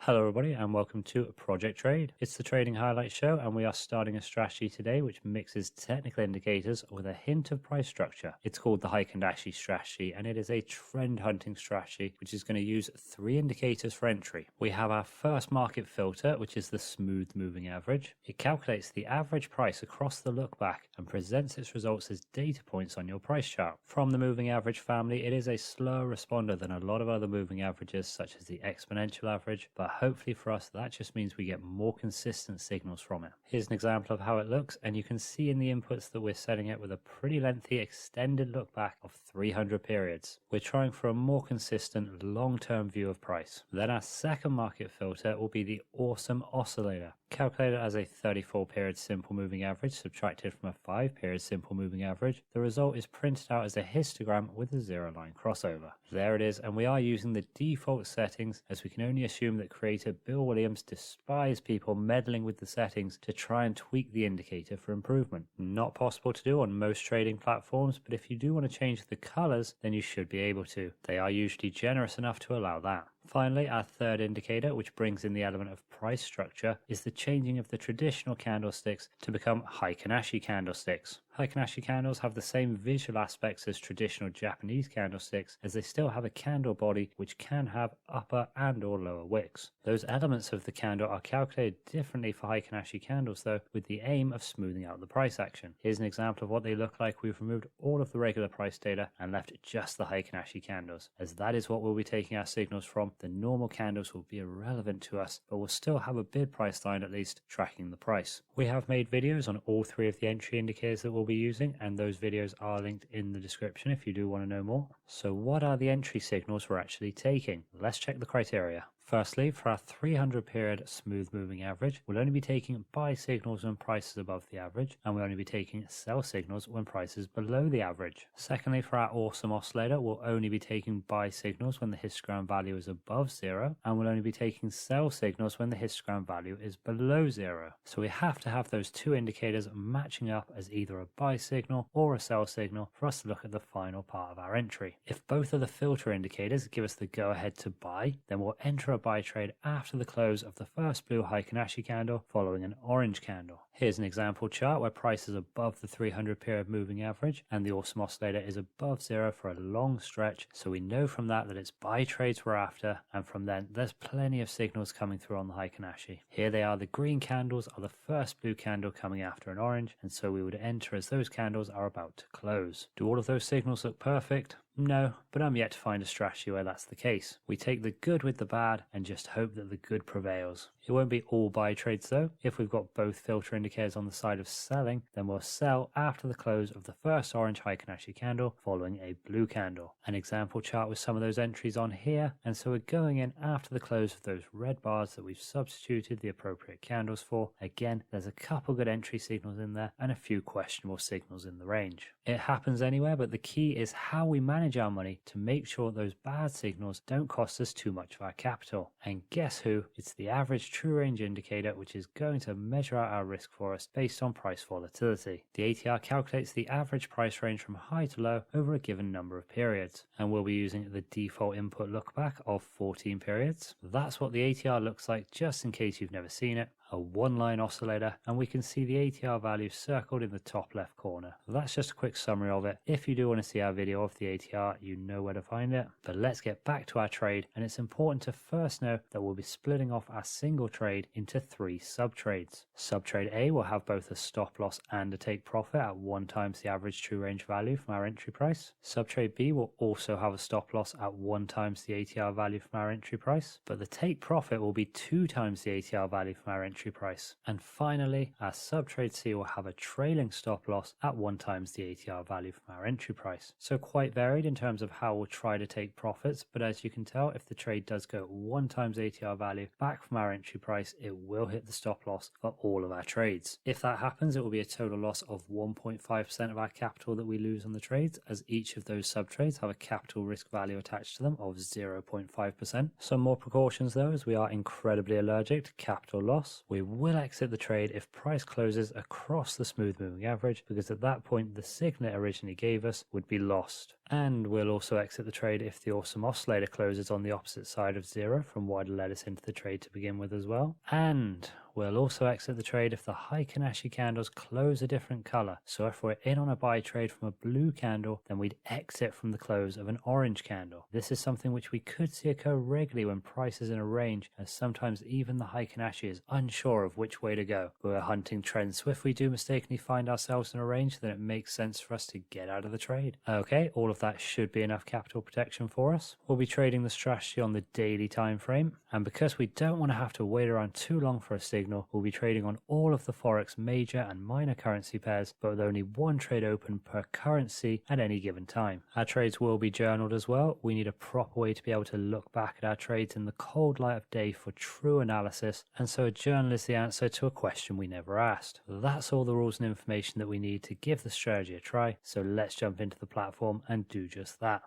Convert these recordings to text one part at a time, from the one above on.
Hello everybody and welcome to Project Trade. It's the trading highlights show and we are starting a strategy today which mixes technical indicators with a hint of price structure. It's called the Heikin-Ashi strategy and it is a trend hunting strategy which is going to use 3 indicators for entry. We have our first market filter, which is the smooth moving average. It calculates the average price across the look back and presents its results as data points on your price chart. From the moving average family, it is a slower responder than a lot of other moving averages such as the exponential average, but hopefully for us that just means we get more consistent signals from it. Here's an example of how it looks, and you can see in the inputs that we're setting it with a pretty lengthy extended look back of 300 periods. We're trying for a more consistent long-term view of price. Then our second market filter will be the awesome oscillator, calculated as a 34 period simple moving average subtracted from a 5 period simple moving average. The result is printed out as a histogram with a 0 line crossover. There it is, and we are using the default settings as we can only assume that creator Bill Williams despised people meddling with the settings to try and tweak the indicator for improvement. Not possible to do on most trading platforms, but if you do want to change the colors, then you should be able to. They are usually generous enough to allow that. Finally, our third indicator, which brings in the element of price structure, is the changing of the traditional candlesticks to become Heikin-Ashi candlesticks. Heikin-Ashi candles have the same visual aspects as traditional Japanese candlesticks, as they still have a candle body which can have upper and or lower wicks. Those elements of the candle are calculated differently for Heikin-Ashi candles though, with the aim of smoothing out the price action. Here's an example of what they look like. We've removed all of the regular price data and left just the Heikin-Ashi candles, as that is what we'll be taking our signals from. The normal candles will be irrelevant to us, but we'll still have a bid price line at least tracking the price. We have made videos on all 3 of the entry indicators that we'll be using, and those videos are linked in the description if you do want to know more. So what are the entry signals we're actually taking? Let's check the criteria. Firstly, for our 300 period smooth moving average, we'll only be taking buy signals when price is above the average, and we'll only be taking sell signals when price is below the average. Secondly, for our awesome oscillator, we'll only be taking buy signals when the histogram value is above 0, and we'll only be taking sell signals when the histogram value is below 0. So we have to have those 2 indicators matching up as either a buy signal or a sell signal for us to look at the final part of our entry. If both of the filter indicators give us the go ahead to buy, then we'll enter a buy trade after the close of the first blue Heikin-Ashi candle following an orange candle. Here's an example chart where price is above the 300 period moving average and the awesome oscillator is above 0 for a long stretch, so we know from that it's buy trades we're after, and from then there's plenty of signals coming through on the Heikin-Ashi. Here they are. The green candles are the first blue candle coming after an orange, and so we would enter as those candles are about to close. Do all of those signals look perfect? No, but I'm yet to find a strategy where that's the case. We take the good with the bad and just hope that the good prevails. It won't be all buy trades though. If we've got both filter indicators on the side of selling, then we'll sell after the close of the first orange Heikin-Ashi candle following a blue candle. An example chart with some of those entries on here, and so we're going in after the close of those red bars that we've substituted the appropriate candles for. Again, there's a couple good entry signals in there and a few questionable signals in the range. It happens anywhere, but the key is how we manage our money to make sure those bad signals don't cost us too much of our capital. And guess who? It's the average true range indicator, which is going to measure out our risk for us based on price volatility. The ATR calculates the average price range from high to low over a given number of periods, and we'll be using the default input look back of 14 periods. That's what the ATR looks like, just in case you've never seen it. A 1-line oscillator, and we can see the ATR value circled in the top left corner. That's just a quick summary of it. If you do want to see our video of the ATR, you know where to find it. But let's get back to our trade, and it's important to first know that we'll be splitting off our single trade into 3 sub trades. Sub trade A will have both a stop loss and a take profit at 1 times the average true range value from our entry price. Sub trade B will also have a stop loss at 1 times the ATR value from our entry price, but the take profit will be 2 times the ATR value from our entry price. And finally, our sub trade C will have a trailing stop loss at 1 times the ATR value from our entry price. So quite varied in terms of how we'll try to take profits, but as you can tell, if the trade does go 1 times ATR value back from our entry price, it will hit the stop loss for all of our trades. If that happens, it will be a total loss of 1.5% of our capital that we lose on the trades, as each of those sub trades have a capital risk value attached to them of 0.5%. Some more precautions though, as we are incredibly allergic to capital loss. We will exit the trade if price closes across the smooth moving average, because at that point the signal it originally gave us would be lost. And we'll also exit the trade if the awesome oscillator closes on the opposite side of 0 from what led us into the trade to begin with as well. And we'll also exit the trade if the Heikin-Ashi candles close a different color. So if we're in on a buy trade from a blue candle, then we'd exit from the close of an orange candle. This is something which we could see occur regularly when price is in a range, as sometimes even the Heikin-Ashi is unsure of which way to go. We're hunting trends, so if we do mistakenly find ourselves in a range, then it makes sense for us to get out of the trade. Okay, all of that should be enough capital protection for us. We'll be trading the strategy on the daily time frame, and because we don't want to have to wait around too long for a signal, we'll be trading on all of the Forex major and minor currency pairs, but with only one trade open per currency at any given time. Our trades will be journaled as well. We need a proper way to be able to look back at our trades in the cold light of day for true analysis, and so a journal is the answer to a question we never asked. That's all the rules and information that we need to give the strategy a try, so let's jump into the platform and do just that.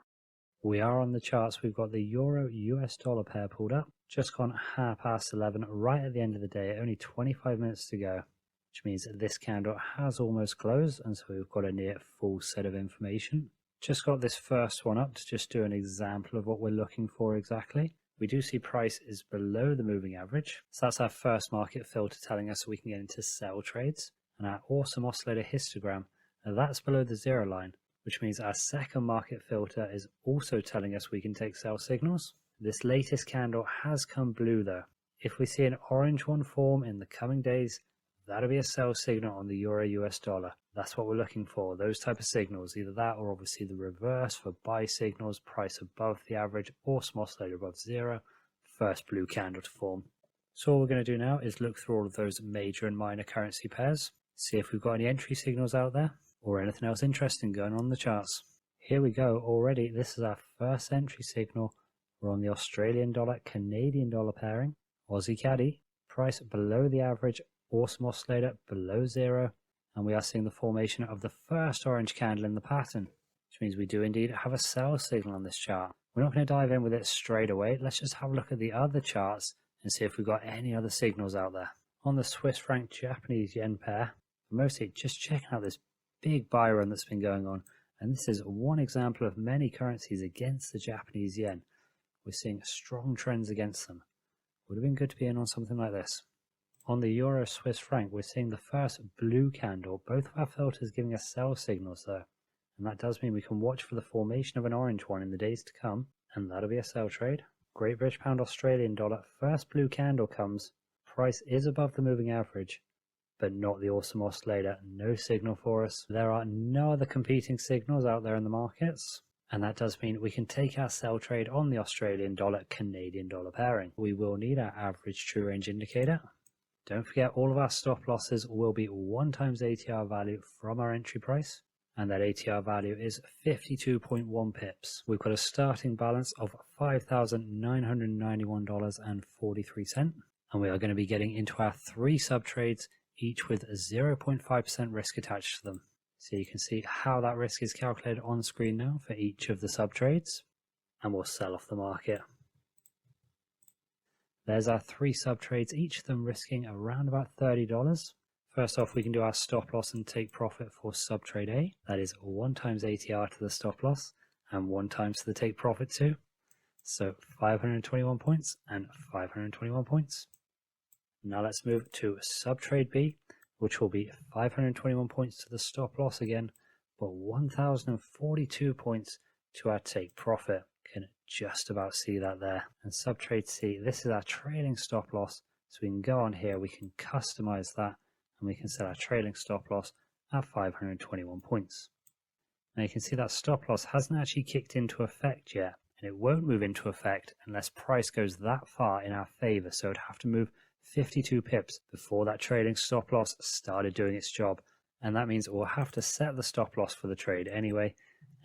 We are on the charts. We've got the Euro US dollar pair pulled up, just gone 11:30 right at the end of the day, only 25 minutes to go, which means that this candle has almost closed, and so we've got a near full set of information. Just got this first one up to just do an example of what we're looking for exactly. We do see price is below the moving average, so that's our first market filter telling us we can get into sell trades, and our awesome oscillator histogram, that's below the 0 line, which means our second market filter is also telling us we can take sell signals. This latest candle has come blue though. If we see an orange one form in the coming days, that'll be a sell signal on the Euro US dollar. That's what we're looking for, those type of signals, either that or obviously the reverse for buy signals, price above the average, awesome oscillator above 0, first blue candle to form. So all we're going to do now is look through all of those major and minor currency pairs, see if we've got any entry signals out there, or anything else interesting going on the charts. Here we go already. This is our first entry signal. We're on the Australian dollar Canadian dollar pairing. Aussie Caddy, price below the average, awesome oscillator below 0, and we are seeing the formation of the first orange candle in the pattern, which means we do indeed have a sell signal on this chart. We're not going to dive in with it straight away. Let's just have a look at the other charts and see if we've got any other signals out there. On the Swiss franc Japanese yen pair, mostly just checking out this big buy run that's been going on, and this is one example of many currencies against the Japanese yen. We're seeing strong trends against them. Would have been good to be in on something like this. On the Euro Swiss franc, we're seeing the first blue candle, both of our filters giving us sell signals though, and that does mean we can watch for the formation of an orange one in the days to come, and that'll be a sell trade. Great British Pound Australian dollar, first blue candle comes, price is above the moving average, but not the awesome oscillator, no signal for us. There are no other competing signals out there in the markets, and that does mean we can take our sell trade on the Australian dollar Canadian dollar pairing. We will need our average true range indicator. Don't forget, all of our stop losses will be 1 times ATR value from our entry price, and that ATR value is 52.1 pips. We've got a starting balance of $5,991.43, and we are going to be getting into our 3 sub trades, each with a 0.5% risk attached to them. So you can see how that risk is calculated on screen now for each of the sub trades, and we'll sell off the market. There's our 3 sub trades, each of them risking around about $30. First off, we can do our stop loss and take profit for sub trade A. That is 1 times ATR to the stop loss and 1 times to the take profit too. So 521 points and 521 points. Now let's move to sub trade B, which will be 521 points to the stop loss again, but 1,042 points to our take profit. Can just about see that there. And sub trade C, this is our trailing stop loss, so we can go on here, we can customize that, and we can set our trailing stop loss at 521 points. Now you can see that stop loss hasn't actually kicked into effect yet, and it won't move into effect unless price goes that far in our favor, so it'd have to move 52 pips before that trailing stop loss started doing its job, and that means we'll have to set the stop loss for the trade anyway.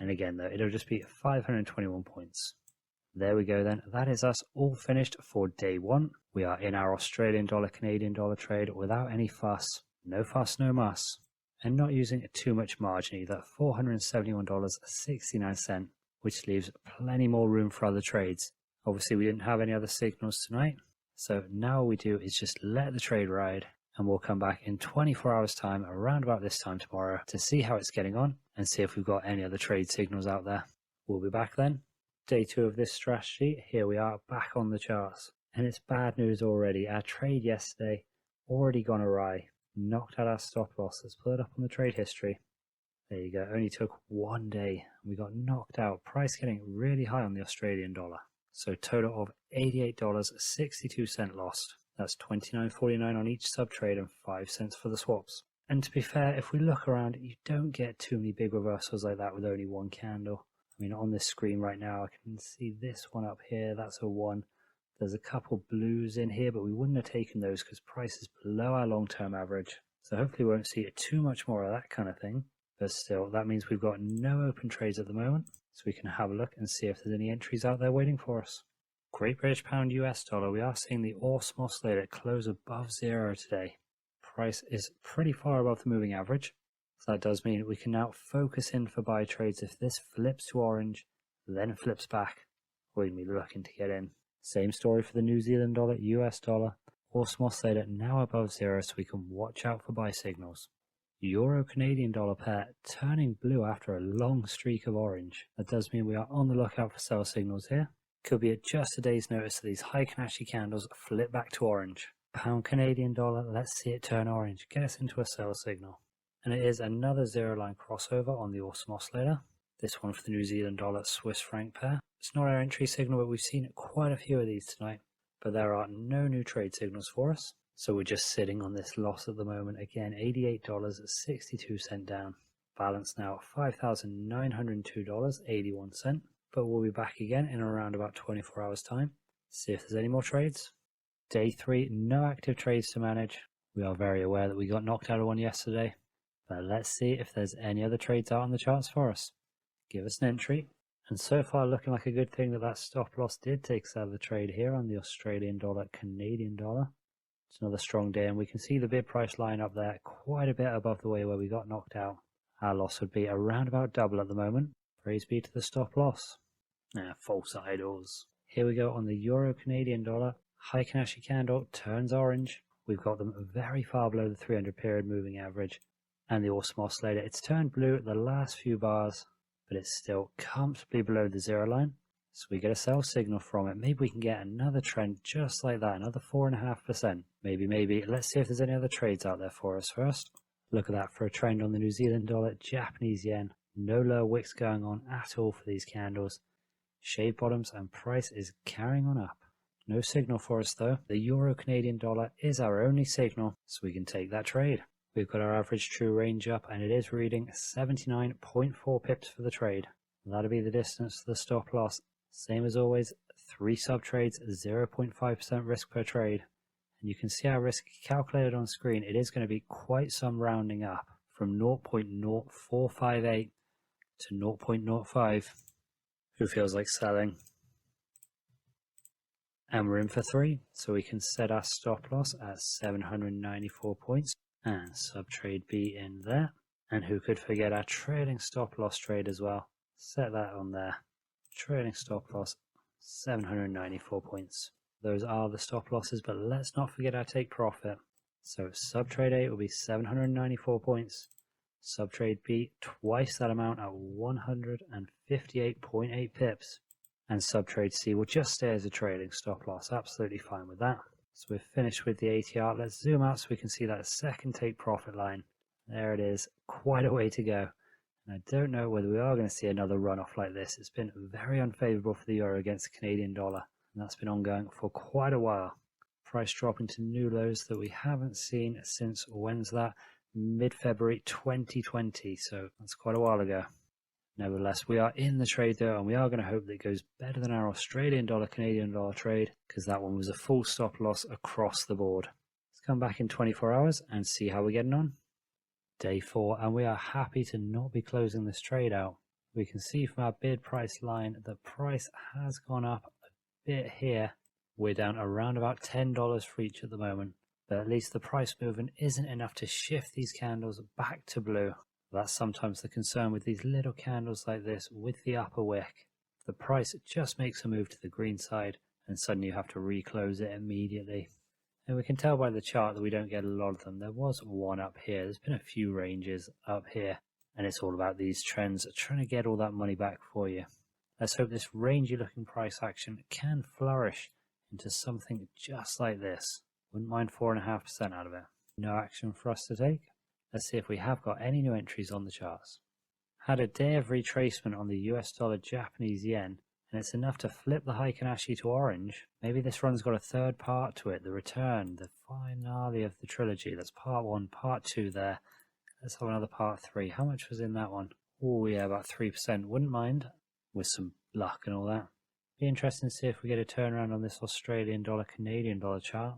And again though, it'll just be 521 points. There we go then, that is us all finished for day 1. We are in our Australian dollar Canadian dollar trade without any fuss, no muss, and not using too much margin either, $471.69, which leaves plenty more room for other trades. Obviously we didn't have any other signals tonight, so now all we do is just let the trade ride, and we'll come back in 24 hours time around about this time tomorrow to see how it's getting on and see if we've got any other trade signals out there. We'll be back then. Day 2 of this strategy. Here we are back on the charts. And it's bad news already. Our trade yesterday already gone awry. Knocked out our stop loss. Let's pull it up on the trade history. There you go. Only took one day. We got knocked out. Price getting really high on the Australian dollar. So total of $88.62 lost. That's $29.49 on each sub trade and 5 cents for the swaps. And to be fair, if we look around, you don't get too many big reversals like that with only one candle. I mean, on this screen right now, I can see this one up here. That's a 1. There's a couple blues in here, but we wouldn't have taken those because price is below our long-term average. So hopefully we won't see too much more of that kind of thing. But still, that means we've got no open trades at the moment. So we can have a look and see if there's any entries out there waiting for us. Great British Pound US dollar. We are seeing the awesome oscillator close above 0 today. Price is pretty far above the moving average. So that does mean we can now focus in for buy trades. If this flips to orange, then flips back, we're going to be looking to get in. Same story for the New Zealand dollar, US dollar. Awesome oscillator now above 0, so we can watch out for buy signals. Euro Canadian dollar pair turning blue after a long streak of orange. That does mean we are on the lookout for sell signals here. Could be at just a day's notice that these Heikin-Ashi candles flip back to orange. Pound Canadian dollar, let's see it turn orange. Get us into a sell signal. And it is another 0 line crossover on the awesome oscillator. This one for the New Zealand dollar Swiss franc pair. It's not our entry signal, but we've seen quite a few of these tonight. But there are no new trade signals for us. So we're just sitting on this loss at the moment. Again, $88.62 down. Balance now $5,902.81. But we'll be back again in around about 24 hours time. See if there's any more trades. Day 3, no active trades to manage. We are very aware that we got knocked out of one yesterday. But let's see if there's any other trades out on the charts for us. Give us an entry. And so far looking like a good thing that stop loss did take us out of the trade here on the Australian dollar, Canadian dollar. It's another strong day, and we can see the bid price line up there quite a bit above the way where we got knocked out. Our loss would be around about double at the moment. Praise be to the stop loss. False idols. Here we go on the Euro Canadian dollar. Heikin-Ashi candle turns orange. We've got them very far below the 300 period moving average. And the awesome oscillator, it's turned blue at the last few bars, but it's still comfortably below the 0 line. So we get a sell signal from it. Maybe we can get another trend just like that, another 4.5%. Maybe. Let's see if there's any other trades out there for us first. Look at that for a trend on the New Zealand dollar, Japanese yen. No lower wicks going on at all for these candles. Shade bottoms and price is carrying on up. No signal for us though. The Euro Canadian dollar is our only signal, so we can take that trade. We've got our average true range up, and it is reading 79.4 pips for the trade. That'll be the distance to the stop loss. Same as always, 3 sub trades, 0.5% risk per trade. And you can see our risk calculated on screen. It is going to be quite some rounding up from 0.0458 to 0.05. Who feels like selling? And we're in for 3, so we can set our stop loss at 794 points. And sub-trade B in there. And who could forget our trailing stop-loss trade as well. Set that on there. Trailing stop-loss, 794 points. Those are the stop-losses, but let's not forget our take-profit. So sub-trade A will be 794 points. Sub-trade B, twice that amount at 158.8 pips. And sub-trade C will just stay as a trailing stop-loss. Absolutely fine with that. So we're finished with the ATR. Let's zoom out so we can see that second take profit line. There it is. Quite a way to go. And I don't know whether we are going to see another run-off like this. It's been very unfavourable for the euro against the Canadian dollar. And that's been ongoing for quite a while. Price dropping to new lows that we haven't seen since, when's that? Mid-February 2020. So that's quite a while ago. Nevertheless, we are in the trade though, and we are going to hope that it goes better than our Australian dollar, Canadian dollar trade, because that one was a full stop loss across the board. Let's come back in 24 hours and see how we're getting on. Day 4, and we are happy to not be closing this trade out. We can see from our bid price line the price has gone up a bit here. We're down around about $10 for each at the moment, but at least the price movement isn't enough to shift these candles back to blue. That's sometimes the concern with these little candles like this with the upper wick. The price just makes a move to the green side and suddenly you have to reclose it immediately. And we can tell by the chart that we don't get a lot of them. There was one up here. There's been a few ranges up here. And it's all about these trends, trying to get all that money back for you. Let's hope this rangy looking price action can flourish into something just like this. Wouldn't mind 4.5% out of it. No action for us to take. Let's see if we have got any new entries on the charts. Had a day of retracement on the US dollar Japanese yen, and it's enough to flip the Heikin-Ashi to orange. Maybe this run's got a third part to it, the return, the finale of the trilogy. That's part 1, part 2 there. Let's have another part 3. How much was in that one? Oh yeah, about 3%. Wouldn't mind, with some luck and all that. Be interesting to see if we get a turnaround on this Australian dollar Canadian dollar chart.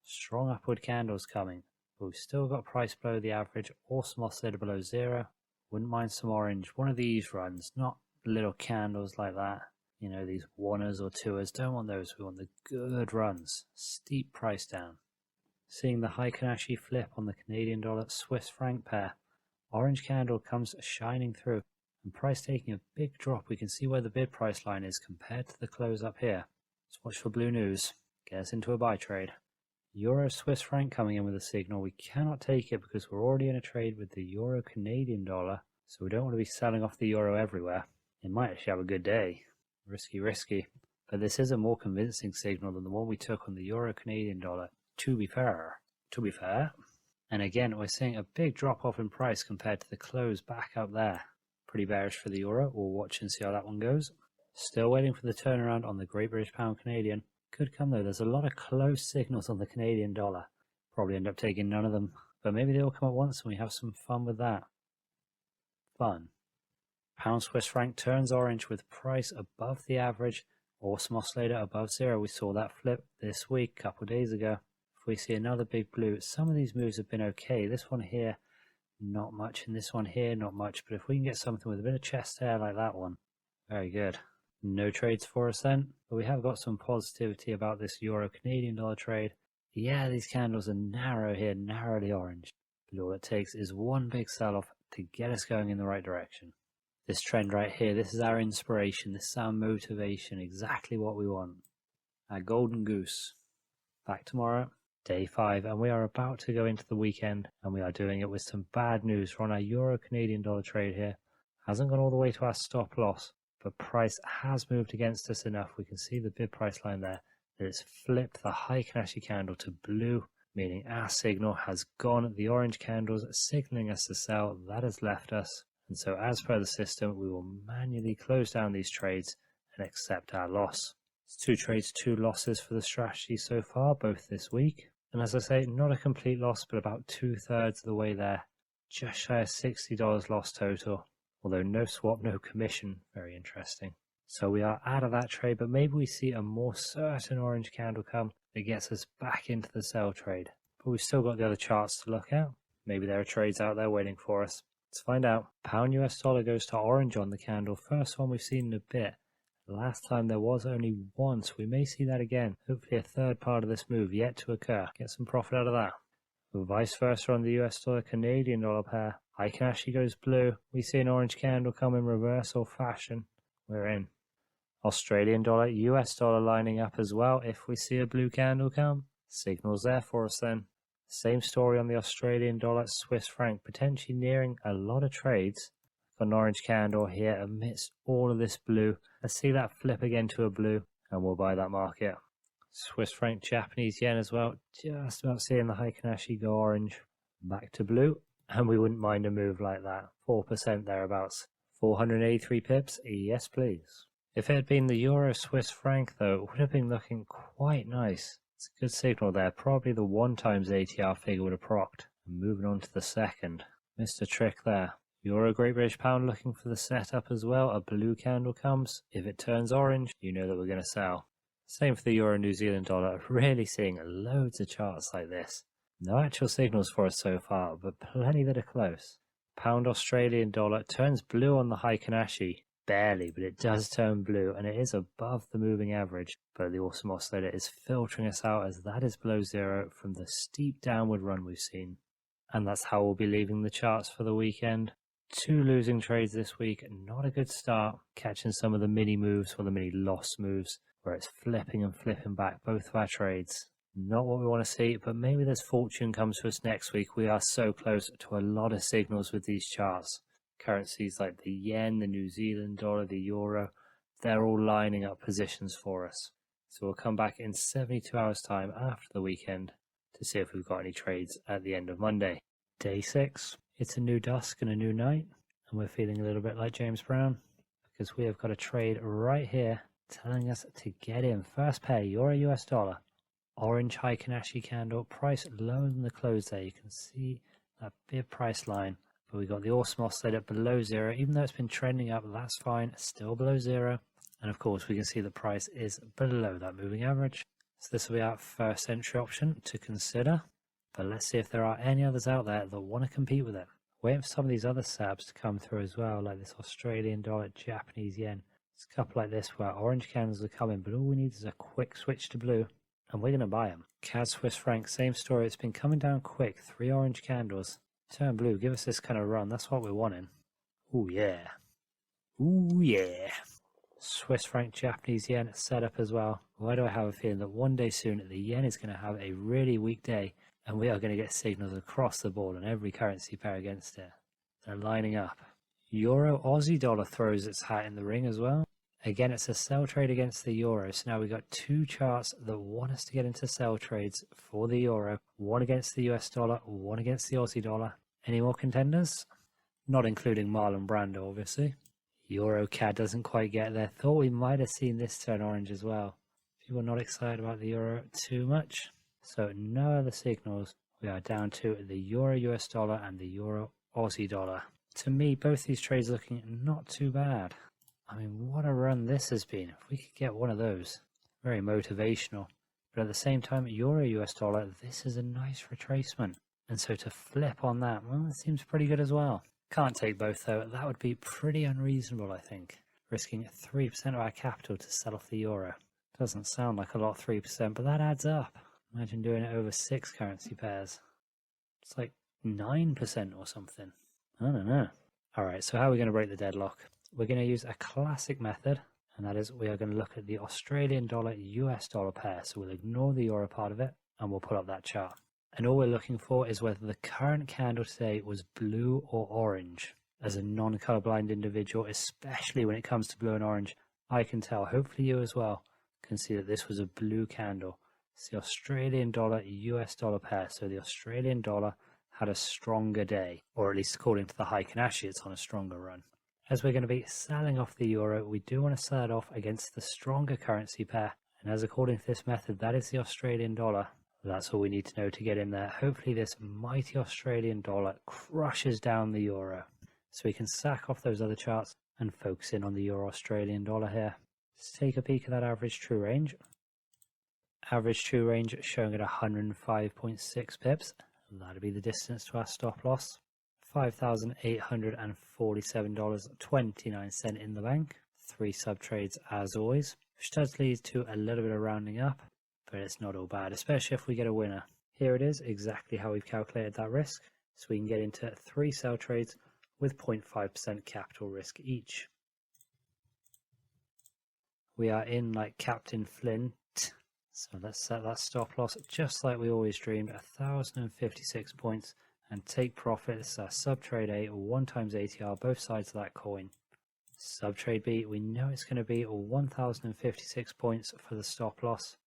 Strong upward candles coming, but we've still got price below the average, awesome oscillator below zero. Wouldn't mind some orange. One of these runs, not little candles like that. You know, these 1ers or 2ers. Don't want those. We want the good runs. Steep price down. Seeing the Heikin-Ashi flip on the Canadian dollar Swiss franc pair. Orange candle comes shining through. And price taking a big drop. We can see where the bid price line is compared to the close up here. Let's watch for blue news. Get us into a buy trade. Euro Swiss franc coming in with a signal. We cannot take it because we're already in a trade with the Euro Canadian dollar, so we don't want to be selling off the Euro everywhere. It might actually have a good day. Risky. But this is a more convincing signal than the one we took on the Euro Canadian dollar, to be fair. And again, we're seeing a big drop off in price compared to the close back up there. Pretty bearish for the Euro. We'll watch and see how that one goes. Still waiting for the turnaround on the Great British Pound Canadian. Could come though. There's a lot of close signals on the Canadian dollar. Probably end up taking none of them, but maybe they all come at once and we have some fun with that. Fun. Pound Swiss franc turns orange with price above the average. Awesome oscillator above zero. We saw that flip this week, a couple of days ago. If we see another big blue, some of these moves have been okay. This one here, not much, and this one here, not much. But if we can get something with a bit of chest hair like that one, very good. No trades for us then, but we have got some positivity about this Euro Canadian dollar trade. Yeah, these candles are narrow here, narrowly orange. But all it takes is one big sell-off to get us going in the right direction. This trend right here, this is our inspiration, this is our motivation, exactly what we want. Our golden goose. Back tomorrow, day 5, and we are about to go into the weekend, and we are doing it with some bad news. We're on our Euro Canadian dollar trade here. Hasn't gone all the way to our stop loss, but price has moved against us enough. We can see the bid price line there, that it's flipped the Heikin-Ashi candle to blue, meaning our signal has gone. The orange candles signaling us to sell. That has left us. And so as per the system, we will manually close down these trades and accept our loss. It's 2 trades, 2 losses for the strategy so far, both this week. And as I say, not a complete loss, but about 2/3 of the way there. Just shy of $60 loss total. Although no swap, no commission. Very interesting. So we are out of that trade, but maybe we see a more certain orange candle come that gets us back into the sell trade. But we've still got the other charts to look at. Maybe there are trades out there waiting for us. Let's find out. Pound US dollar goes to orange on the candle. First one we've seen in a bit. Last time there was only once. We may see that again. Hopefully a third part of this move yet to occur. Get some profit out of that. Vice versa on the US dollar Canadian dollar pair. Heikin-Ashi goes blue. We see an orange candle come in reversal fashion. We're in. Australian dollar, US dollar lining up as well. If we see a blue candle come, signals there for us then. Same story on the Australian dollar, Swiss franc, potentially nearing a lot of trades. Got an orange candle here amidst all of this blue. Let's see that flip again to a blue and we'll buy that market. Swiss franc, Japanese yen as well. Just about seeing the Heikin-Ashi go orange. Back to blue. And we wouldn't mind a move like that. 4% thereabouts. 483 pips? Yes, please. If it had been the Euro Swiss franc, though, it would have been looking quite nice. It's a good signal there. Probably the 1 times ATR figure would have procced. And moving on to the second. Missed a trick there. Euro Great British Pound looking for the setup as well. A blue candle comes. If it turns orange, you know that we're going to sell. Same for the Euro New Zealand dollar. Really seeing loads of charts like this. No actual signals for us so far, but plenty that are close. Pound Australian dollar turns blue on the Heikin-Ashi. Barely, but it does turn blue, and it is above the moving average. But the awesome oscillator is filtering us out as that is below zero from the steep downward run we've seen. And that's how we'll be leaving the charts for the weekend. 2 losing trades this week, not a good start. Catching some of the mini moves or the mini loss moves, where it's flipping and flipping back both of our trades. Not what we want to see, but maybe there's fortune comes to us next week. We are so close to a lot of signals with these charts. Currencies like the yen, the New Zealand dollar, the euro, they're all lining up positions for us. So we'll come back in 72 hours time after the weekend to see if we've got any trades at the end of Monday. Day 6, it's a new dusk and a new night, and we're feeling a little bit like James Brown because we have got a trade right here telling us to get in. First pair, Euro US dollar, orange Heikin-Ashi candle, price lower than the close there. You can see that big price line, but we got the awesome oscillator below zero. Even though it's been trending up, that's fine, still below zero. And of course, we can see the price is below that moving average. So this will be our first entry option to consider. But let's see if there are any others out there that want to compete with it. Waiting for some of these other sabs to come through as well, like this Australian dollar, Japanese yen. It's a couple like this where orange candles are coming, but all we need is a quick switch to blue, and we're going to buy them. CAD Swiss franc, same story. It's been coming down quick. 3 orange candles. Turn blue. Give us this kind of run. That's what we're wanting. Ooh, yeah. Ooh, yeah. Swiss franc, Japanese yen set up as well. Why do I have a feeling that one day soon the yen is going to have a really weak day, and we are going to get signals across the board on every currency pair against it. They're lining up. Euro Aussie dollar throws its hat in the ring as well. Again, it's a sell trade against the euro. So now we've got 2 charts that want us to get into sell trades for the euro. One against the US dollar, one against the Aussie dollar. Any more contenders? Not including Marlon Brando, obviously. Euro CAD doesn't quite get there. Thought we might have seen this turn orange as well. People are not excited about the euro too much. So no other signals. We are down to the euro US dollar and the euro Aussie dollar. To me, both these trades looking not too bad. I mean, what a run this has been. If we could get one of those, very motivational. But at the same time, euro US dollar, this is a nice retracement. And so to flip on that, well, it seems pretty good as well. Can't take both though. That would be pretty unreasonable, I think. Risking 3% of our capital to sell off the euro. Doesn't sound like a lot, 3%, but that adds up. Imagine doing it over 6 currency pairs. It's like 9% or something. I don't know. Alright, so how are we going to break the deadlock? We're going to use a classic method, and that is we are going to look at the Australian dollar US dollar pair. So we'll ignore the euro part of it, and we'll pull up that chart. And all we're looking for is whether the current candle today was blue or orange. As a non-colorblind individual, especially when it comes to blue and orange, I can tell, hopefully you as well, can see that this was a blue candle. It's the Australian dollar US dollar pair. So the Australian dollar had a stronger day, or at least according to the Heikin-Ashi, it's on a stronger run. As we're going to be selling off the euro, we do want to sell it off against the stronger currency pair. And as according to this method, that is the Australian dollar. That's all we need to know to get in there. Hopefully this mighty Australian dollar crushes down the euro. So we can sack off those other charts and focus in on the euro Australian dollar here. Let's take a peek at that average true range. Average true range showing at 105.6 pips. That'll be the distance to our stop loss. $5,847.29 in the bank. 3 sub trades as always, which does lead to a little bit of rounding up, but it's not all bad, especially if we get a winner. Here it is, exactly how we've calculated that risk. So we can get into 3 sell trades with 0.5% capital risk each. We are in like Captain Flint. So let's set that stop loss just like we always dreamed, 1,056 points, and take profit. This is our sub trade A, 1 times ATR, both sides of that coin. Sub trade B, we know it's going to be 1,056 points for the stop loss,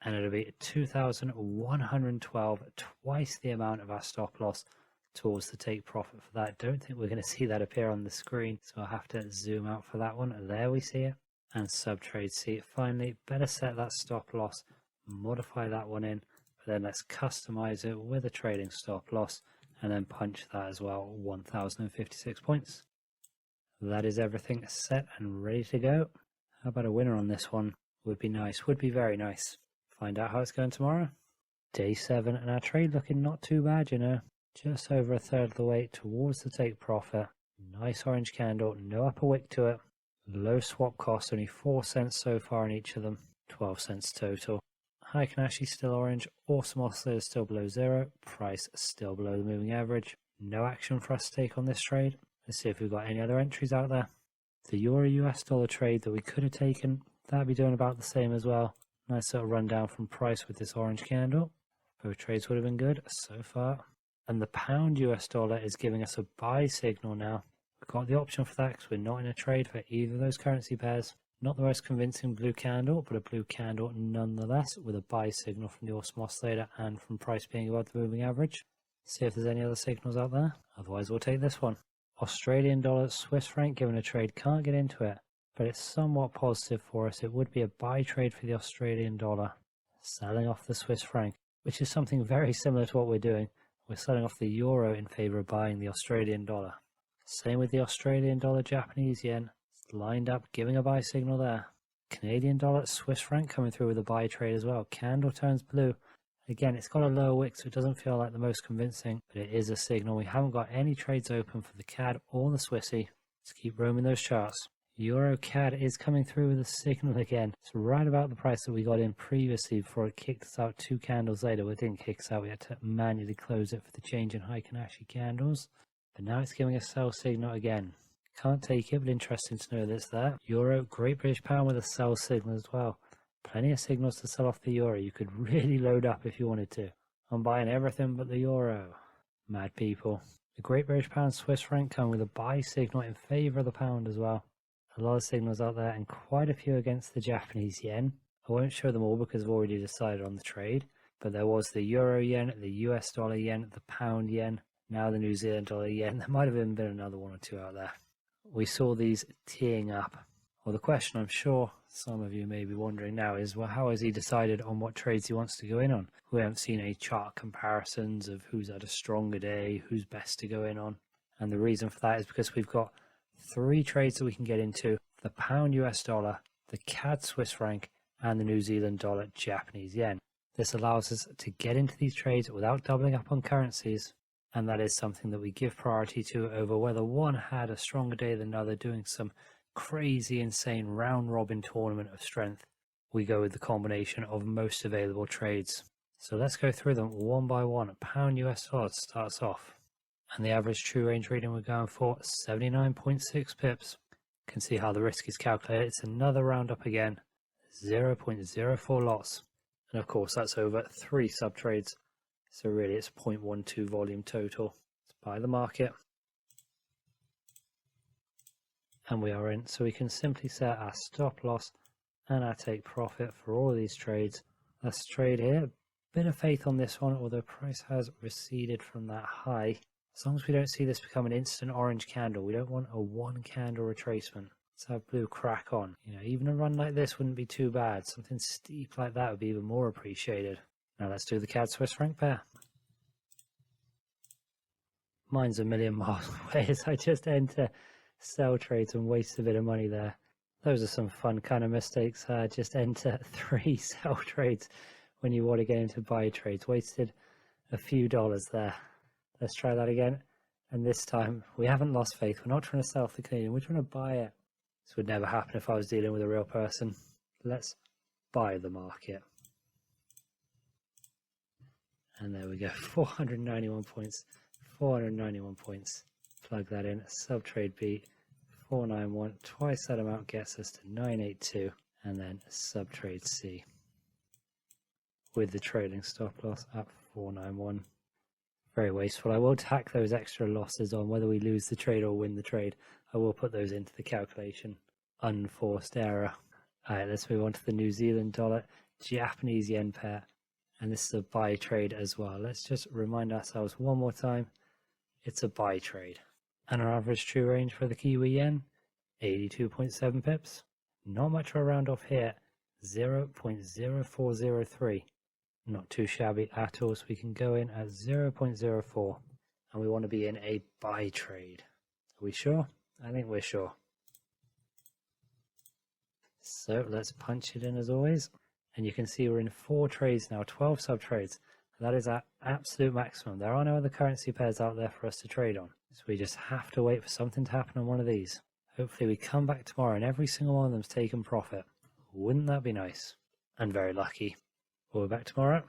and it'll be 2,112, twice the amount of our stop loss towards the take profit for that. Don't think we're going to see that appear on the screen, so I'll have to zoom out for that one. There we see it. And sub trade C, finally, better set that stop loss, modify that one in, but then let's customize it with a trading stop loss and then punch that as well, 1,056 points. That is everything set and ready to go. How about a winner on this one? Would be nice, would be very nice. Find out how it's going tomorrow. Day 7 and our trade looking not too bad, you know. Just over a third of the way towards the take profit. Nice orange candle, no upper wick to it. Low swap cost, only 4 cents so far in each of them, 12 cents total. Heikin-Ashi still orange, awesome oscillator still below zero, price still below the moving average. No action for us to take on this trade. Let's see if we've got any other entries out there. The euro US dollar trade that we could have taken, that'd be doing about the same as well. Nice little rundown from price with this orange candle. Both trades would have been good so far. And the pound US dollar is giving us a buy signal now. We've got the option for that because we're not in a trade for either of those currency pairs. Not the most convincing blue candle, but a blue candle nonetheless, with a buy signal from the awesome oscillator and from price being above the moving average. See if there's any other signals out there. Otherwise, we'll take this one. Australian dollar, Swiss franc given a trade. Can't get into it, but it's somewhat positive for us. It would be a buy trade for the Australian dollar, selling off the Swiss franc, which is something very similar to what we're doing. We're selling off the euro in favor of buying the Australian dollar. Same with the Australian dollar, Japanese yen. It's lined up, giving a buy signal there. Canadian dollar, Swiss franc coming through with a buy trade as well. Candle turns blue. Again, it's got a lower wick, so it doesn't feel like the most convincing, but it is a signal. We haven't got any trades open for the CAD or the Swissy. Let's keep roaming those charts. Euro CAD is coming through with a signal again. It's right about the price that we got in previously before it kicked us out 2 candles later. Well, it didn't kick us out. We had to manually close it for the change in Heikin-Ashi candles. But now it's giving a sell signal again. Can't take it, but interesting to know that it's there. Euro, Great British Pound with a sell signal as well. Plenty of signals to sell off the euro. You could really load up if you wanted to. I'm buying everything but the euro. Mad people. The Great British Pound, Swiss franc come with a buy signal in favour of the pound as well. A lot of signals out there and quite a few against the Japanese yen. I won't show them all because I've already decided on the trade. But there was the euro yen, the US dollar yen, the pound yen, now the New Zealand dollar yen. There might have even been another one or two out there. We saw these teeing up. Well, the question I'm sure some of you may be wondering now is, well, how has he decided on what trades he wants to go in on? We haven't seen any chart comparisons of who's had a stronger day, who's best to go in on. And the reason for that is because we've got 3 trades that we can get into: the pound US dollar, the CAD Swiss franc, and the New Zealand dollar Japanese yen. This allows us to get into these trades without doubling up on currencies. And that is something that we give priority to over whether one had a stronger day than another, doing some crazy, insane round-robin tournament of strength. We go with the combination of most available trades. So let's go through them one by one. Pound US dollar starts off, and the average true range reading we're going for 79.6 pips. You can see how the risk is calculated. It's another round up again, 0.04 loss, and of course that's over 3 sub trades. So really it's 0.12 volume total. Let's buy the market. And we are in. So we can simply set our stop loss and our take profit for all of these trades. Let's trade here. Bit of faith on this one, although price has receded from that high. As long as we don't see this become an instant orange candle, we don't want a 1 candle retracement. Let's have blue crack on. You know, even a run like this wouldn't be too bad. Something steep like that would be even more appreciated. Now let's do the CAD Swiss franc pair. Mine's a million miles away as I just enter sell trades and waste a bit of money there. Those are some fun kind of mistakes. Just enter 3 sell trades when you want to get into buy trades. Wasted a few dollars there. Let's try that again. And this time we haven't lost faith. We're not trying to sell off the Canadian. We're trying to buy it. This would never happen if I was dealing with a real person. Let's buy the market. And there we go. 491 points. 491 points. Plug that in. Sub trade beat 491. Twice that amount gets us to 982. And then sub trade C with the trailing stop loss at 491. Very wasteful. I will tack those extra losses on whether we lose the trade or win the trade. I will put those into the calculation. Unforced error. Alright, let's move on to the New Zealand dollar Japanese yen pair. And this is a buy trade as well. Let's just remind ourselves one more time. It's a buy trade. And our average true range for the Kiwi yen, 82.7 pips. Not much of a round off here, 0.0403. Not too shabby at all, so we can go in at 0.04. And we want to be in a buy trade. Are we sure? I think we're sure. So let's punch it in as always. And you can see we're in 4 trades now, 12 sub trades. That is our absolute maximum. There are no other currency pairs out there for us to trade on. So we just have to wait for something to happen on one of these. Hopefully we come back tomorrow and every single one of them's taken profit. Wouldn't that be nice? And very lucky. We'll be back tomorrow.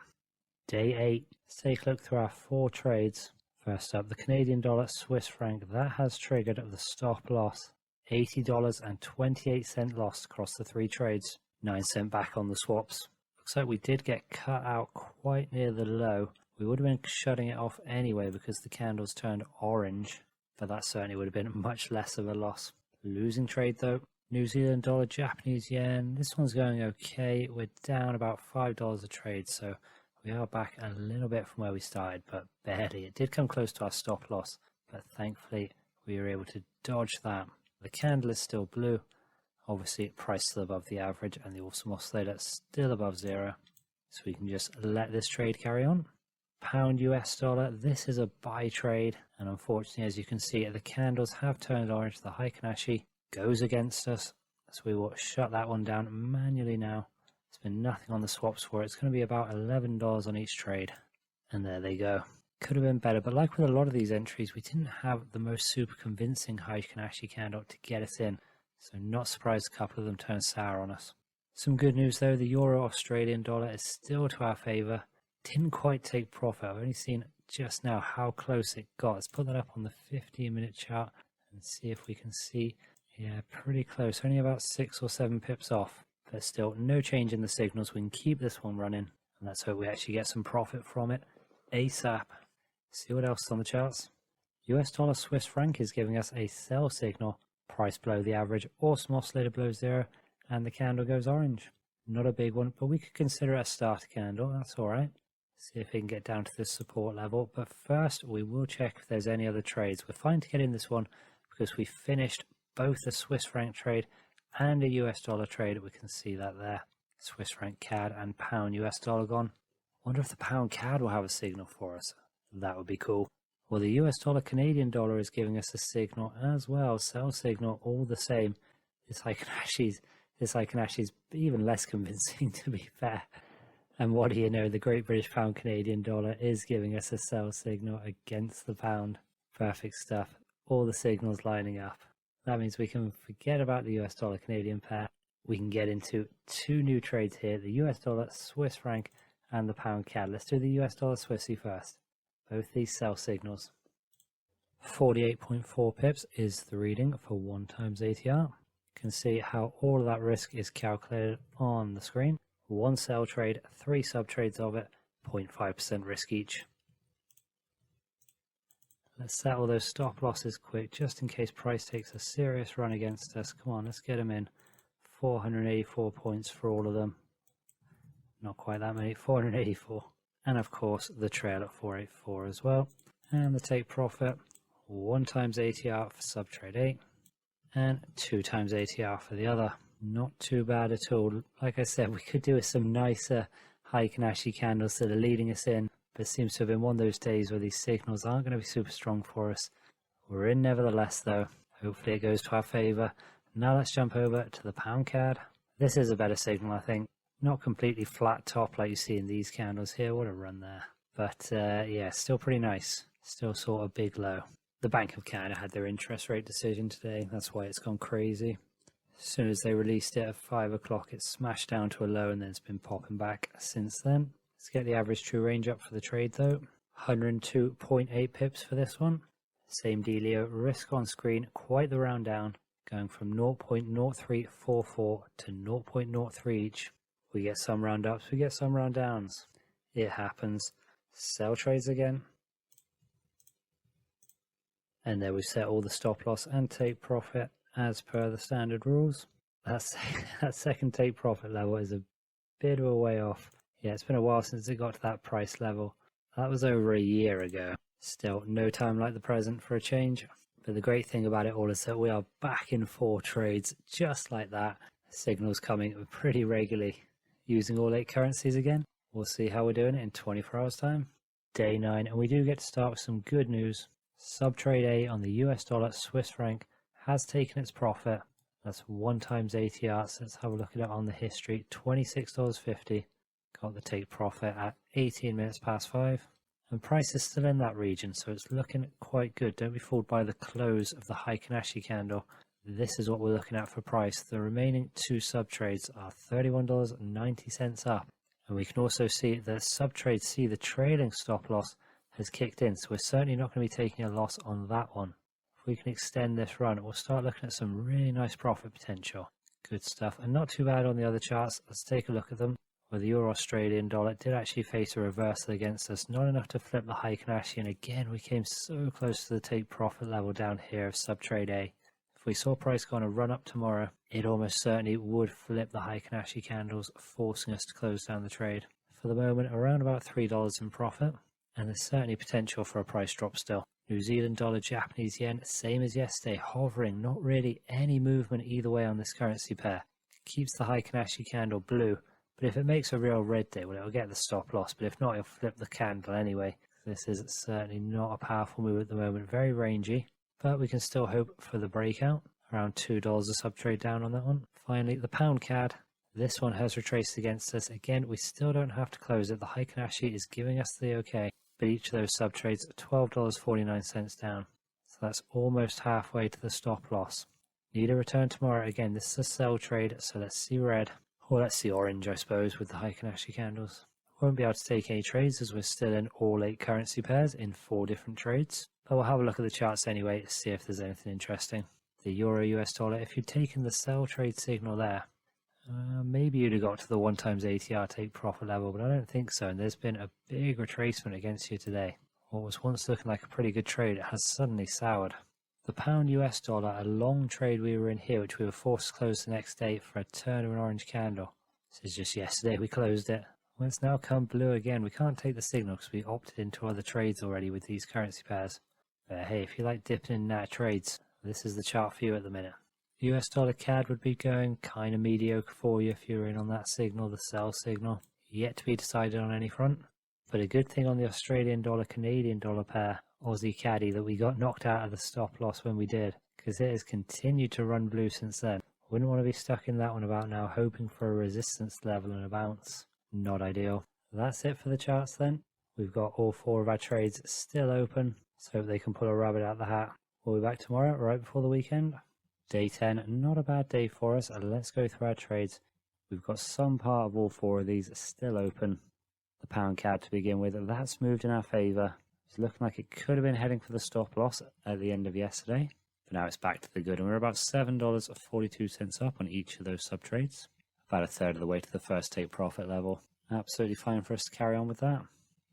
Day 8. Let's take a look through our 4 trades. First up, the Canadian dollar Swiss franc. That has triggered the stop loss. $80.28 loss across the 3 trades. 9 cents back on the swaps. Looks like we did get cut out quite near the low. We would have been shutting it off anyway because the candles turned orange, but that certainly would have been much less of a loss. Losing trade though, New Zealand dollar, Japanese yen. This one's going okay. We're down about $5 a trade, so we are back a little bit from where we started, but barely. It did come close to our stop loss, but thankfully we were able to dodge that. The candle is still blue. Obviously, price still above the average, and the awesome oscillator still above zero. So we can just let this trade carry on. Pound US dollar, this is a buy trade, and unfortunately, as you can see, the candles have turned orange. The Heikin-Ashi goes against us, so we will shut that one down manually now. There's been nothing on the swaps for it. It's going to be about $11 on each trade, and there they go. Could have been better, but like with a lot of these entries, we didn't have the most super convincing Heikin-Ashi candle to get us in, so not surprised a couple of them turned sour on us. Some good news though, the Euro Australian dollar is still to our favour. Didn't quite take profit. I've only seen just now how close it got. Let's put that up on the 15-minute chart and see if we can see. Yeah, pretty close. Only about 6 or 7 pips off, but still no change in the signals. We can keep this one running, and let's hope we actually get some profit from it ASAP. See what else is on the charts. US dollar Swiss franc is giving us a sell signal. Price below the average. Awesome oscillator below zero, and the candle goes orange. Not a big one, but we could consider it a starter candle. That's all right. See if we can get down to this support level, but first we will check if there's any other trades. We're fine to get in this one because we finished both a Swiss franc trade and a US dollar trade. We can see that there. Swiss franc CAD and pound US dollar gone. Wonder if the pound CAD will have a signal for us. That would be cool. Well, the US dollar Canadian dollar is giving us a signal as well. Sell signal all the same. This Heikin-Ashi is even less convincing, to be fair. And what do you know, the Great British Pound Canadian dollar is giving us a sell signal against the pound. Perfect stuff. All the signals lining up. That means we can forget about the US dollar Canadian pair. We can get into 2 new trades here, the US dollar Swiss franc and the pound CAD. Let's do the US dollar Swissy first. Both these sell signals. 48.4 pips is the reading for 1 times ATR. You can see how all of that risk is calculated on the screen. 1 sell trade, 3 sub trades of it, 0.5% risk each. Let's settle those stop losses quick, just in case price takes a serious run against us. Come on, let's get them in. 484 points for all of them. Not quite that many, 484. And of course, the trail at 484 as well. And the take profit, 1 times ATR for sub trade 8, and 2 times ATR for the other. Not too bad at all. Like I said, we could do with some nicer Heikin-Ashi candles that are leading us in, but it seems to have been one of those days where these signals aren't going to be super strong for us. We're in nevertheless though. Hopefully it goes to our favour. Now let's jump over to the pound CAD. This is a better signal, I think. Not completely flat top like you see in these candles here. What a run there. But yeah, still pretty nice. Still sort of big low. The Bank of Canada had their interest rate decision today. That's why it's gone crazy. As soon as they released it at 5 o'clock, it smashed down to a low and then it's been popping back since then. Let's get the average true range up for the trade though. 102.8 pips for this one. Same dealio, risk on screen, quite the round down, going from 0.0344 to 0.03 each. We get some round ups, we get some round downs. It happens. Sell trades again. And there we set all the stop loss and take profit as per the standard rules. That second take profit level is a bit of a way off. Yeah, it's been a while since it got to that price level. That was over a year ago. Still, no time like the present for a change. But the great thing about it all is that we are back in 4 trades just like that. Signals coming pretty regularly. Using all 8 currencies again. We'll see how we're doing it in 24 hours time. Day 9, and we do get to start with some good news. Sub trade A on the US dollar Swiss franc has taken its profit. That's 1 times ATR. So let's have a look at it on the history. $26.50. Got the take profit at 18 minutes past 5. And price is still in that region, so it's looking quite good. Don't be fooled by the close of the Heikin-Ashi candle. This is what we're looking at for price. The remaining 2 sub trades are $31.90 up. And we can also see that sub trades see the trailing stop loss has kicked in. So we're certainly not going to be taking a loss on that one. If we can extend this run, we'll start looking at some really nice profit potential. Good stuff. And not too bad on the other charts. Let's take a look at them. Where the Euro Australian dollar did actually face a reversal against us. Not enough to flip the Heikin-Ashi. And again, we came so close to the take profit level down here of sub trade A. If If we saw price go on a run up tomorrow, it almost certainly would flip the Heikin-Ashi candles, forcing us to close down the trade. For the moment, around about $3 in profit, and there's certainly potential for a price drop still. New Zealand dollar, Japanese yen, same as yesterday, hovering, not really any movement either way on this currency pair. Keeps the Heikin-Ashi candle blue, but if it makes a real red day, well, it'll get the stop loss, but if not, it'll flip the candle anyway. This is certainly not a powerful move at the moment, very rangy, but we can still hope for the breakout. Around $2 a sub trade down on that one. Finally, the pound CAD. This one has retraced against us. Again, we still don't have to close it. The Heikin-Ashi is giving us the okay, but each of those sub trades $12.49 down. So that's almost halfway to the stop loss. Need a return tomorrow. Again, this is a sell trade, so let's see red. Or let's see orange, I suppose, with the Heikin-Ashi candles. Won't be able to take any trades as we're still in all 8 currency pairs in 4 different trades. But we'll have a look at the charts anyway to see if there's anything interesting. The Euro US dollar, if you'd taken the sell trade signal there, maybe you'd have got to the 1 times ATR take profit level, but I don't think so. And there's been a big retracement against you today. What was once looking like a pretty good trade, it has suddenly soured. The pound US dollar, a long trade we were in here, which we were forced to close the next day for a turn of an orange candle. This is just yesterday we closed it. Well, it's now come blue again. We can't take the signal because we opted into other trades already with these currency pairs. But hey, if you like dipping in that trades, this is the chart for you at the minute. US dollar CAD would be going kind of mediocre for you if you were in on that signal, the sell signal. Yet to be decided on any front. But a good thing on the Australian dollar Canadian dollar pair, Aussie Caddy, that we got knocked out of the stop loss when we did, because it has continued to run blue since then. Wouldn't want to be stuck in that one about now, hoping for a resistance level and a bounce. Not ideal. That's it for the charts then. We've got all 4 of our trades still open, so hope they can pull a rabbit out of the hat. We'll be back tomorrow, right before the weekend. Day 10, not a bad day for us. Let's go through our trades. We've got some part of all 4 of these still open. The pound CAD to begin with, that's moved in our favour. It's looking like it could have been heading for the stop loss at the end of yesterday, but now it's back to the good, and we're about $7.42 up on each of those sub trades. About a third of the way to the first take profit level. Absolutely fine for us to carry on with that.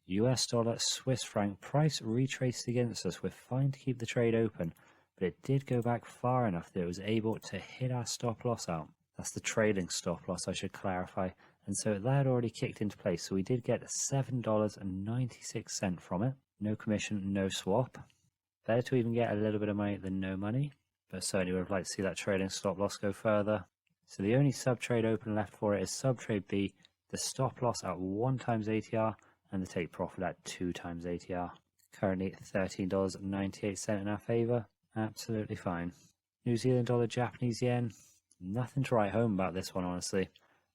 US dollar, Swiss franc, price retraced against us. We're fine to keep the trade open, but it did go back far enough that it was able to hit our stop loss out. That's the trailing stop loss, I should clarify. And so that had already kicked into place. So we did get $7.96 from it. No commission, no swap. Better to even get a little bit of money than no money. But certainly would have liked to see that trailing stop loss go further. So the only sub trade open left for it is sub trade B. The stop loss at 1 times ATR and the take profit at 2 times ATR. Currently $13.98 in our favour. Absolutely fine. New Zealand dollar, Japanese yen. Nothing to write home about this one, honestly.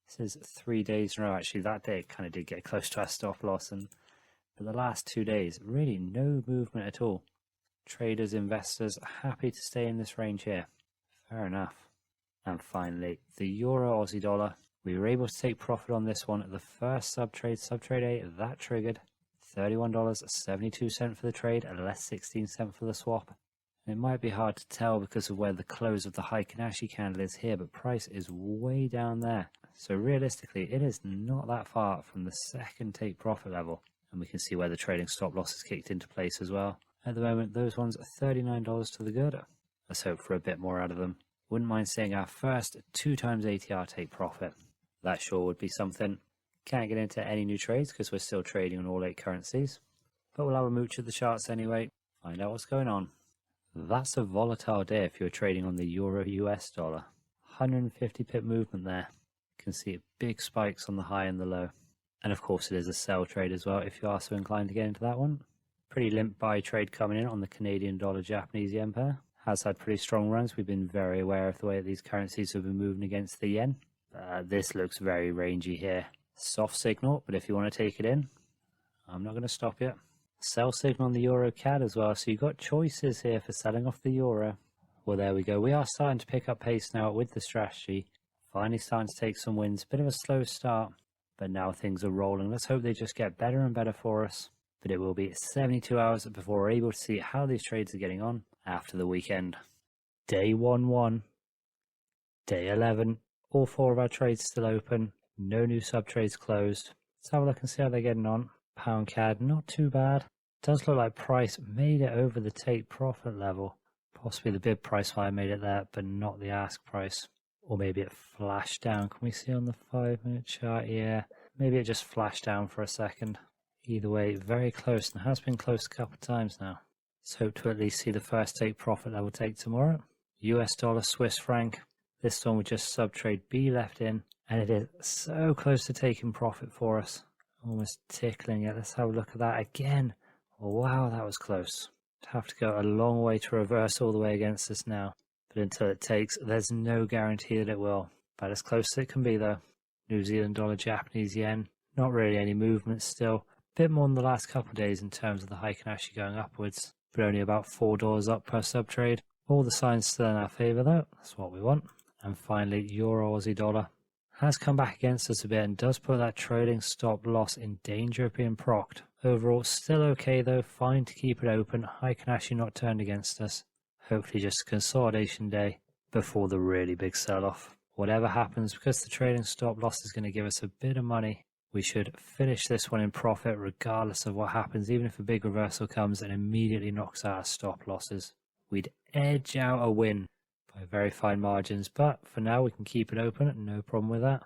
This is 3 days in a row. Actually, that day it kind of did get close to our stop loss, but the last 2 days, really no movement at all. Traders, investors, happy to stay in this range here. Fair enough. And finally, the Euro Aussie dollar. We were able to take profit on this one. The first sub trade A, that triggered $31.72 for the trade, and less 16 cents for the swap. It might be hard to tell because of where the close of the Heikin-Ashi candle is here, but price is way down there. So realistically, it is not that far from the second take profit level. And we can see where the trading stop loss is kicked into place as well. At the moment, those ones are $39 to the good. Let's hope for a bit more out of them. Wouldn't mind seeing our first 2 times ATR take profit. That sure would be something. Can't get into any new trades because we're still trading on all 8 currencies. But we'll have a mooch at the charts anyway. Find out what's going on. That's a volatile day if you're trading on the Euro US dollar. 150 pip movement there. You can see big spikes on the high and the low. And of course it is a sell trade as well if you are so inclined to get into that one. Pretty limp buy trade coming in on the Canadian dollar Japanese yen pair. Has had pretty strong runs. We've been very aware of the way that these currencies have been moving against the yen. This looks very rangy here. Soft signal, but if you want to take it in, I'm not going to stop you. Sell signal on the Euro CAD as well, so you've got choices here for selling off the Euro. Well, there we go. We are starting to pick up pace now with the strategy. Finally starting to take some wins. Bit of a slow start, but now things are rolling. Let's hope they just get better and better for us. But it will be 72 hours before we're able to see how these trades are getting on after the weekend. Day 1-1. Day 11. All 4 of our trades still open. No new sub trades closed. Let's have a look and see how they're getting on. Pound CAD, not too bad. Does look like price made it over the take profit level. Possibly the bid price might have made it there, but not the ask price. Or maybe it flashed down. Can we see on the 5-minute chart? Yeah, maybe it just flashed down for a second. Either way, very close, and has been close a couple of times now. Let's hope to at least see the first take profit that we'll take tomorrow. US dollar, Swiss franc. This one with just sub-trade B left in, and it is so close to taking profit for us. Almost tickling it. Let's have a look at that again. Oh, wow, that was close. Have to go a long way to reverse all the way against us now. But until it takes, there's no guarantee that it will. About as close as it can be though. New Zealand dollar, Japanese yen. Not really any movement still. A bit more than the last couple of days in terms of the Heikin-Ashi going upwards. But only about $4 up per sub trade. All the signs still in our favour though. That's what we want. And finally, Euro Aussie dollar. Has come back against us a bit and does put that trading stop loss in danger of being procced. Overall, still okay though, fine to keep it open. Heikin-Ashi not turned against us. Hopefully just a consolidation day before the really big sell-off. Whatever happens, because the trading stop loss is going to give us a bit of money, we should finish this one in profit regardless of what happens, even if a big reversal comes and immediately knocks out our stop losses. We'd edge out a win by very fine margins, but for now we can keep it open, no problem with that.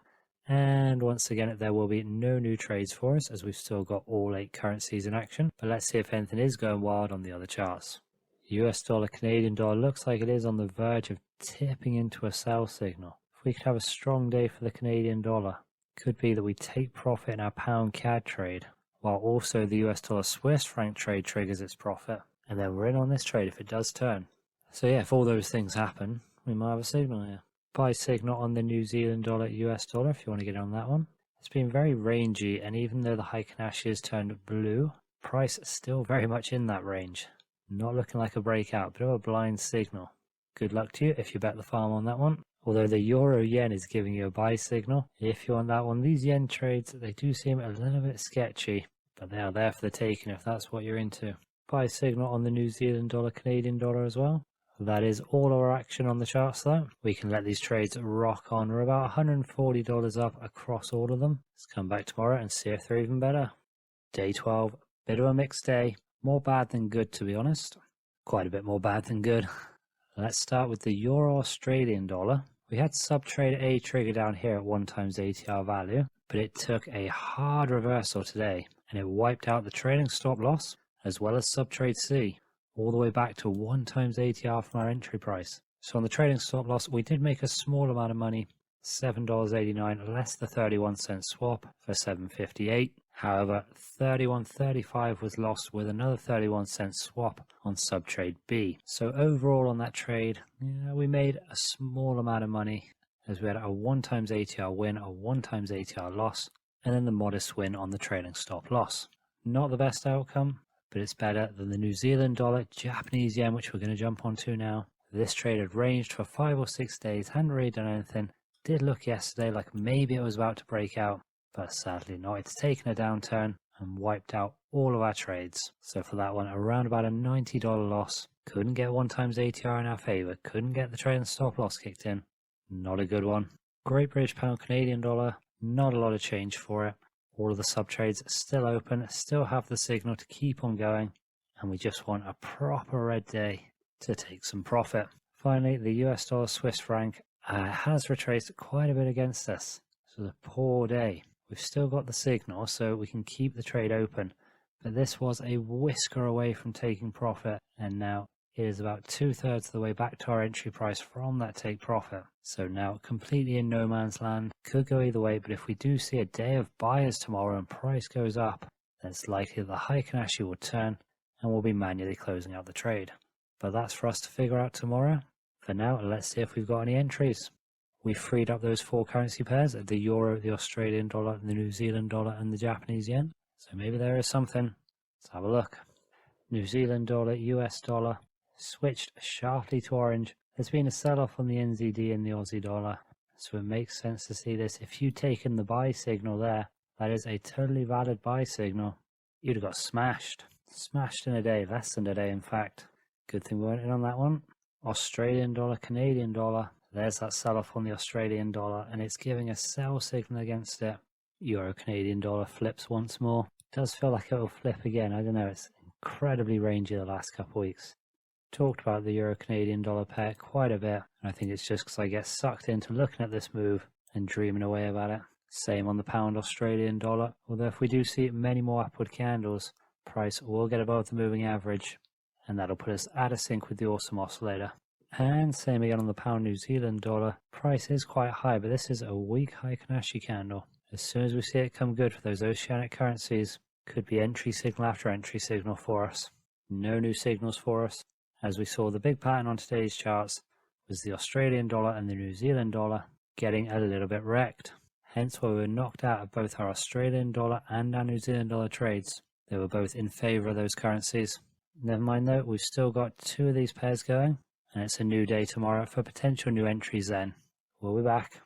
And once again, there will be no new trades for us as we've still got all 8 currencies in action. But let's see if anything is going wild on the other charts. US dollar, Canadian dollar looks like it is on the verge of tipping into a sell signal. If we could have a strong day for the Canadian dollar, could be that we take profit in our pound CAD trade, while also the US dollar Swiss franc trade triggers its profit. And then we're in on this trade if it does turn. So yeah, if all those things happen, we might have a signal here. Buy signal on the New Zealand dollar, US dollar, if you want to get on that one. It's been very rangy, and even though the Heikin-Ashi has turned blue, price is still very much in that range. Not looking like a breakout, bit of a blind signal. Good luck to you if you bet the farm on that one. Although the euro yen is giving you a buy signal, if you want that one, these yen trades, they do seem a little bit sketchy, but they are there for the taking if that's what you're into. Buy signal on the New Zealand dollar, Canadian dollar as well. That is all our action on the charts though. We can let these trades rock on. We're about $140 up across all of them. Let's come back tomorrow and see if they're even better. Day 12, bit of a mixed day. More bad than good, to be honest. Quite a bit more bad than good. Let's start with the Euro Australian dollar. We had sub-trade A trigger down here at 1 times ATR value, but it took a hard reversal today and it wiped out the trading stop loss as well as sub-trade C, all the way back to 1 times ATR from our entry price. So on the trading stop loss, we did make a small amount of money, $7.89 less the 31-cent swap for $7.58. However, $31.35 was lost with another 31-cent swap on sub-trade B. So overall on that trade, we made a small amount of money as we had a 1 times ATR win, a 1 times ATR loss, and then the modest win on the trading stop loss. Not the best outcome, but it's better than the New Zealand dollar, Japanese yen, which we're going to jump onto now. This trade had ranged for 5 or 6 days, hadn't really done anything. Did look yesterday like maybe it was about to break out, but sadly not. It's taken a downturn and wiped out all of our trades. So for that one, around about a $90 loss. Couldn't get 1 times ATR in our favour. Couldn't get the trading stop loss kicked in. Not a good one. Great British Pound, Canadian dollar. Not a lot of change for it. All of the sub-trades still open, still have the signal to keep on going, and we just want a proper red day to take some profit. Finally, the US dollar Swiss franc has retraced quite a bit against us. So a poor day. We've still got the signal, so we can keep the trade open, but this was a whisker away from taking profit, and now it is about 2/3 of the way back to our entry price from that take profit. So now completely in no man's land. Could go either way, but if we do see a day of buyers tomorrow and price goes up, then it's likely that the Heikin-Ashi will turn and we'll be manually closing out the trade. But that's for us to figure out tomorrow. For now, let's see if we've got any entries. We've freed up those 4 currency pairs, the euro, the Australian dollar, the New Zealand dollar and the Japanese yen. So maybe there is something. Let's have a look. New Zealand dollar, US dollar, switched sharply to orange. There's been a sell-off on the NZD and the Aussie dollar, so it makes sense to see this. If you'd taken the buy signal there, that is a totally valid buy signal. You'd have got smashed. Smashed in a day, less than a day in fact. Good thing we weren't in on that one. Australian dollar, Canadian dollar. There's that sell-off on the Australian dollar, and it's giving a sell signal against it. Euro, Canadian dollar flips once more. Does feel like it will flip again. I don't know, it's incredibly rangy the last couple of weeks. talked about the Euro Canadian dollar pair quite a bit, and I think it's just because I get sucked into looking at this move and dreaming away about it. Same on the pound Australian dollar, although if we do see many more upward candles, price will get above the moving average, and that'll put us out of sync with the awesome oscillator. And same again on the pound New Zealand dollar. Price is quite high, but this is a weak Heikin-Ashi candle. As soon as we see it come good for those oceanic currencies, could be entry signal after entry signal for us. No new signals for us. As we saw, the big pattern on today's charts was the Australian dollar and the New Zealand dollar getting a little bit wrecked. Hence why we were knocked out of both our Australian dollar and our New Zealand dollar trades. They were both in favour of those currencies. Never mind though, we've still got two of these pairs going, and it's a new day tomorrow for potential new entries then. We'll be back.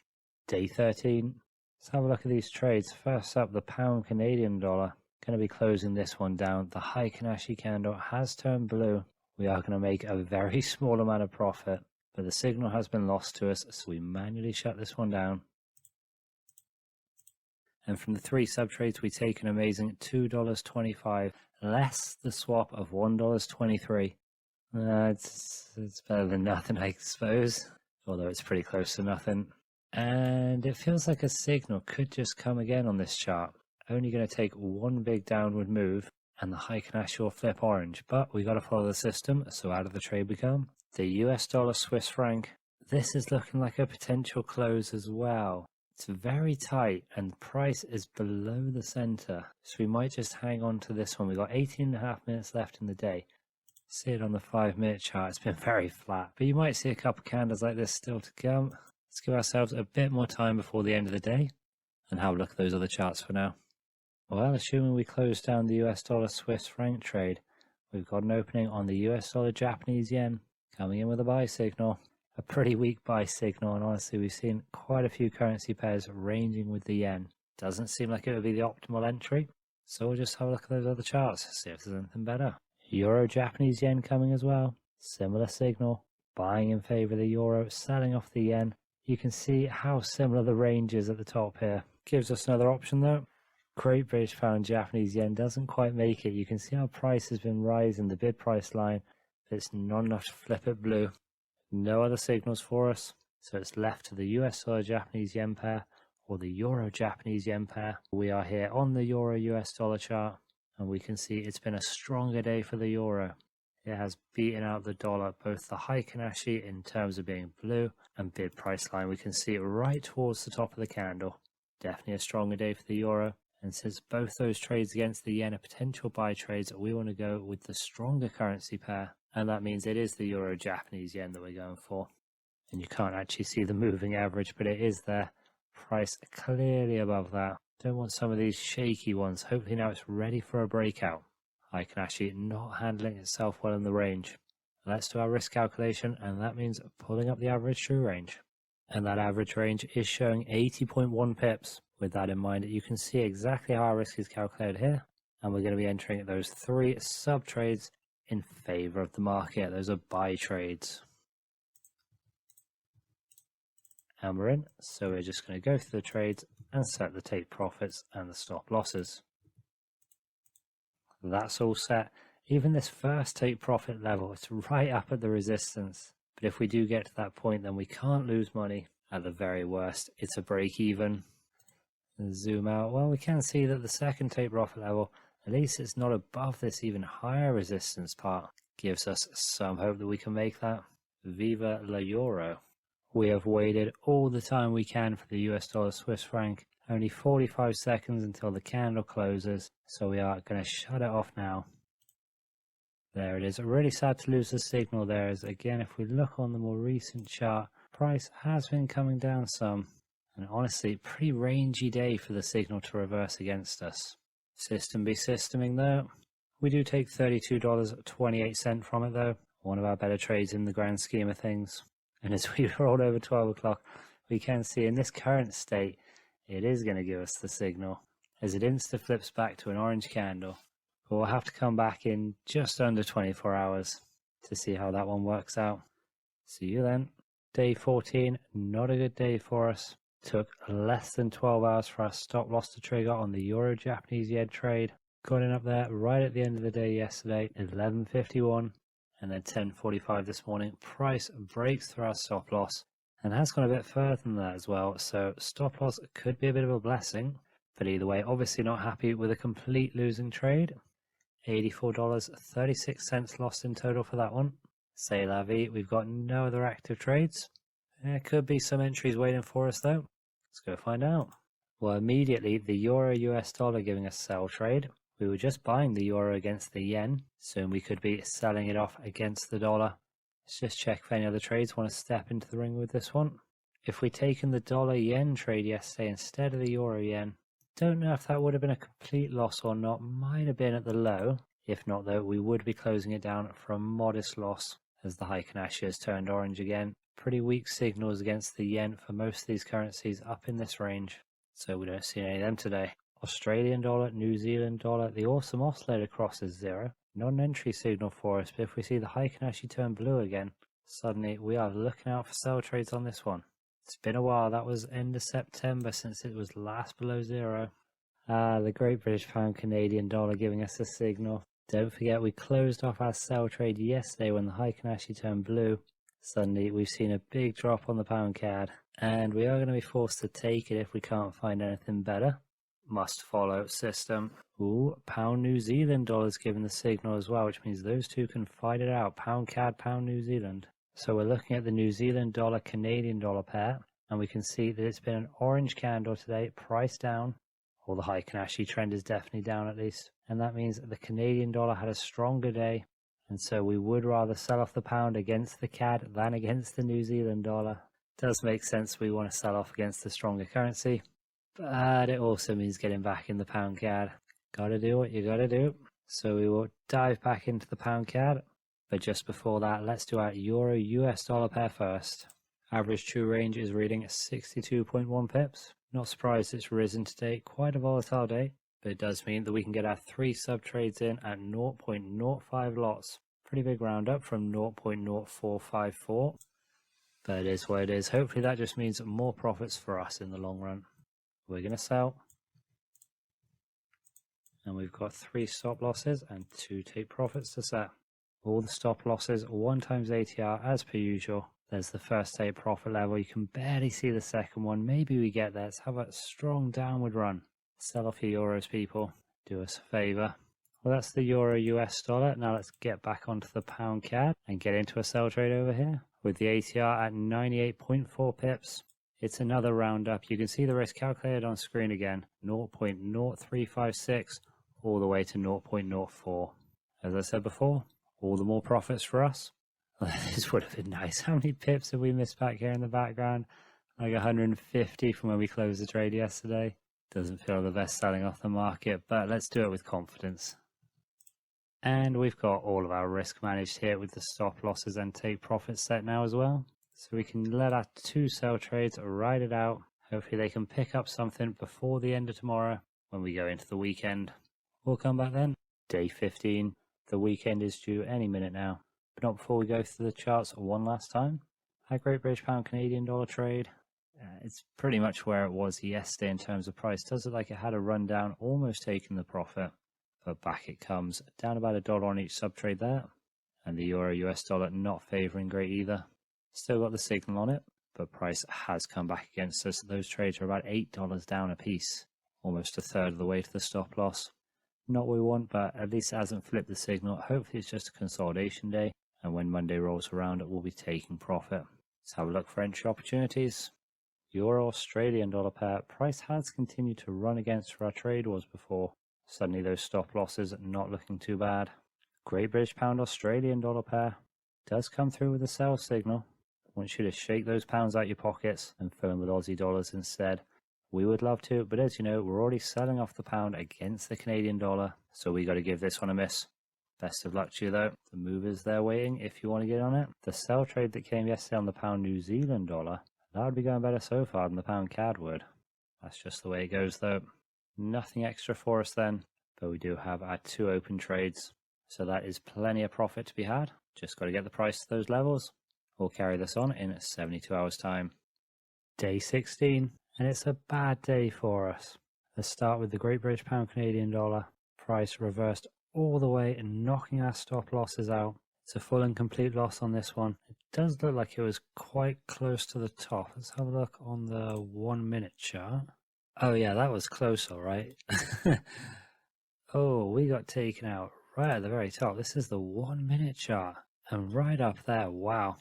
Day 13. Let's have a look at these trades. First up, the pound Canadian dollar. Going to be closing this one down. The Heikin-Ashi candle has turned blue. We are going to make a very small amount of profit, but the signal has been lost to us, so we manually shut this one down. And from the three sub-trades, we take an amazing $2.25, less the swap of $1.23. It's better than nothing, I suppose, although it's pretty close to nothing. And it feels like a signal could just come again on this chart. Only going to take one big downward move, and the Heikin-Ashi will flip orange. But we got to follow the system, so out of the trade we come. The US dollar Swiss franc. This is looking like a potential close as well. It's very tight and price is below the center, so we might just hang on to this one. We've got 18.5 minutes left in the day. See it on the 5-minute chart, it's been very flat, but you might see a couple candles like this still to come. Let's give ourselves a bit more time before the end of the day and have a look at those other charts for now. Well, assuming we close down the US dollar Swiss franc trade, we've got an opening on the US dollar Japanese yen coming in with a buy signal. A pretty weak buy signal, and honestly we've seen quite a few currency pairs ranging with the yen. Doesn't seem like it would be the optimal entry, so we'll just have a look at those other charts, see if there's anything better. Euro Japanese yen coming as well, similar signal, buying in favour of the euro, selling off the yen. You can see how similar the range is at the top here. Gives us another option though. Great British Pound Japanese yen doesn't quite make it. You can see how price has been rising, the bid price line, but it's not enough to flip it blue. No other signals for us, so it's left to the US dollar Japanese yen pair or the Euro Japanese yen pair. We are here on the Euro US dollar chart, and we can see it's been a stronger day for the euro. It has beaten out the dollar, both the Heikin-Ashi in terms of being blue and bid price line. We can see it right towards the top of the candle. Definitely a stronger day for the euro. And since both those trades against the yen are potential buy trades, we want to go with the stronger currency pair. And that means it is the Euro Japanese yen that we're going for. And you can't actually see the moving average, but it is there. Price clearly above that. Don't want some of these shaky ones. Hopefully now it's ready for a breakout. Heikin-Ashi not handling itself well in the range. Let's do our risk calculation, and that means pulling up the average true range. And that average range is showing 80.1 pips. With that in mind, you can see exactly how our risk is calculated here. And we're going to be entering those three sub-trades in favor of the market. Those are buy trades. And we're in, so we're just going to go through the trades and set the take profits and the stop losses. That's all set. Even this first take profit level, it's right up at the resistance. But if we do get to that point, then we can't lose money. At the very worst, it's a break even. Zoom out. Well, we can see that the second take profit level, at least it's not above this even higher resistance part. Gives us some hope that we can make that. Viva la Euro. We have waited all the time we can for the US dollar Swiss franc. Only 45 seconds until the candle closes, so we are going to shut it off now. There it is. Really sad to lose the signal there, as again, if we look on the more recent chart, price has been coming down some. And honestly, pretty rangy day for the signal to reverse against us. System be systeming though. We do take $32.28 from it though. One of our better trades in the grand scheme of things. And as we roll over 12 o'clock, we can see in this current state, it is going to give us the signal as it insta flips back to an orange candle. But we'll have to come back in just under 24 hours to see how that one works out. See you then. Day 14, not a good day for us. Took less than 12 hours for our stop loss to trigger on the Euro Japanese yen trade. Got in up there right at the end of the day yesterday, 11.51. And then 10:45 this morning, price breaks through our stop loss and has gone a bit further than that as well. So stop loss could be a bit of a blessing, but either way, obviously not happy with a complete losing trade. $84.36 lost in total for that one. C'est la vie. We've got no other active trades. There could be some entries waiting for us though. Let's go find out. Well, immediately the euro US dollar giving us sell trade. We were just buying the euro against the yen, soon we could be selling it off against the dollar. Let's just check if any other trades want to step into the ring with this one. If we'd taken the dollar yen trade yesterday instead of the euro yen, don't know if that would have been a complete loss or not. Might have been at the low. If not though, we would be closing it down for a modest loss as the Heikin-Ashi has turned orange again. Pretty weak signals against the yen for most of these currencies up in this range, so we don't see any of them today. Australian dollar, New Zealand dollar, the awesome oscillator crosses zero. Not an entry signal for us, but if we see the Heikin-Ashi turn blue again, suddenly we are looking out for sell trades on this one. It's been a while. That was end of September since it was last below zero. The Great British Pound Canadian dollar giving us a signal. Don't forget we closed off our sell trade yesterday when the Heikin-Ashi turned blue. Suddenly we've seen a big drop on the pound CAD, and we are going to be forced to take it if we can't find anything better. Must follow system. Ooh, pound New Zealand dollars giving the signal as well, which means those two can fight it out. Pound CAD, pound New Zealand. So we're looking at the New Zealand dollar Canadian dollar pair, and we can see that it's been an orange candle today, price down. Or the Heikin-Ashi trend is definitely down at least, and that means that the Canadian dollar had a stronger day, and so we would rather sell off the pound against the CAD than against the New Zealand dollar. Does make sense we want to sell off against the stronger currency, but it also means getting back in the pound CAD. Gotta do what you gotta do. So we will dive back into the pound CAD, but just before that, let's do our euro US dollar pair first. Average true range is reading at 62.1 pips. Not surprised it's risen today, quite a volatile day, but it does mean that we can get our 3 sub trades in at 0.05 lots. Pretty big roundup from 0.0454, but it is what it is. Hopefully that just means more profits for us in the long run. We're going to sell, and we've got 3 stop losses and 2 take profits to set. All the stop losses 1 times ATR as per usual. There's the first take profit level. You can barely see the second one. Maybe we get there. Let's have a strong downward run. Sell off your euros, people. Do us a favor. Well, that's the euro US dollar. Now let's get back onto the pound CAD and get into a sell trade over here with the ATR at 98.4 pips. It's another roundup. You can see the risk calculated on screen again. 0.0356 all the way to 0.04. As I said before, all the more profits for us. This would have been nice. How many pips have we missed back here in the background? Like 150 from when we closed the trade yesterday. Doesn't feel the best selling off the market, but let's do it with confidence. And we've got all of our risk managed here with the stop losses and take profits set now as well. So we can let our 2 sell trades ride it out. Hopefully they can pick up something before the end of tomorrow when we go into the weekend. We'll come back then. Day 15. The weekend is due any minute now. But not before we go through the charts one last time. Our Great British Pound Canadian dollar trade. It's pretty much where it was yesterday in terms of price. Does look like it had a run down, almost taking the profit. But back it comes. Down about $1 on each sub trade there. And the euro US dollar not favouring great either. Still got the signal on it, but price has come back against us. Those trades are about $8 down a piece. Almost a third of the way to the stop loss. Not what we want, but at least it hasn't flipped the signal. Hopefully it's just a consolidation day. And when Monday rolls around, it will be taking profit. Let's have a look for entry opportunities. Euro Australian dollar pair. Price has continued to run against where our trade was before. Suddenly those stop losses not looking too bad. Great British Pound Australian dollar pair. Does come through with a sell signal. I want you to shake those pounds out your pockets and fill them with Aussie dollars instead. We would love to, but as you know, we're already selling off the pound against the Canadian dollar. So we got to give this one a miss. Best of luck to you though. The move is there waiting if you want to get on it. The sell trade that came yesterday on the pound New Zealand dollar, that would be going better so far than the pound CAD would. That's just the way it goes though. Nothing extra for us then, but we do have our 2 open trades. So that is plenty of profit to be had. Just got to get the price to those levels. We'll carry this on in 72 hours time. Day 16, and it's a bad day for us. Let's start with the Great British Pound Canadian dollar. Price reversed all the way and knocking our stop losses out. It's a full and complete loss on this one. It does look like it was quite close to the top. Let's have a look on the 1 minute chart. Oh yeah, that was close, all right. Oh, we got taken out right at the very top. This is the 1 minute chart. And right up there, wow.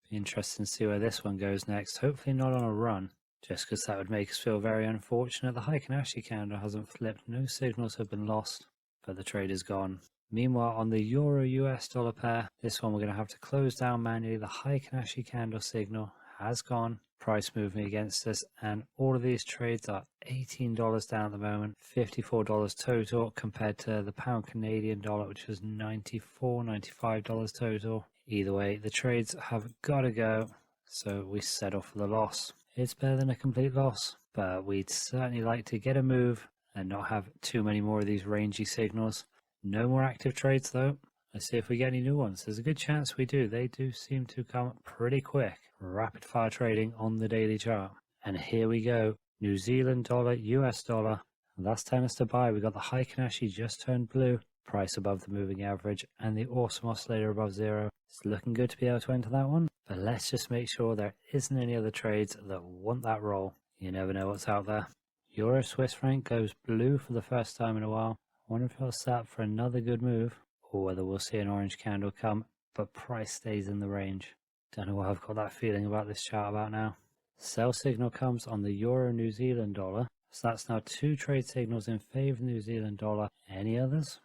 Be interesting to see where this one goes next. Hopefully not on a run, just because that would make us feel very unfortunate. The Heikin-Ashi candle hasn't flipped. No signals have been lost, but the trade is gone. Meanwhile, on the Euro-US dollar pair, this one we're going to have to close down manually. The Heikin-Ashi candle signal has gone. Price moving against us, and all of these trades are $18 down at the moment, $54 total compared to the pound Canadian dollar, which was $94, $95 total. Either way, the trades have got to go, so we settle for the loss. It's better than a complete loss, but we'd certainly like to get a move and not have too many more of these rangy signals. No more active trades though. Let's see if we get any new ones. There's a good chance we do. They do seem to come pretty quick. Rapid fire trading on the daily chart. And here we go. New Zealand dollar, US dollar. That's telling us to buy. We got the Heikin-Ashi just turned blue. Price above the moving average and the awesome oscillator above zero. It's looking good to be able to enter that one. But let's just make sure there isn't any other trades that want that roll. You never know what's out there. Euro Swiss franc goes blue for the first time in a while. I wonder if it'll set up for another good move, or whether we'll see an orange candle come, but price stays in the range. Don't know what I've got that feeling about this chart about now. Sell signal comes on the Euro New Zealand dollar, so that's now 2 trade signals in favour of New Zealand dollar. Any others?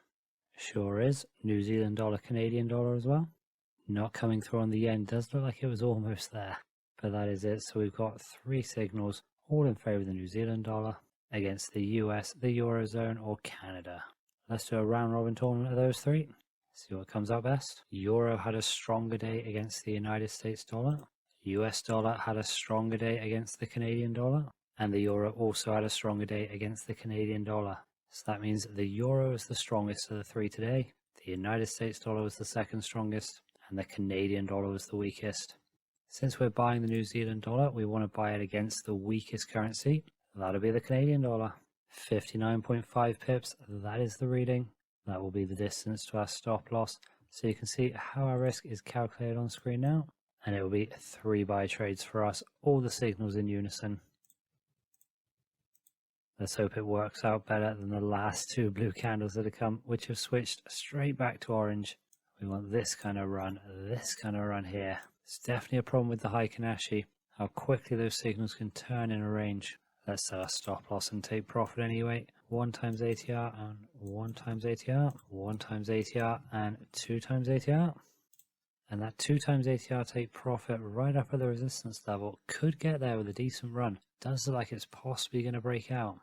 Sure is. New Zealand dollar, Canadian dollar as well. Not coming through on the yen. Does look like it was almost there, but that is it. So we've got 3 signals, all in favour of the New Zealand dollar against the US, the Eurozone, or Canada. Let's do a round robin tournament of those 3. See what comes out best. Euro had a stronger day against the United States dollar. US dollar had a stronger day against the Canadian dollar. And the euro also had a stronger day against the Canadian dollar. So that means the euro is the strongest of the 3 today. The United States dollar was the second strongest. And the Canadian dollar was the weakest. Since we're buying the New Zealand dollar, we want to buy it against the weakest currency. That'll be the Canadian dollar. 59.5 pips, that is the reading. That will be the distance to our stop loss. So you can see how our risk is calculated on screen now. And it will be 3 buy trades for us, all the signals in unison. Let's hope it works out better than the last 2 blue candles that have come, which have switched straight back to orange. We want this kind of run here. It's definitely a problem with the Heikin-Ashi, how quickly those signals can turn in a range. Let's set our stop loss and take profit anyway. 1 times ATR and 1 times ATR, 1 times ATR and 2 times ATR. And that 2 times ATR take profit right up at the resistance level. Could get there with a decent run. Does look like it's possibly going to break out.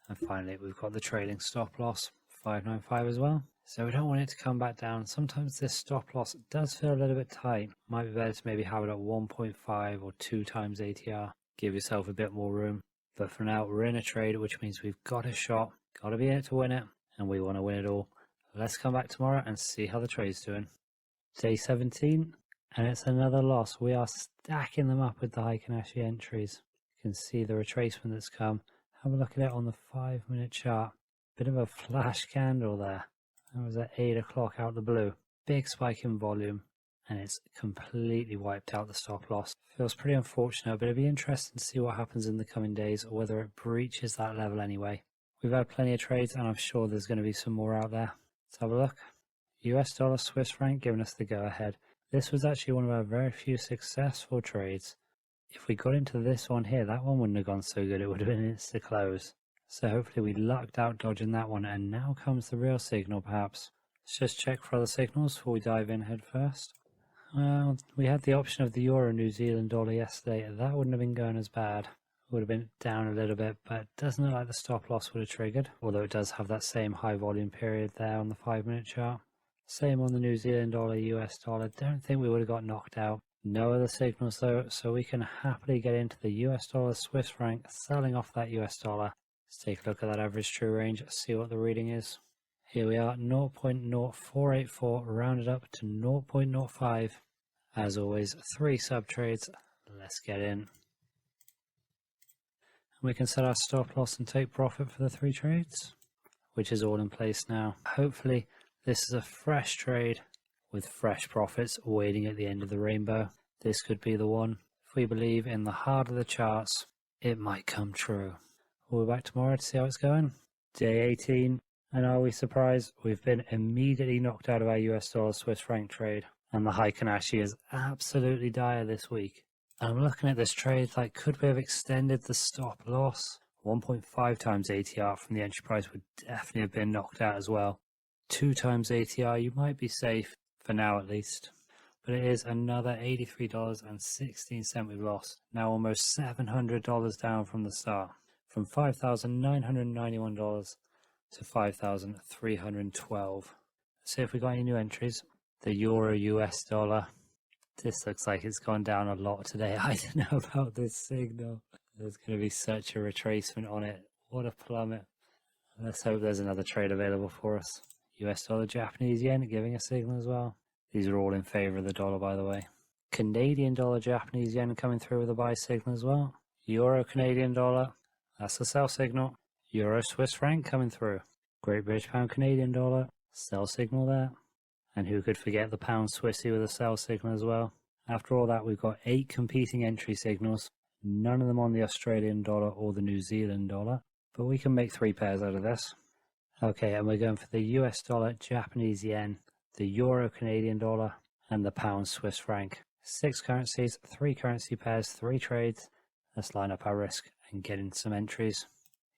And finally, we've got the trailing stop loss, 595 as well. So we don't want it to come back down. Sometimes this stop loss does feel a little bit tight. Might be better to maybe have it at 1.5 or 2 times ATR. Give yourself a bit more room. But for now, we're in a trade, which means we've got a shot, got to be in it to win it, and we want to win it all. Let's come back tomorrow and see how the trade's doing. Day 17, and it's another loss. We are stacking them up with the Heikin-Ashi entries. You can see the retracement that's come. Have a look at it on the 5-minute chart. Bit of a flash candle there. That was at 8 o'clock out the blue. Big spike in volume, and it's completely wiped out the stop loss. Feels pretty unfortunate, but it'll be interesting to see what happens in the coming days, or whether it breaches that level anyway. We've had plenty of trades, and I'm sure there's going to be some more out there. Let's have a look. US dollar Swiss franc giving us the go ahead. This was actually one of our very few successful trades. If we got into this one here, that one wouldn't have gone so good. It would have been insta close. So hopefully we lucked out dodging that one, and now comes the real signal perhaps. Let's just check for other signals before we dive in head first. Well, we had the option of the Euro New Zealand dollar yesterday. That wouldn't have been going as bad. Would have been down a little bit, but it doesn't look like the stop loss would have triggered, although it does have that same high volume period there on the 5-minute chart. Same on the New Zealand dollar, US dollar. Don't think we would have got knocked out. No other signals though, so we can happily get into the US dollar Swiss franc, selling off that US dollar. Let's take a look at that average true range, see what the reading is. Here we are, 0.0484 rounded up to 0.05. As always, 3 sub trades. Let's get in. We can set our stop loss and take profit for the 3 trades, which is all in place now. Hopefully this is a fresh trade with fresh profits waiting at the end of the rainbow. This could be the one. If we believe in the heart of the charts, it might come true. We'll be back tomorrow to see how it's going. Day 18, and are we surprised? We've been immediately knocked out of our US dollar Swiss franc trade, and the Heikin-Ashi is absolutely dire this week. And I'm looking at this trade like, could we have extended the stop loss? 1.5 times ATR from the entry price would definitely have been knocked out as well. 2 times ATR, you might be safe, for now at least. But it is another $83.16 we've lost, now almost $700 down from the start, from $5,991 to $5,312. Let's see if we got any new entries. The Euro US dollar. This looks like it's gone down a lot today. I don't know about this signal. There's going to be such a retracement on it. What a plummet. Let's hope there's another trade available for us. US dollar, Japanese yen giving a signal as well. These are all in favor of the dollar, by the way. Canadian dollar, Japanese yen coming through with a buy signal as well. Euro, Canadian dollar, that's the sell signal. Euro, Swiss franc coming through. Great British pound, Canadian dollar, sell signal there. And who could forget the pound Swissy with a sell signal as well. After all that, we've got 8 competing entry signals. None of them on the Australian dollar or the New Zealand dollar. But we can make 3 pairs out of this. Okay, and we're going for the US dollar, Japanese yen, the Euro Canadian dollar, and the pound Swiss franc. 6 currencies, 3 currency pairs, 3 trades. Let's line up our risk and get in some entries.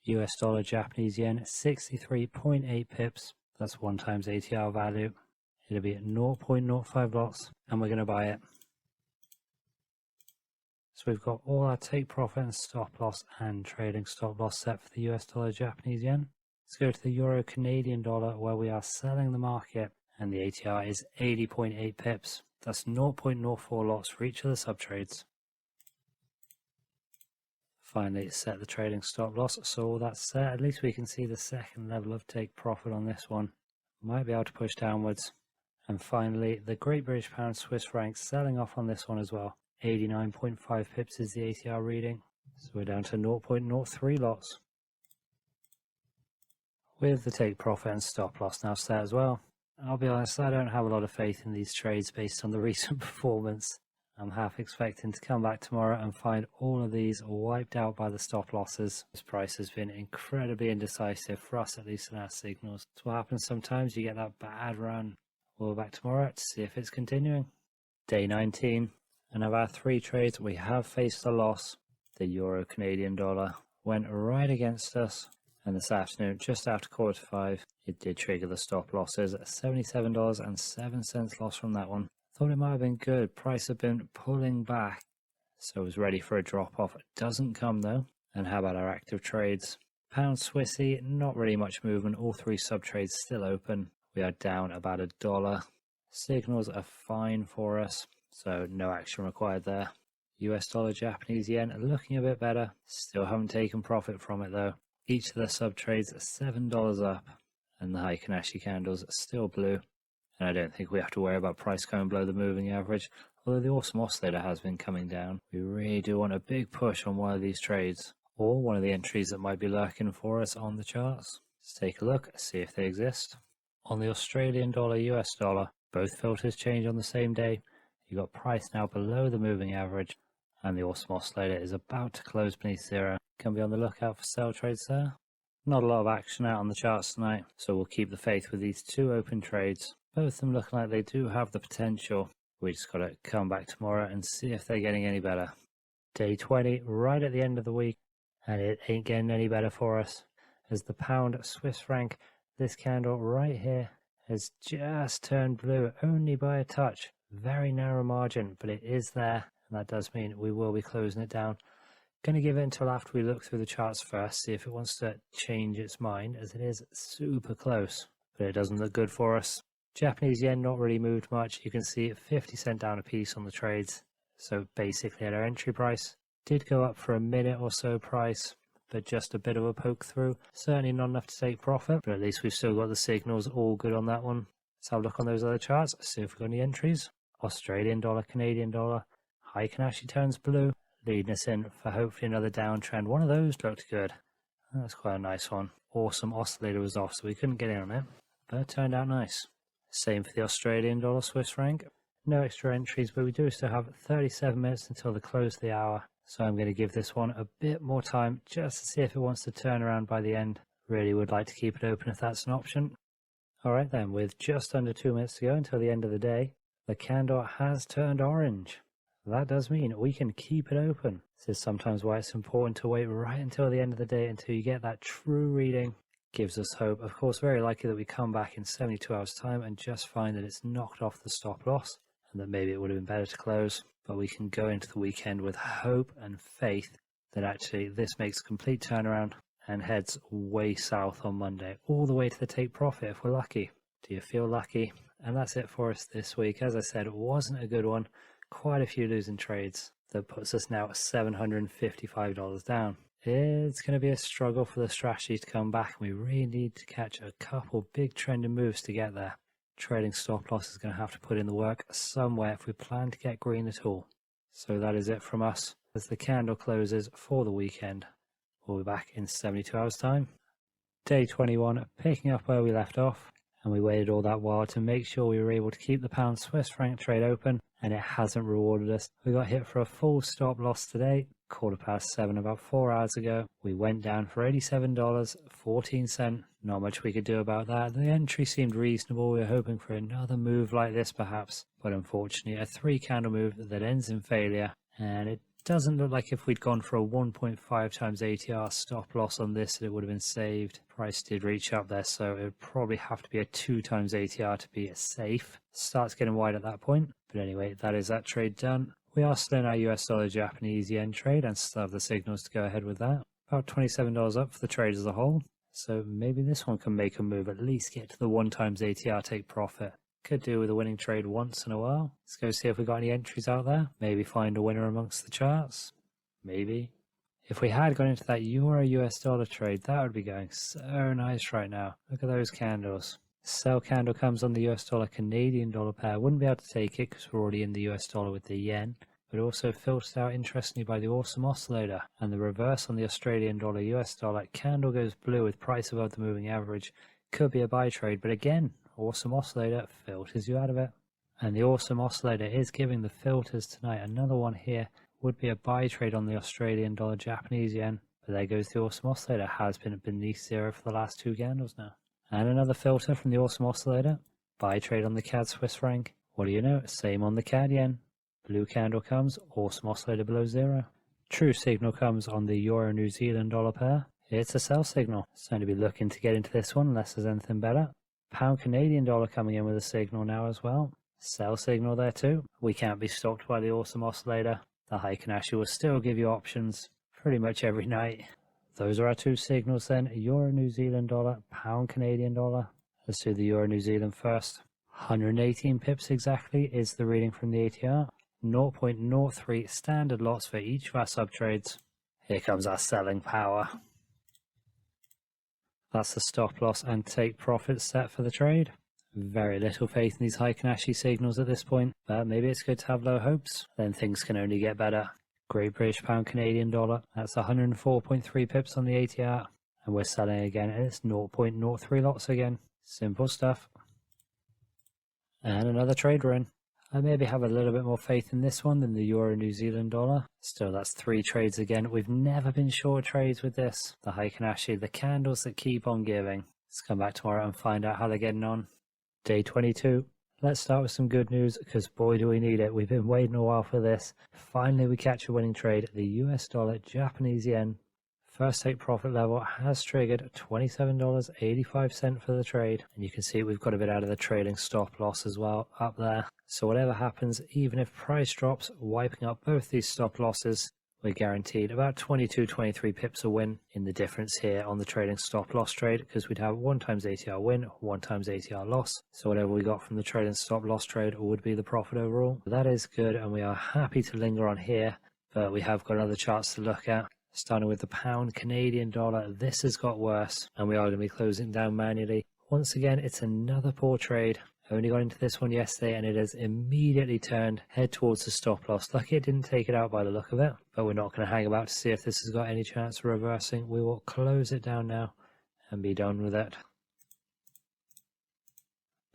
US dollar, Japanese yen, 63.8 pips. That's 1 times ATR value. It'll be at 0.05 lots, and we're going to buy it. So we've got all our take profit and stop loss and trading stop loss set for the US dollar, Japanese yen. Let's go to the Euro Canadian dollar, where we are selling the market, and the ATR is 80.8 pips. That's 0.04 lots for each of the subtrades. Finally, set the trading stop loss. So all that's set, at least we can see the second level of take profit on this one. Might be able to push downwards. And finally, the Great British Pound Swiss franc selling off on this one as well. 89.5 pips is the ATR reading. So we're down to 0.03 lots. With the take profit and stop loss now set as well. I'll be honest, I don't have a lot of faith in these trades based on the recent performance. I'm half expecting to come back tomorrow and find all of these wiped out by the stop losses. This price has been incredibly indecisive, for us at least in our signals. It's what happens sometimes, you get that bad run. We'll be back tomorrow to see if it's continuing. Day 19, and of our 3 trades we have faced a loss. The Euro Canadian dollar went right against us, and this afternoon just after 4:45 it did trigger the stop losses. $77.07 loss from that one. Thought it might have been good. Price had been pulling back, so it was ready for a drop off. It doesn't come though. And how about our active trades? Pound Swissy, not really much movement. All 3 sub trades still open. We are down about $1. Signals are fine for us, so no action required there. US dollar, Japanese yen looking a bit better. Still haven't taken profit from it though. Each of the sub trades $7 up, and the Heikin-Ashi candles are still blue. And I don't think we have to worry about price going below the moving average, although the awesome oscillator has been coming down. We really do want a big push on one of these trades, or one of the entries that might be lurking for us on the charts. Let's take a look, see if they exist. On the Australian dollar, US dollar, both filters change on the same day. You've got price now below the moving average, and the awesome oscillator is about to close beneath 0. Can be on the lookout for sell trades there. Not a lot of action out on the charts tonight, so we'll keep the faith with these 2 open trades. Both of them looking like they do have the potential. We just got to come back tomorrow and see if they're getting any better. Day 20, right at the end of the week, and it ain't getting any better for us. As the pound Swiss franc, this candle right here has just turned blue, only by a touch. Very narrow margin, but it is there, and that does mean we will be closing it down. Going to give it until after we look through the charts first, see if it wants to change its mind, as it is super close, but it doesn't look good for us. Japanese yen not really moved much. You can see 50 cent down a piece on the trades. So basically at our entry price, did go up for a minute or so price, but just a bit of a poke through. Certainly not enough to take profit, but at least we've still got the signals all good on that one. Let's have a look on those other charts, see if we've got any entries. Australian dollar, Canadian dollar, Heikin-Ashi turns blue, leading us in for hopefully another downtrend. One of those looked good. That's quite a nice one. Awesome oscillator was off, so we couldn't get in on it, but it turned out nice. Same for the Australian dollar Swiss franc. No extra entries, but we do still have 37 minutes until the close of the hour. So I'm going to give this one a bit more time just to see if it wants to turn around by the end. Really would like to keep it open if that's an option. Alright then, with just under 2 minutes to go until the end of the day, the candle has turned orange. That does mean we can keep it open. This is sometimes why it's important to wait right until the end of the day until you get that true reading. Gives us hope. Of course, very likely that we come back in 72 hours time and just find that it's knocked off the stop loss and that maybe it would have been better to close. But we can go into the weekend with hope and faith that actually this makes a complete turnaround and heads way south on Monday, all the way to the take profit if we're lucky. Do you feel lucky? And that's it for us this week. As I said, it wasn't a good one. Quite a few losing trades. That puts us now at $755 down. It's going to be a struggle for the strategy to come back, and we really need to catch a couple big trending moves to get there. Trading stop loss is going to have to put in the work somewhere if we plan to get green at all. So that is it from us as the candle closes for the weekend. We'll be back in 72 hours time. Day 21, picking up where we left off, and we waited all that while to make sure we were able to keep the pound Swiss franc trade open, and it hasn't rewarded us. We got hit for a full stop loss today, 7:15 about 4 hours ago. We went down for $87.14. Not much we could do about that. The entry seemed reasonable. We were hoping for another move like this perhaps, but unfortunately a 3 candle move that ends in failure, and it doesn't look like if we'd gone for a 1.5 times ATR stop loss on this, it would have been saved. Price did reach up there, so it would probably have to be a 2 times ATR to be safe. Starts getting wide at that point. But anyway, that is that trade done. We are still in our US dollar Japanese yen trade and still have the signals to go ahead with that. About $27 up for the trade as a whole. So maybe this one can make a move, at least get to the 1 times ATR take profit. Could do with a winning trade once in a while. Let's go see if we got any entries out there. Maybe find a winner amongst the charts. Maybe. If we had gone into that Euro US dollar trade, that would be going so nice right now. Look at those candles. Sell candle comes on the US dollar Canadian dollar pair. Wouldn't be able to take it because we're already in the US dollar with the yen. But also filtered out interestingly by the awesome oscillator. And the reverse on the Australian dollar US dollar. Candle goes blue with price above the moving average. Could be a buy trade, but again, awesome oscillator filters you out of it. And the awesome oscillator is giving the filters tonight. Another one here would be a buy trade on the Australian dollar Japanese yen. But there goes the awesome oscillator. Has been beneath zero for the last 2 candles now. And another filter from the awesome oscillator. Buy trade on the CAD Swiss franc. What do you know? Same on the CAD yen. Blue candle comes, awesome oscillator below zero. True signal comes on the Euro New Zealand dollar pair. It's a sell signal. So I'm going to be looking to get into this one unless there's anything better. Pound Canadian dollar coming in with a signal now as well. Sell signal there too. We can't be stopped by the awesome oscillator. The Heikin-Ashi will still give you options pretty much every night. Those are our 2 signals then. Euro New Zealand dollar, Pound Canadian dollar. Let's do the Euro New Zealand first. 118 pips exactly is the reading from the ATR. 0.03 standard loss for each of our sub-trades. Here comes our selling power. That's the stop loss and take profit set for the trade. Very little faith in these Heikin-Ashi signals at this point, but maybe it's good to have low hopes. Then things can only get better. Great British Pound Canadian dollar. That's 104.3 pips on the ATR. And we're selling again, and it's 0.03 lots again. Simple stuff. And another trade we're in. I maybe have a little bit more faith in this one than the Euro New Zealand dollar. Still, that's 3 trades again. We've never been short trades with this. The Heikin-Ashi, the candles that keep on giving. Let's come back tomorrow and find out how they're getting on. Day 22. Let's start with some good news because boy do we need it. We've been waiting a while for this. Finally we catch a winning trade. The US dollar Japanese yen. First take profit level has triggered $27.85 for the trade. And you can see we've got a bit out of the trading stop loss as well up there. So whatever happens, even if price drops, wiping up both these stop losses, we're guaranteed about 22-23 pips a win in the difference here on the trading stop loss trade because we'd have 1 times ATR win, 1 times ATR loss. So whatever we got from the trading stop loss trade would be the profit overall. That is good and we are happy to linger on here, but we have got other charts to look at. Starting with the Pound Canadian dollar, this has got worse and we are going to be closing down manually. Once again, it's another poor trade. I only got into this one yesterday and it has immediately turned head towards the stop loss. Lucky it didn't take it out by the look of it, but we're not going to hang about to see if this has got any chance of reversing. We will close it down now and be done with it.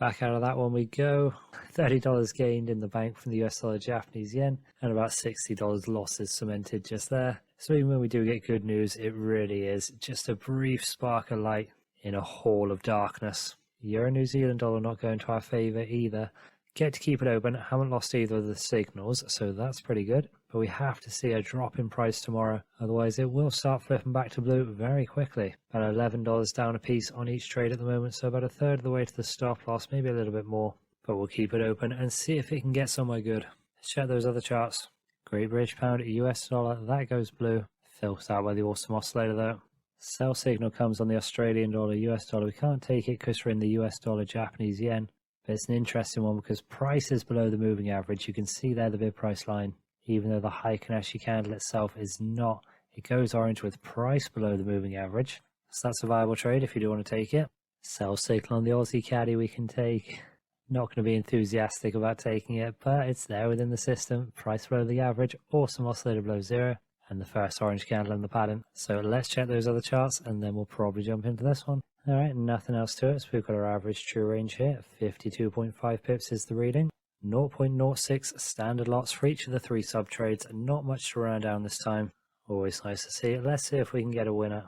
Back out of that one we go. $30 gained in the bank from the US dollar Japanese yen, and about $60 losses cemented just there. So even when we do get good news, it really is just a brief spark of light in a hall of darkness. Euro New Zealand dollar not going to our favour either. Get to keep it open, haven't lost either of the signals, so that's pretty good. But we have to see a drop in price tomorrow, otherwise it will start flipping back to blue very quickly. About $11 down a piece on each trade at the moment, so about a third of the way to the stop loss, maybe a little bit more. But we'll keep it open and see if it can get somewhere good. Let's check those other charts. Great British Pound, US dollar, that goes blue. Filtered out by the awesome oscillator though. Sell signal comes on the Australian dollar, US dollar. We can't take it because we're in the US dollar Japanese yen. But it's an interesting one because price is below the moving average. You can see there the bid price line. Even though the Heikin-Ashi candle itself is not, it goes orange with price below the moving average. So that's a viable trade if you do want to take it. Sell signal on the Aussie caddy we can take. Not going to be enthusiastic about taking it, but it's there within the system. Price below the average, awesome oscillator below zero, and the first orange candle in the pattern. So let's check those other charts and then we'll probably jump into this one. Alright, nothing else to it, so we've got our average true range here. 52.5 pips is the reading. 0.06 standard lots for each of the three sub trades. Not much to run down this time. Always nice to see it. Let's see if we can get a winner.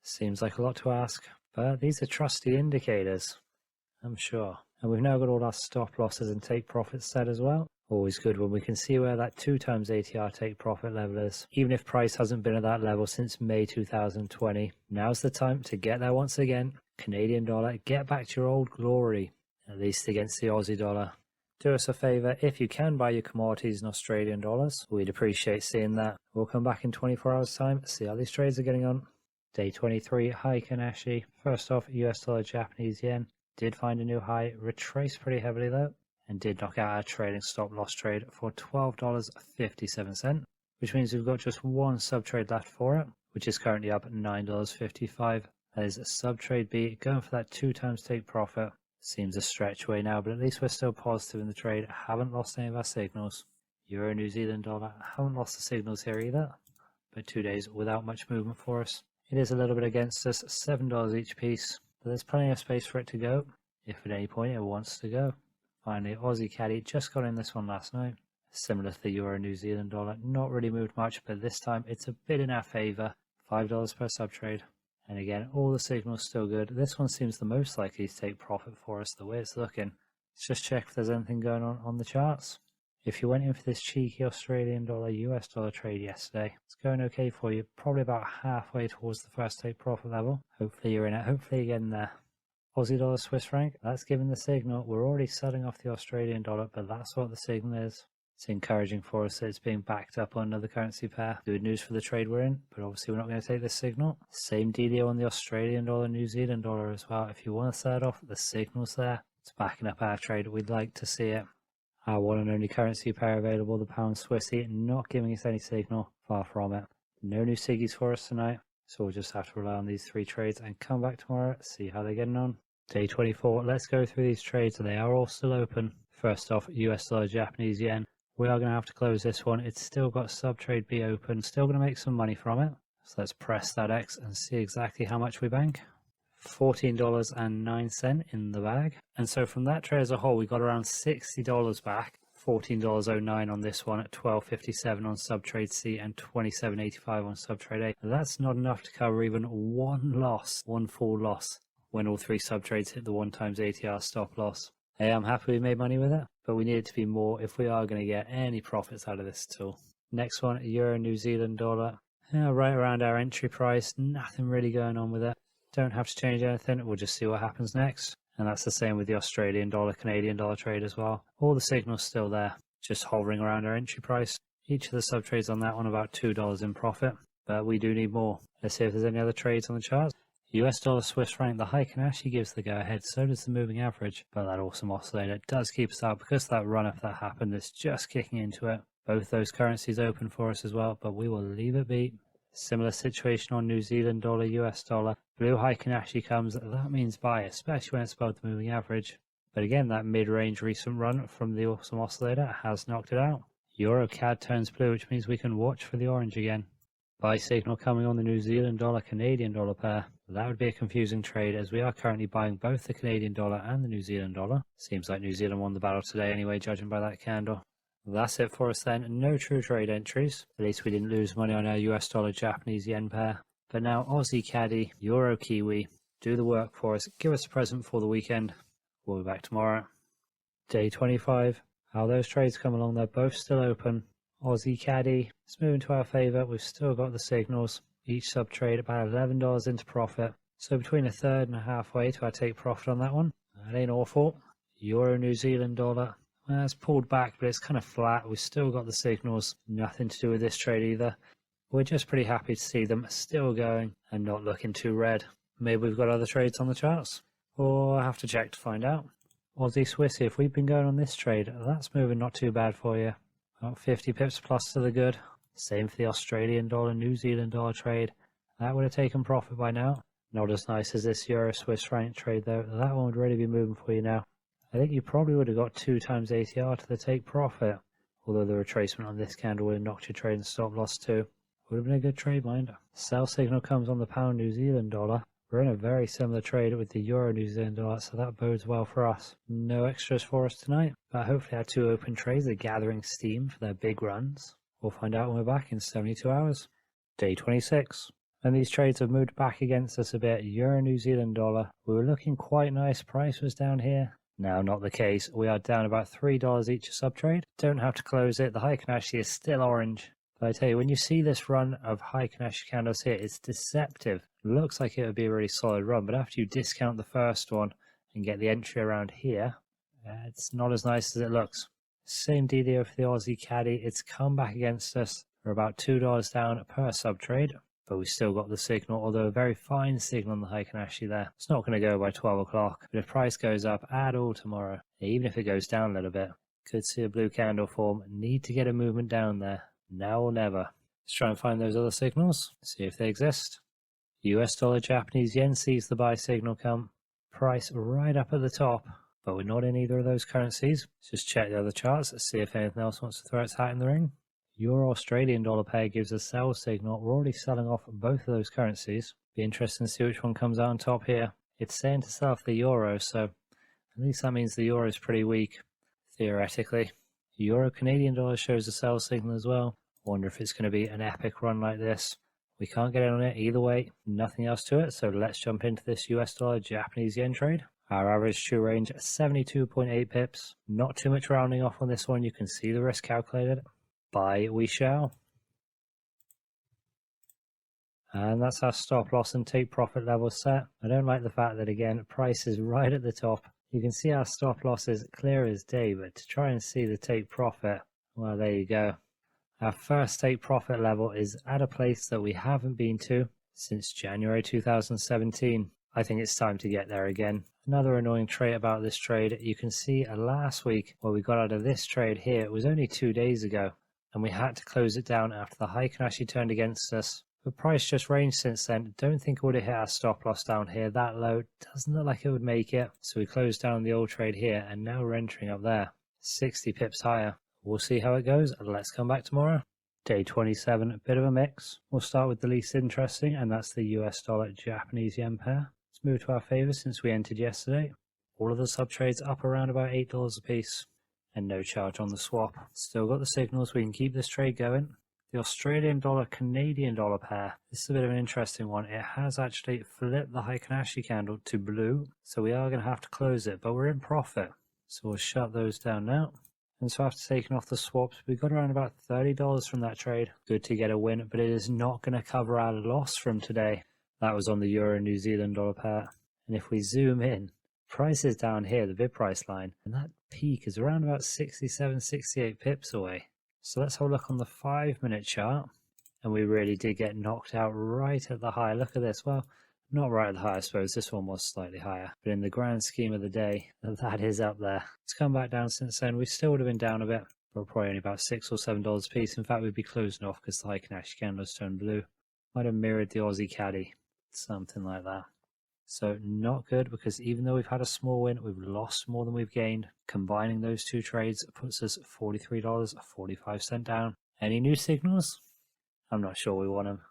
Seems like a lot to ask, but these are trusty indicators, I'm sure. And we've now got all our stop losses and take profits set as well. Always good when we can see where that 2 times ATR take profit level is. Even if price hasn't been at that level since May 2020, now's the time to get there once again. Canadian dollar, get back to your old glory, at least against the Aussie dollar. Do us a favour, if you can buy your commodities in Australian dollars, we'd appreciate seeing that. We'll come back in 24 hours time, see how these trades are getting on. Day 23, Heikin-Ashi. First off, US dollar Japanese yen. Did find a new high, retraced pretty heavily though, and did knock out our trailing stop loss trade for $12.57, which means we've got just one sub trade left for it, which is currently up at $9.55. That is a sub trade B, going for that 2 times take profit. Seems a stretch away now, but at least we're still positive in the trade. Haven't lost any of our signals. Euro New Zealand dollar, haven't lost the signals here either, but 2 days without much movement for us. It is a little bit against us, $7 each piece, but there's plenty of space for it to go, if at any point it wants to go. Finally, Aussie caddy just got in this one last night. Similar to the Euro New Zealand dollar, not really moved much, but this time it's a bit in our favour. $5 per sub trade. And again, all the signals still good. This one seems the most likely to take profit for us the way it's looking. Let's just check if there's anything going on the charts. If you went in for this cheeky Australian dollar US dollar trade yesterday, it's going okay for you. Probably about halfway towards the first take profit level. Hopefully you're in it. Hopefully you're getting there. Aussie dollar Swiss franc, that's giving the signal. We're already selling off the Australian dollar, but that's what the signal is. It's encouraging for us that it's being backed up on another currency pair. Good news for the trade we're in, but obviously we're not going to take this signal. Same dealio on the Australian dollar, New Zealand dollar as well. If you want to set it off, the signal's there. It's backing up our trade. We'd like to see it. Our one and only currency pair available, the pound Swissy, not giving us any signal. Far from it. No new siggies for us tonight. So we'll just have to rely on these 3 trades and come back tomorrow, see how they're getting on. Day 24, let's go through these trades. They are all still open. First off, US dollar Japanese yen. We are going to have to close this one. It's still got sub trade B open. Still going to make some money from it. So let's press that X and see exactly how much we bank. $14.09 in the bag. And so from that trade as a whole, we got around $60 back. $14.09 on this one at $12.57 on subtrade C and $27.85 on subtrade A. That's not enough to cover even one full loss when all 3 subtrades hit the 1 times ATR stop loss. Hey, I'm happy we made money with it, but we need it to be more if we are going to get any profits out of this tool. Next one, Euro New Zealand dollar. Right around our entry price, nothing really going on with it. Don't have to change anything, we'll just see what happens next. And that's the same with the Australian dollar, Canadian dollar trade as well. All the signals still there, just hovering around our entry price. Each of the sub trades on that one about $2 in profit, but we do need more. Let's see if there's any other trades on the charts. US dollar Swiss franc, the Heikin-Ashi gives the go ahead, so does the moving average, but that awesome oscillator does keep us out because that run up that happened is just kicking into it. Both those currencies open for us as well, but we will leave it be. Similar situation on New Zealand dollar, US dollar. Blue Heikin-Ashi comes, that means buy, especially when it's above the moving average. But again, that mid-range recent run from the awesome oscillator has knocked it out. Euro CAD turns blue, which means we can watch for the orange again. Buy signal coming on the New Zealand dollar Canadian dollar pair. That would be a confusing trade as we are currently buying both the Canadian dollar and the New Zealand dollar. Seems like New Zealand won the battle today anyway, judging by that candle. That's it for us then. No true trade entries. At least we didn't lose money on our US dollar Japanese yen pair. But now Aussie Caddy, Euro Kiwi, do the work for us. Give us a present for the weekend. We'll be back tomorrow. Day 25. How those trades come along, they're both still open. Aussie Caddy, it's moving to our favour. We've still got the signals. Each sub trade about $11 into profit. So between a third and a halfway to our take profit on that one. That ain't awful. Euro New Zealand dollar. Well, it's pulled back, but it's kind of flat. We've still got the signals. Nothing to do with this trade either. We're just pretty happy to see them still going and not looking too red. Maybe we've got other trades on the charts. Or I have to check to find out. Aussie Swissy, if we've been going on this trade, that's moving not too bad for you. About 50 pips plus to the good. Same for the Australian dollar, New Zealand dollar trade. That would have taken profit by now. Not as nice as this Euro Swiss franc trade though. That one would really be moving for you now. I think you probably would have got 2 times ATR to the take profit. Although the retracement on this candle would have knocked your trade and stop loss too. Would have been a good trade, mind. Sell signal comes on the pound New Zealand dollar. We're in a very similar trade with the Euro New Zealand dollar, so that bodes well for us. No extras for us tonight, but hopefully our 2 open trades are gathering steam for their big runs. We'll find out when we're back in 72 hours. Day 26. And these trades have moved back against us a bit. Euro New Zealand dollar. We were looking quite nice. Price was down here. Now not the case. We are down about $3 each a sub trade. Don't have to close it. The Heikin-Ashi is still orange. But I tell you, when you see this run of Heikin-Ashi candles here, it's deceptive. Looks like it would be a really solid run, but after you discount the first one and get the entry around here, it's not as nice as it looks. Same dealio for the Aussie Caddy. It's come back against us. We're about $2 down per sub trade, but we still got the signal, although a very fine signal on the Heikin-Ashi there. It's not going to go by 12 o'clock, but if price goes up at all tomorrow, even if it goes down a little bit, could see a blue candle form. Need to get a movement down there. Now or never. Let's try and find those other signals, see if they exist. US dollar Japanese yen sees the buy signal come. Price right up at the top, but we're not in either of those currencies. Let's just check the other charts, see if anything else wants to throw its hat in the ring. Euro Australian dollar pair gives a sell signal. We're already selling off both of those currencies. Be interesting to see which one comes out on top here. It's saying to sell off the euro, so at least that means the euro is pretty weak, theoretically. Euro Canadian dollar shows a sell signal as well. Wonder if it's going to be an epic run like this. We can't get in on it either way. Nothing else to it, so let's jump into this US dollar Japanese yen trade. Our average true range 72.8 pips. Not too much rounding off on this one. You can see the risk calculated. Buy we shall. And that's our stop loss and take profit level set. I don't like the fact that again price is right at the top. You can see our stop loss is clear as day, but to try and see the take profit, well, there you go. Our first take profit level is at a place that we haven't been to since January 2017. I think it's time to get there again. Another annoying trait about this trade, you can see last week where we got out of this trade here, it was only 2 days ago, and we had to close it down after the Heikin-Ashi turned against us. The price just ranged since then. Don't think it would have hit our stop loss down here that low. Doesn't look like it would make it. So we closed down the old trade here and now we're entering up there. 60 pips higher. We'll see how it goes. Let's come back tomorrow. Day 27, a bit of a mix. We'll start with the least interesting, and that's the US dollar Japanese yen pair. Let's move to our favour since we entered yesterday. All of the sub trades up around about $8 a piece. And no charge on the swap. Still got the signals. We can keep this trade going. The Australian dollar Canadian dollar pair. This is a bit of an interesting one. It has actually flipped the Heikin-Ashi candle to blue. So we are going to have to close it, but we're in profit. So we'll shut those down now. And so after taking off the swaps, we got around about $30 from that trade. Good to get a win, but it is not going to cover our loss from today. That was on the Euro New Zealand dollar pair. And if we zoom in, price is down here, the bid price line, and that peak is around about 67, 68 pips away. So let's have a look on the 5-minute chart. And we really did get knocked out right at the high. Look at this. Well, not right at the high, I suppose. This one was slightly higher. But in the grand scheme of the day, that is up there. It's come back down since then. We still would have been down a bit. But probably only about $6 or $7 a piece. In fact, we'd be closing off because the Heikin-Ashi candle has turned blue. Might have mirrored the Aussie Caddy. Something like that. So not good, because even though we've had a small win, we've lost more than we've gained. Combining those two trades puts us $43.45 down. Any new signals? I'm not sure we want them.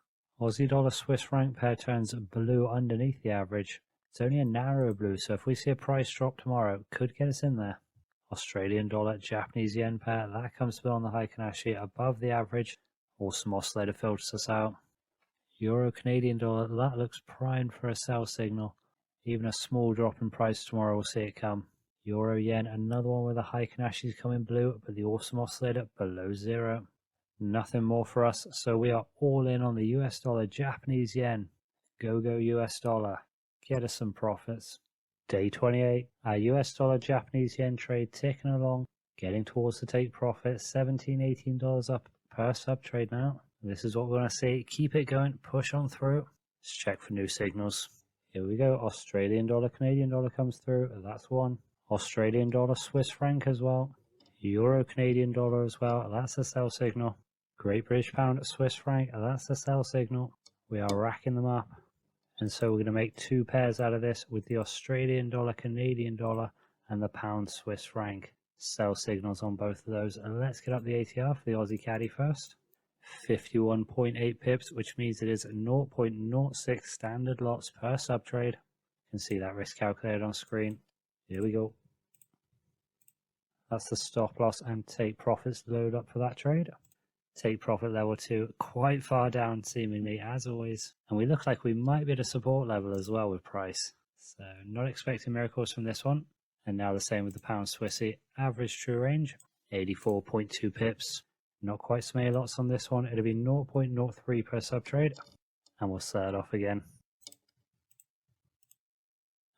Aussie dollar Swiss franc pair turns blue underneath the average. It's only a narrow blue, so if we see a price drop tomorrow, it could get us in there. Australian dollar Japanese yen pair, that comes through on the Heikin-Ashi above the average. Awesome oscillator filters us out. Euro Canadian dollar, that looks primed for a sell signal. Even a small drop in price tomorrow will see it come. Euro yen, another one where the Heikin-Ashi is coming blue, but the awesome oscillator below zero. Nothing more for us, so we are all in on the US dollar Japanese yen. Go US dollar. Get us some profits. Day 28, our US dollar Japanese yen trade ticking along, getting towards the take profit, $17-18 up per sub trade now. This is what we're going to see. Keep it going, push on through. Let's check for new signals. Here we go. Australian dollar, Canadian dollar comes through. That's one. Australian dollar, Swiss franc as well. Euro, Canadian dollar as well. That's a sell signal. Great British pound, Swiss franc. That's a sell signal. We are racking them up. And so we're going to make two pairs out of this with the Australian dollar, Canadian dollar, and the pound Swiss franc. Sell signals on both of those. And let's get up the ATR for the Aussie caddy first. 51.8 pips, which means it is 0.06 standard lots per sub trade. You can see that risk calculated on screen. Here we go. That's the stop loss and take profits load up for that trade. Take profit level 2 quite far down seemingly as always, and we look like we might be at a support level as well with price, so not expecting miracles from this one. And now the same with the pound Swissy. Average true range 84.2 pips. Not quite so many lots on this one. It'll be 0.03 per sub trade, and we'll set it off again.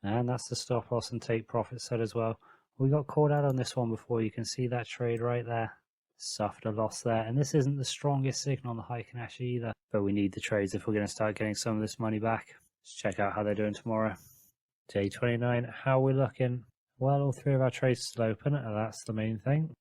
And that's the stop loss and take profit set as well. We got caught out on this one before. You can see that trade right there. Suffered a loss there, and this isn't the strongest signal on the Heikin-Ashi either, but we need the trades if we're going to start getting some of this money back. Let's check out how they're doing tomorrow. Day 29, how are we looking? Well, all three of our trades still open, and that's the main thing.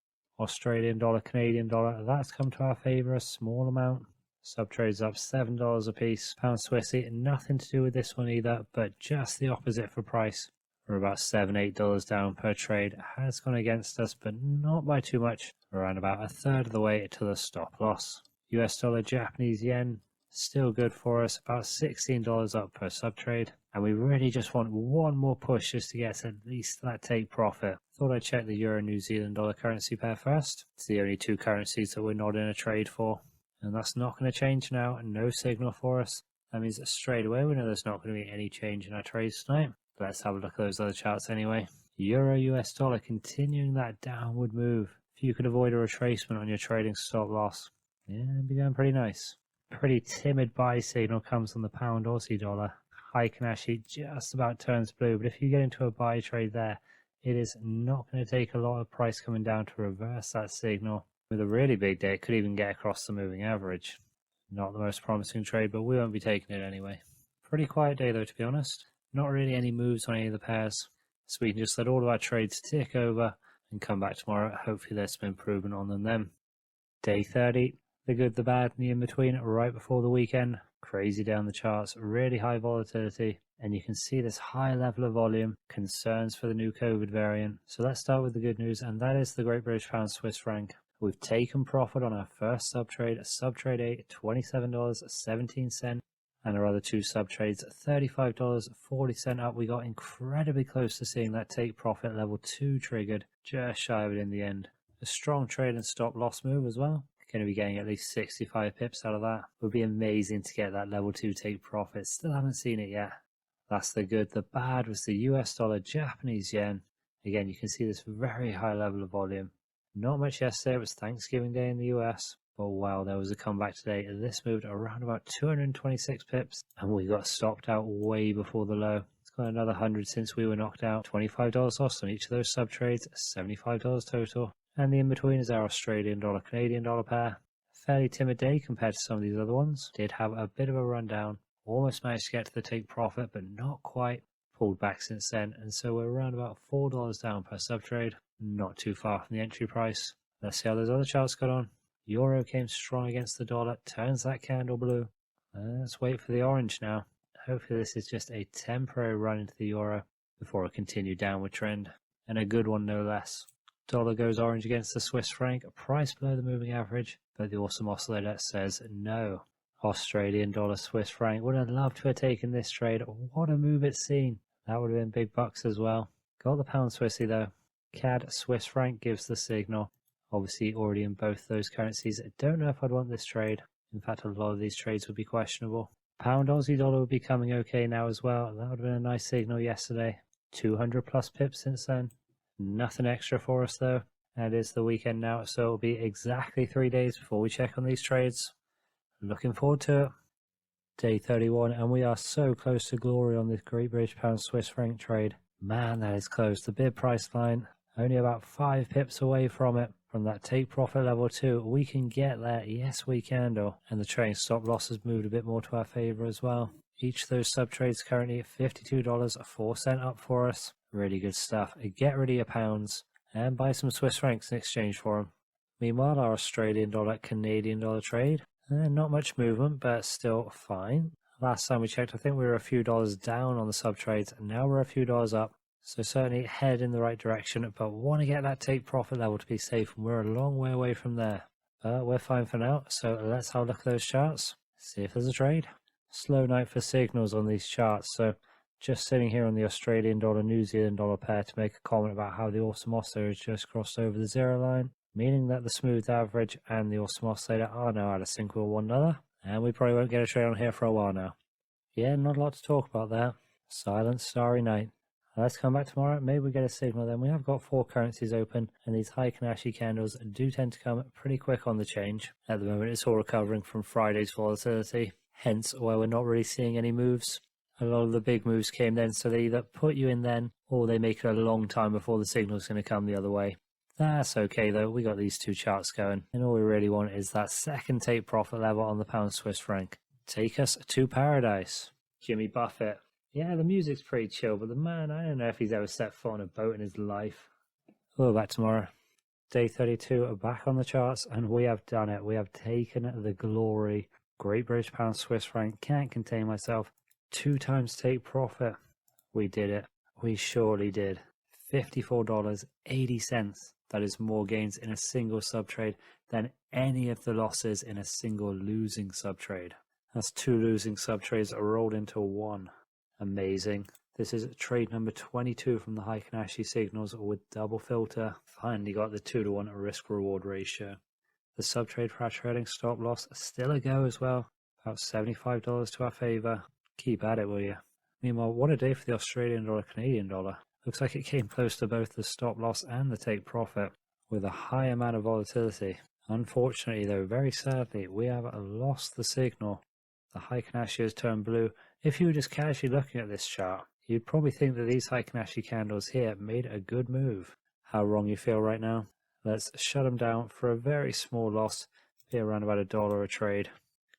Australian dollar, Canadian dollar, that's come to our favour a small amount. Sub trades up $7 a piece. Pound Swissy, nothing to do with this one either, but just the opposite for price. We're about $7-8 down per trade. Has gone against us, but not by too much. Around about a third of the way to the stop loss. US dollar, Japanese yen, still good for us. About $16 up per sub trade. And we really just want one more push just to get at least that take profit. Thought I'd check the Euro New Zealand dollar currency pair first. It's the only two currencies that we're not in a trade for. And that's not going to change now. No signal for us. That means that straight away we know there's not going to be any change in our trades tonight. Let's have a look at those other charts anyway. Euro US dollar continuing that downward move. If you could avoid a retracement on your trading stop loss, yeah, it'd be going pretty nice. Pretty timid buy signal comes on the pound Aussie dollar. Heikin-Ashi just about turns blue, but if you get into a buy trade there, it is not going to take a lot of price coming down to reverse that signal. With a really big day, it could even get across the moving average. Not the most promising trade, but we won't be taking it anyway. Pretty quiet day though, to be honest. Not really any moves on any of the pairs, so we can just let all of our trades tick over and come back tomorrow. Hopefully there's some improvement on them then. Day 30, the good, the bad, and the in-between right before the weekend. Crazy down the charts, really high volatility, and you can see this high level of volume, concerns for the new COVID variant. So let's start with the good news, and that is the Great British Pound Swiss franc. We've taken profit on our first sub trade 8, $27.17. And our other two sub trades, $35.40 up. We got incredibly close to seeing that take profit level 2 triggered, just shy of it in the end. A strong trade and stop loss move as well. Going to be getting at least 65 pips out of that. Would be amazing to get that level 2 take profit. Still haven't seen it yet. That's the good. The bad was the US dollar, Japanese yen. Again, you can see this very high level of volume. Not much yesterday. It was Thanksgiving Day in the US. But wow, there was a comeback today. This moved around about 226 pips, and we got stopped out way before the low. It's got another 100 since we were knocked out. $25 lost on each of those sub trades, $75 total. And the in-between is our Australian dollar, Canadian dollar pair. Fairly timid day compared to some of these other ones. Did have a bit of a rundown. Almost managed to get to the take profit, but not quite. Pulled back since then, and so we're around about $4 down per sub trade. Not too far from the entry price. Let's see how those other charts got on. Euro came strong against the dollar, turns that candle blue. Let's wait for the orange now. Hopefully this is just a temporary run into the euro before a continued downward trend, and a good one no less. Dollar goes orange against the Swiss franc, a price below the moving average, but the awesome oscillator says no. Australian dollar, Swiss franc. Would have loved to have taken this trade. What a move it's seen. That would have been big bucks as well. Got the pound Swissy though. CAD Swiss franc gives the signal. Obviously already in both those currencies. I don't know if I'd want this trade. In fact, a lot of these trades would be questionable. Pound Aussie dollar would be coming okay now as well. That would have been a nice signal yesterday. 200 plus pips since then. Nothing extra for us though. And it is the weekend now, so it'll be exactly 3 days before we check on these trades. Looking forward to it. Day 31, and we are so close to glory on this Great British Pound Swiss franc trade. Man, that is close. The bid price line, only about 5 pips away from it. From that take profit level 2, we can get there. Yes, we can do. And the trading stop loss has moved a bit more to our favor as well. Each of those sub trades currently at $52.04 up for us. Really good stuff. Get rid of your pounds and buy some Swiss francs in exchange for them. Meanwhile, our Australian dollar, Canadian dollar trade, not much movement, but still fine. Last time we checked, I think we were a few dollars down on the sub trades, and now we're a few dollars up. So certainly head in the right direction, but want to get that take profit level to be safe, and we're a long way away from there. But we're fine for now, so let's have a look at those charts, see if there's a trade. Slow night for signals on these charts, so just sitting here on the Australian dollar, New Zealand dollar pair to make a comment about how the awesome oscillator has just crossed over the zero line, meaning that the smooth average and the awesome oscillator are now out of sync with one another, and we probably won't get a trade on here for a while now. Yeah, not a lot to talk about there. Silent, starry night. Let's come back tomorrow, maybe we get a signal then. We have got 4 currencies open, and these Heikin-Ashi candles do tend to come pretty quick on the change. At the moment it's all recovering from Friday's volatility, hence why we're not really seeing any moves. A lot of the big moves came then, so they either put you in then, or they make it a long time before the signal's going to come the other way. That's okay though, we got these 2 charts going, and all we really want is that second take profit level on the pound Swiss franc. Take us to paradise. Jimmy Buffett. Yeah, the music's pretty chill, but the man, I don't know if he's ever set foot on a boat in his life. We'll be back tomorrow. Day 32 are back on the charts, and we have done it. We have taken the glory. Great British Pound Swiss franc, can't contain myself. 2 times take profit. We did it. We surely did. $54.80. That is more gains in a single sub trade than any of the losses in a single losing sub trade. That's 2 losing sub trades rolled into 1. Amazing. This is trade number 22 from the Heikin-Ashi signals with double filter. Finally got the 2-to-1 risk reward ratio. The sub trade for our trading stop loss still a go as well. About $75 to our favor. Keep at it, will you? Meanwhile, what a day for the Australian dollar, Canadian dollar. Looks like it came close to both the stop loss and the take profit with a high amount of volatility. Unfortunately though, very sadly, we have lost the signal. The Heikin-Ashi has turned blue. If you were just casually looking at this chart, you'd probably think that these Heikin-Ashi candles here made a good move. How wrong you feel right now? Let's shut them down for a very small loss, be around about $1 a trade.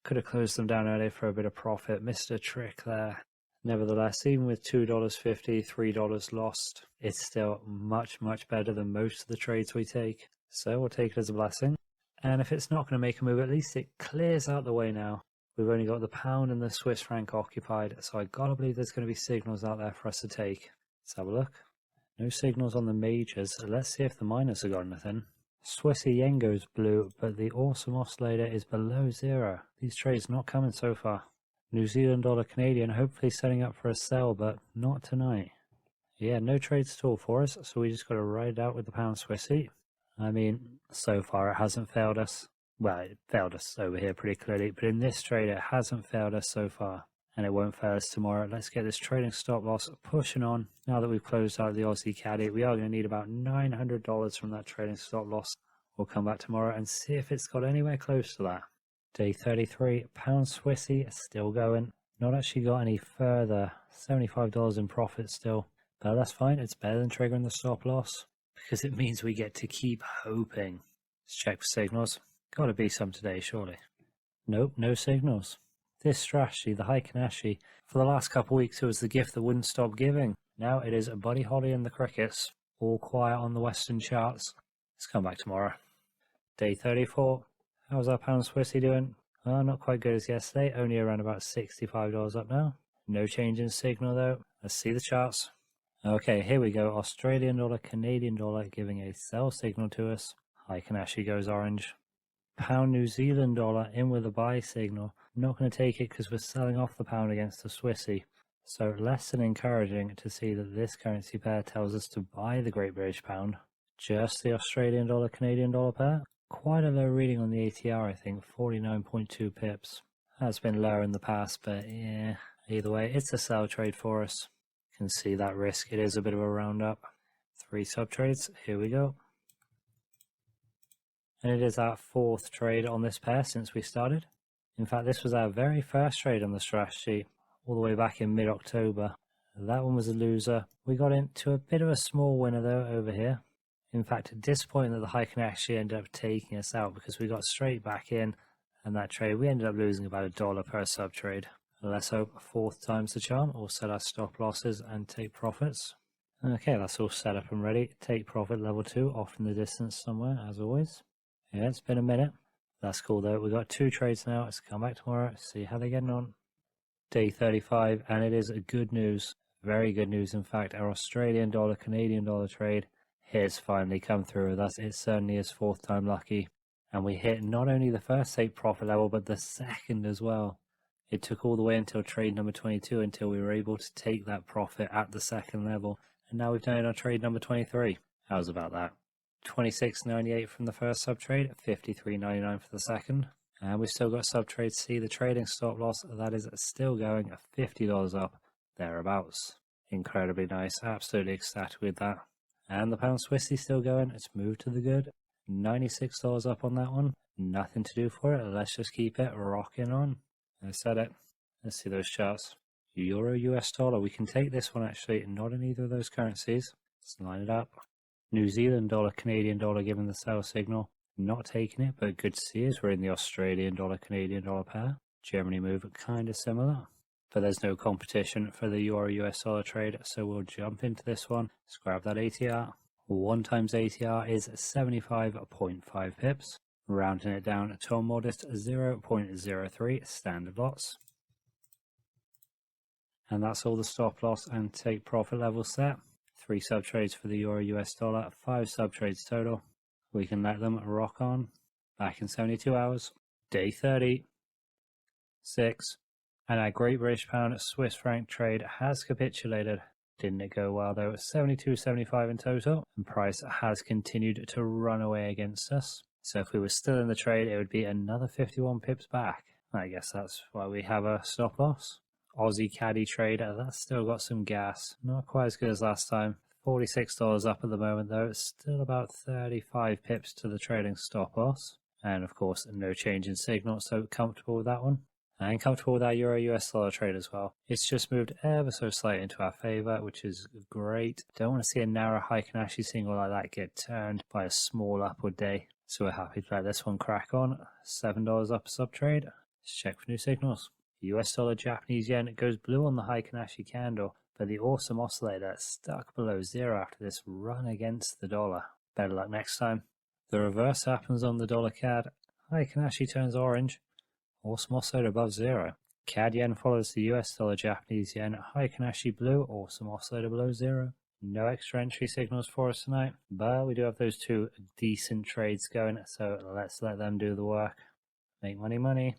Could have closed them down earlier for a bit of profit, missed a trick there. Nevertheless, even with $2.50, $3 lost, it's still much, much better than most of the trades we take. So we'll take it as a blessing. And if it's not going to make a move, at least it clears out the way now. We've only got the pound and the Swiss franc occupied, so I gotta believe there's going to be signals out there for us to take. Let's have a look. No signals on the majors. Let's see if the minors have got anything. Swissy yen goes blue, but the awesome oscillator is below 0. These trades not coming so far. New Zealand dollar Canadian hopefully setting up for a sell, but not tonight. Yeah, no trades at all for us, so we just got to ride it out with the pound Swissy. I mean, so far it hasn't failed us. Well, it failed us over here pretty clearly, but in this trade it hasn't failed us so far, and it won't fail us tomorrow. Let's get this trading stop loss pushing on. Now that we've closed out the Aussie caddy, we are going to need about $900 from that trading stop loss. We'll come back tomorrow and see if it's got anywhere close to that. Day 33, pound Swissy still going. Not actually got any further, $75 in profit still, but that's fine. It's better than triggering the stop loss because it means we get to keep hoping. Let's check for signals. Got to be some today, surely. Nope, no signals. This strategy, the Heikin-Ashi, for the last couple of weeks it was the gift that wouldn't stop giving. Now it is Buddy Holly and the crickets, all quiet on the Western charts. Let's come back tomorrow. Day 34. How's our pound Swissy doing? Well, not quite good as yesterday, only around about $65 up now. No change in signal though. Let's see the charts. Okay, here we go. Australian dollar, Canadian dollar giving a sell signal to us. Heikin-Ashi goes orange. Pound New Zealand dollar in with a buy signal. Not going to take it because we're selling off the pound against the Swissy. So less than encouraging to see that this currency pair tells us to buy the Great British Pound. Just the Australian dollar Canadian dollar pair. Quite a low reading on the ATR, I think, 49.2 pips. That's been lower in the past, but yeah, either way, it's a sell trade for us. You can see that risk. It is a bit of a roundup. 3 sub trades. Here we go. And it is our 4th trade on this pair since we started. In fact, this was our very first trade on the strategy, all the way back in mid-October. That one was a loser. We got into a bit of a small winner though over here. In fact, disappointing that the Heikin-Ashi ended up taking us out because we got straight back in, and that trade we ended up losing about $1 per sub trade. Let's hope 4th time's the charm. We'll set our stop losses and take profits. Okay, that's all set up and ready. Take profit level 2 off in the distance somewhere as always. Yeah, it's been a minute. That's cool though. We've got 2 trades now. Let's come back tomorrow, see how they're getting on. Day 35, and it is good news. Very good news, in fact. Our Australian dollar, Canadian dollar trade has finally come through with us. It certainly is 4th time lucky. And we hit not only the first take profit level, but the second as well. It took all the way until trade number 22 until we were able to take that profit at the second level. And now we've done it on trade number 23. How's about that? 26.98 from the first sub trade, 53.99 for the second. And we've still got sub trade C, the trading stop loss, that is still going at $50 up, thereabouts. Incredibly nice, absolutely ecstatic with that. And the pound Swissy still going, it's moved to the good. $96 up on that one, nothing to do for it, let's just keep it rocking on. I said it. Let's see those charts. Euro US dollar, we can take this one actually, not in either of those currencies. Let's line it up. New Zealand dollar, Canadian dollar giving the sell signal. Not taking it, but good to see as we're in the Australian dollar, Canadian dollar pair. Germany move kind of similar, but there's no competition for the Euro US dollar trade, so we'll jump into this one. Let's grab that ATR. 1 times ATR is 75.5 pips. Rounding it down to a modest 0.03 standard loss. And that's all the stop loss and take profit levels set. 3 sub trades for the Euro US dollar, 5 sub trades total. We can let them rock on. Back in 72 hours. Day 30. 6. And our Great British Pound Swiss franc trade has capitulated. Didn't it go well though? 72.75 in total. And price has continued to run away against us. So if we were still in the trade, it would be another 51 pips back. I guess that's why we have a stop loss. Aussie caddy trader, that's still got some gas. Not quite as good as last time. $46 up at the moment though. It's still about 35 pips to the trading stop loss. And of course, no change in signal, so comfortable with that one. And comfortable with our Euro US dollar trade as well. It's just moved ever so slightly into our favour, which is great. Don't want to see a narrow Heikin-Ashi single like that get turned by a small upward day. So we're happy to let this one crack on. $7 up a sub trade. Let's check for new signals. US dollar, Japanese yen, it goes blue on the Heikin-Ashi candle, but the awesome oscillator stuck below 0 after this run against the dollar. Better luck next time. The reverse happens on the dollar CAD. Heikin-Ashi turns orange. Awesome oscillator above 0. CAD yen follows the US dollar, Japanese yen. Heikin-Ashi blue, awesome oscillator below 0. No extra entry signals for us tonight, but we do have those 2 decent trades going, so let's let them do the work. Make money, money.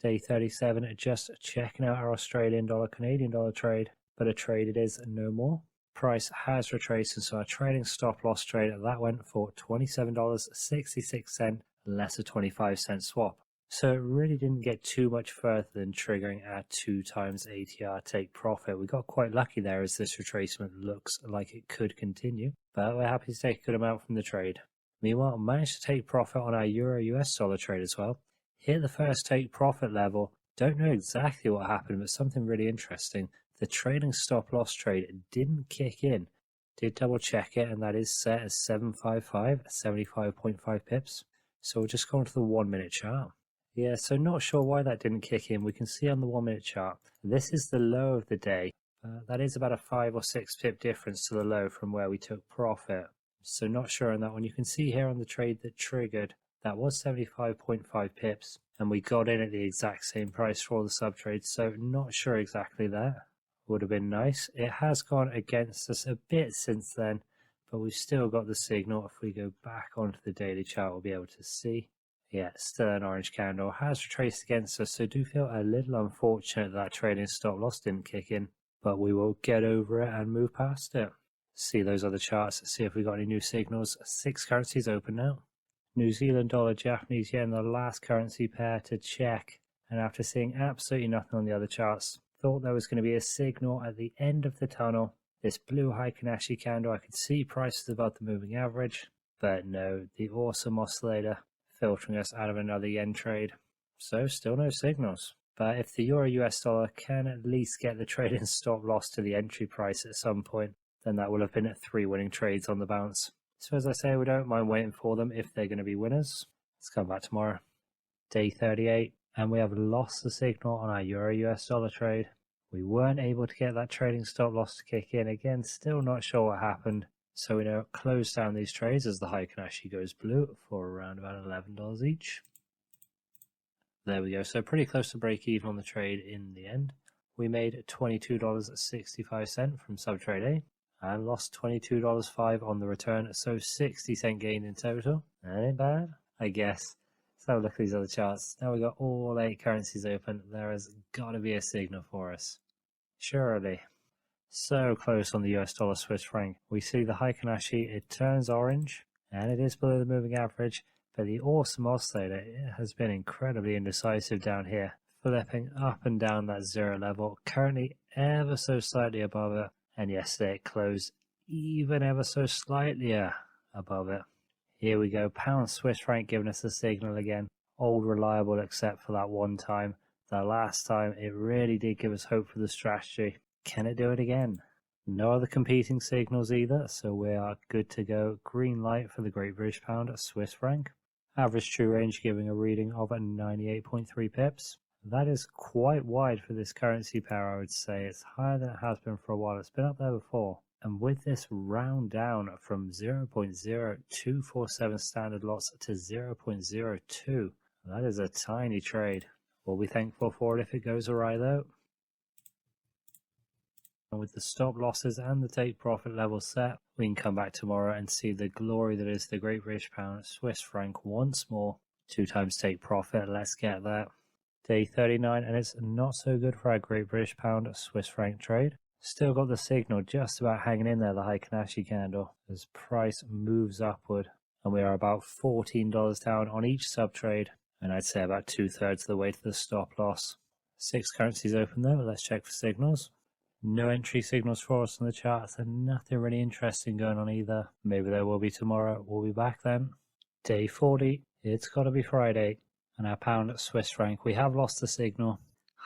Day 37, just checking out our Australian dollar, Canadian dollar trade, but a trade it is no more. Price has retraced, and so our trading stop loss trade, that went for $27.66, less a 25-cent swap. So it really didn't get too much further than triggering our 2 times ATR take profit. We got quite lucky there as this retracement looks like it could continue, but we're happy to take a good amount from the trade. Meanwhile, managed to take profit on our Euro US dollar trade as well. Hit the first take profit level. Don't know exactly what happened, but something really interesting. The trading stop loss trade didn't kick in. Did double check it, and that is set as 755, 75.5 pips. So we'll just go on to the 1 minute chart. Yeah, so not sure why that didn't kick in. We can see on the 1 minute chart, this is the low of the day. That is about a 5 or 6 pip difference to the low from where we took profit. So not sure on that one. You can see here on the trade that triggered, that was 75.5 pips, and we got in at the exact same price for all the sub trades, so not sure exactly there. Would have been nice. It has gone against us a bit since then, but we've still got the signal. If we go back onto the daily chart, we'll be able to see. Yeah, still an orange candle. Has retraced against us, so do feel a little unfortunate that trading stop loss didn't kick in, but we will get over it and move past it. See those other charts, see if we got any new signals. 6 currencies open now. New Zealand dollar, Japanese yen, the last currency pair to check. And after seeing absolutely nothing on the other charts, thought there was going to be a signal at the end of the tunnel. This blue Heikin-Ashi candle, I could see prices above the moving average, but no, the awesome oscillator filtering us out of another yen trade. So still no signals. But if the euro US dollar can at least get the trading stop loss to the entry price at some point, then that will have been 3 winning trades on the bounce. So as I say, we don't mind waiting for them if they're going to be winners. Let's come back tomorrow. Day 38, and we have lost the signal on our euro US dollar trade. We weren't able to get that trading stop loss to kick in. Again, still not sure what happened. So we now close down these trades as the Heikin-Ashi goes blue for around about $11 each. There we go. So pretty close to break even on the trade in the end. We made $22.65 from subtrade A and lost $22.05 on the return. So 60-cent gain in total. That ain't bad, I guess. So look at these other charts. Now we've got all 8 currencies open. There has got to be a signal for us. Surely. So close on the US dollar Swiss franc. We see the Heikin-Ashi, it turns orange, and it is below the moving average, but the awesome oscillator has been incredibly indecisive down here, flipping up and down that 0 level, currently ever so slightly above it, and yesterday it closed even ever so slightly above it. Here we go, pound Swiss franc giving us a signal again, old reliable except for that one time. The last time it really did give us hope for the strategy. Can it do it again? No other competing signals either, so we are good to go. Green light for the Great British Pound at Swiss franc. Average true range giving a reading of 98.3 pips. That is quite wide for this currency pair, I would say. It's higher than it has been for a while. It's been up there before. And with this round down from 0.0247 standard lots to 0.02, that is a tiny trade. We'll be thankful for it if it goes awry though. And with the stop losses and the take profit level set, we can come back tomorrow and see the glory that is the Great British Pound Swiss franc once more. 2 times take profit, let's get that. Day 39, and it's not so good for our Great British Pound Swiss franc trade. Still got the signal just about hanging in there, the Heikin-Ashi candle, as price moves upward. And we are about $14 down on each sub trade, and I'd say about 2/3 of the way to the stop loss. 6 currencies open though, let's check for signals. No entry signals for us on the charts and nothing really interesting going on either. Maybe there will be tomorrow. We'll be back then. Day 40. It's got to be Friday. And our pound Swiss franc. We have lost the signal.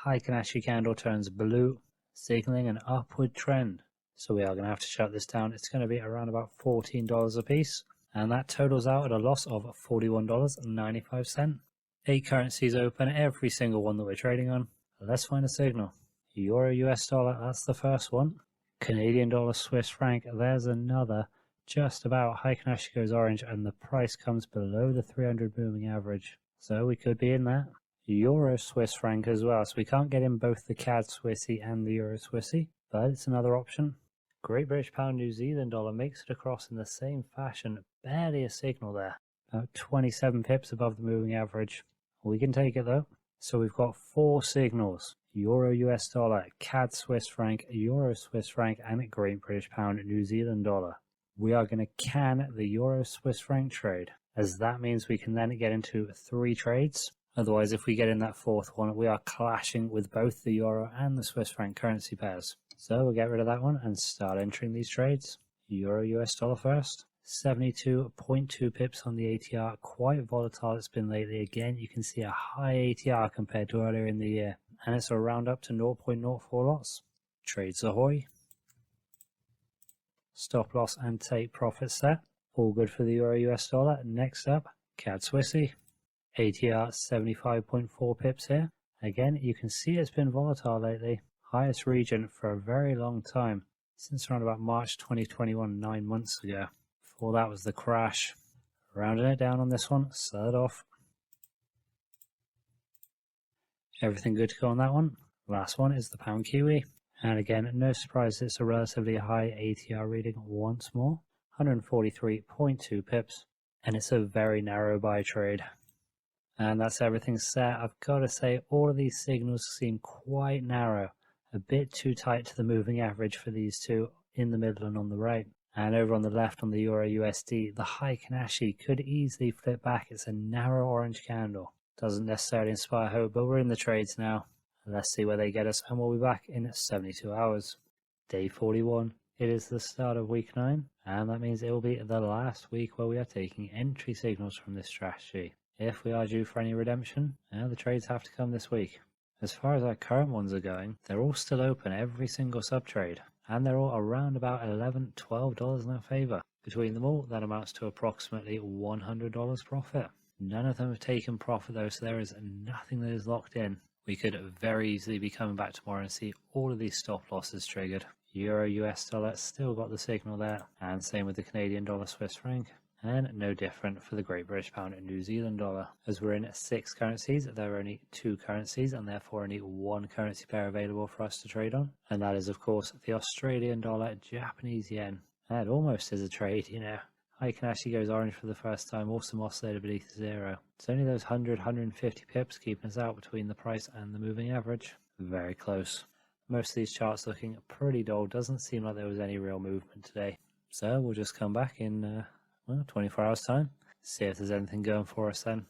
Heikin-Ashi candle turns blue, signaling an upward trend. So we are going to have to shut this down. It's going to be around about $14 a piece. And that totals out at a loss of $41.95. 8 currencies open, every single one that we're trading on. Let's find a signal. Euro US dollar, that's the first one. Canadian dollar Swiss franc, there's another. Just about. Heikin-Ashi goes orange and the price comes below the 300 moving average. So we could be in that. Euro Swiss franc as well, so we can't get in both the CAD Swissy and the Euro Swissy, but it's another option. Great British Pound New Zealand dollar makes it across in the same fashion, barely a signal there. About 27 pips above the moving average. We can take it though. So we've got 4 signals. Euro US dollar, CAD Swiss franc, Euro Swiss franc, and Great British Pound New Zealand dollar. We are going to can the Euro Swiss franc trade, as that means we can then get into 3 trades. Otherwise, if we get in that 4th one, we are clashing with both the Euro and the Swiss franc currency pairs. So we'll get rid of that one and start entering these trades. Euro US dollar first. 72.2 pips on the ATR, quite volatile it's been lately. Again, you can see a high ATR compared to earlier in the year, and it's a round up to 0.04 lots. Trades ahoy. Stop loss and take profit set. All good for the Euro US dollar. Next up, CAD Swissy. ATR 75.4 pips here. Again, you can see it's been volatile lately. Highest region for a very long time, since around about March 2021, 9 months ago. Before that was the crash. Rounding it down on this one, sell it off. Everything good to go on that one. Last one is the pound Kiwi. And again, no surprise, it's a relatively high ATR reading once more. 143.2 pips. And it's a very narrow buy trade. And that's everything set. I've got to say, all of these signals seem quite narrow, a bit too tight to the moving average for these two in the middle and on the right. And over on the left on the Euro USD, the Heikin-Ashi could easily flip back. It's a narrow orange candle. Doesn't necessarily inspire hope, but we're in the trades now. Let's see where they get us, and we'll be back in 72 hours. Day 41. It is the start of week 9, and that means it will be the last week where we are taking entry signals from this strategy. If we are due for any redemption, the trades have to come this week. As far as our current ones are going, they're all still open, every single sub-trade, and they're all around about $11, $12 in our favor. Between them all, that amounts to approximately $100 profit. None of them have taken profit though, so there is nothing that is locked in. We could very easily be coming back tomorrow and see all of these stop losses triggered. Euro US dollar still got the signal there, and same with the Canadian dollar Swiss franc. And no different for the Great British Pound and New Zealand dollar. As we're in 6 currencies, there are only 2 currencies and therefore only 1 currency pair available for us to trade on. And that is of course the Australian dollar, Japanese yen. That almost is a trade, you know. Heikin-Ashi goes orange for the first time, awesome oscillator beneath 0. It's only those 100-150 pips keeping us out between the price and the moving average. Very close. Most of these charts looking pretty dull, doesn't seem like there was any real movement today. So we'll just come back in 24 hours time, see if there's anything going for us then.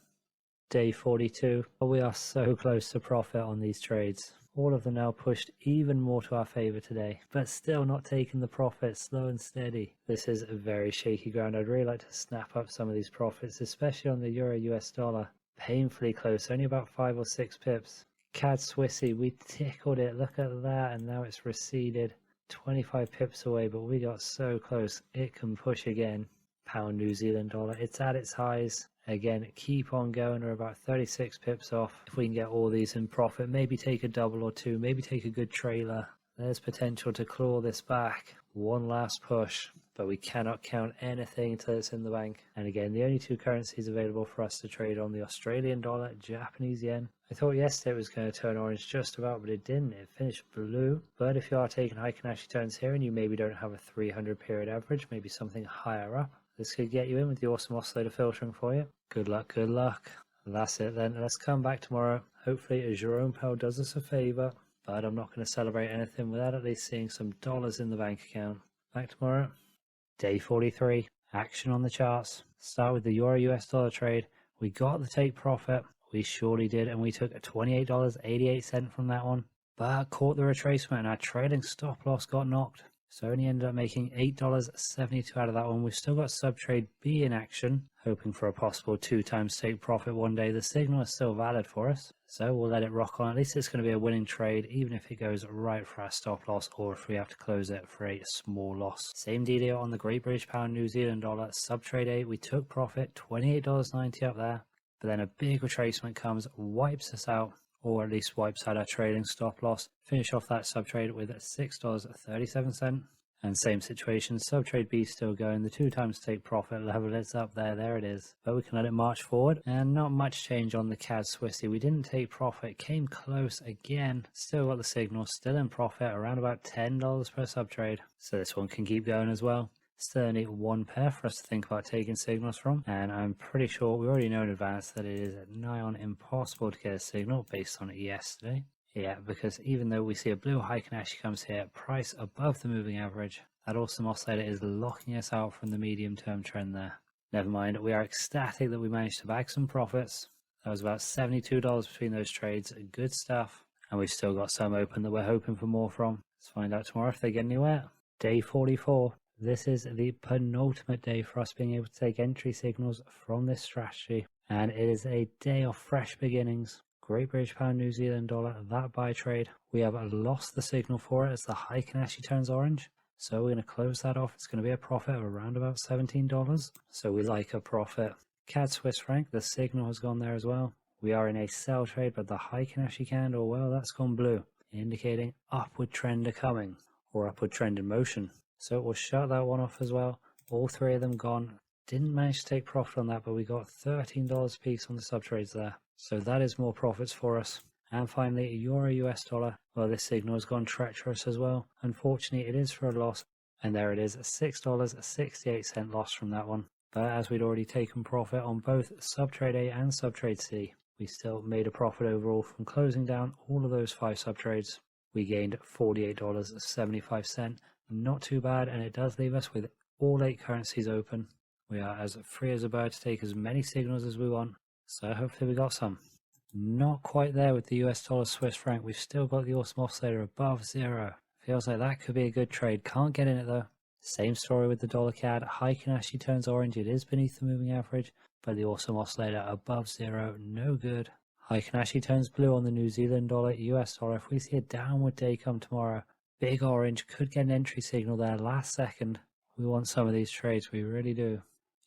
Day 42. We are so close to profit on these trades. All of them now pushed even more to our favor today, but still not taking the profit, slow and steady. This is a very shaky ground. I'd really like to snap up some of these profits, especially on the Euro US dollar. Painfully close, only about 5 or 6 pips. CAD Swissy, we tickled it, look at that, and now it's receded 25 pips away, but we got so close. It can push again. Pound New Zealand dollar, it's at its highs. Again, keep on going. We're about 36 pips off. If we can get all these in profit, maybe take a double or 2, maybe take a good trailer. There's potential to claw this back. One last push, but we cannot count anything until it's in the bank. And again, the only 2 currencies available for us to trade on, the Australian dollar, Japanese yen. I thought yesterday it was going to turn orange just about, but it didn't. It finished blue. But if you are taking Heikin-Ashi turns here and you maybe don't have a 300 period average, maybe something higher up, this could get you in with the awesome oscillator filtering for you. Good luck, good luck. That's it then. Let's come back tomorrow. Hopefully Jerome Powell does us a favor, but I'm not going to celebrate anything without at least seeing some dollars in the bank account. Back tomorrow. Day 43. Action on the charts. Start with the Euro US dollar trade. We got the take profit. We surely did, and we took $28.88 from that one, but caught the retracement and our trailing stop loss got knocked. So only ended up making $8.72 out of that one. We've still got sub-trade B in action, hoping for a possible 2 times take profit one day. The signal is still valid for us, so we'll let it rock on. At least it's going to be a winning trade, even if it goes right for our stop loss or if we have to close it for a small loss. Same dealio on the Great British Pound New Zealand dollar. Sub-trade A, we took profit, $28.90 up there, but then a big retracement comes, wipes us out, or at least wipes out our trading stop loss. Finish off that sub-trade with $6.37. And same situation, sub-trade B still going, the 2 times take profit level is up there it is. But we can let it march forward, and not much change on the CAD Swissy. We didn't take profit, came close again, still got the signal, still in profit, around about $10 per sub-trade. So this one can keep going as well. Still only 1 pair for us to think about taking signals from, and I'm pretty sure we already know in advance that it is nigh on impossible to get a signal based on it yesterday. Yeah, because even though we see a blue Heikin-Ashi comes here, price above the moving average, that awesome oscillator is locking us out from the medium-term trend there. Never mind, we are ecstatic that we managed to bag some profits. That was about $72 between those trades, good stuff, and we've still got some open that we're hoping for more from. Let's find out tomorrow if they get anywhere. Day 44. This is the penultimate day for us being able to take entry signals from this strategy, and it is a day of fresh beginnings. Great British Pound New Zealand dollar, that buy trade. We have lost the signal for it as the Heikin-Ashi turns orange, so we're going to close that off. It's going to be a profit of around about $17, so we like a profit. CAD Swiss franc, the signal has gone there as well. We are in a sell trade, but the Heikin-Ashi candle, well, that's gone blue, indicating upward trend are coming, or upward trend in motion. So we'll shut that one off as well. All 3 of them gone. Didn't manage to take profit on that, but we got $13 a piece on the sub trades there. So that is more profits for us. And finally, Euro US dollar. Well, this signal has gone treacherous as well. Unfortunately, it is for a loss. And there it is, $6.68 loss from that one. But as we'd already taken profit on both subtrade A and subtrade C, we still made a profit overall from closing down all of those 5 subtrades. We gained $48.75. Not too bad, and it does leave us with all 8 currencies open. We are as free as a bird to take as many signals as we want, so hopefully we got some. Not quite there with the US dollar Swiss franc. We've still got the awesome oscillator above 0. Feels like that could be a good trade. Can't get in it though. Same story with the dollar CAD. Heikin-Ashi turns orange. It is beneath the moving average, but the awesome oscillator above 0, no good. Heikin-Ashi turns blue on the New Zealand dollar, US dollar. If we see a downward day come tomorrow, big orange could get an entry signal there last second. We want some of these trades, we really do.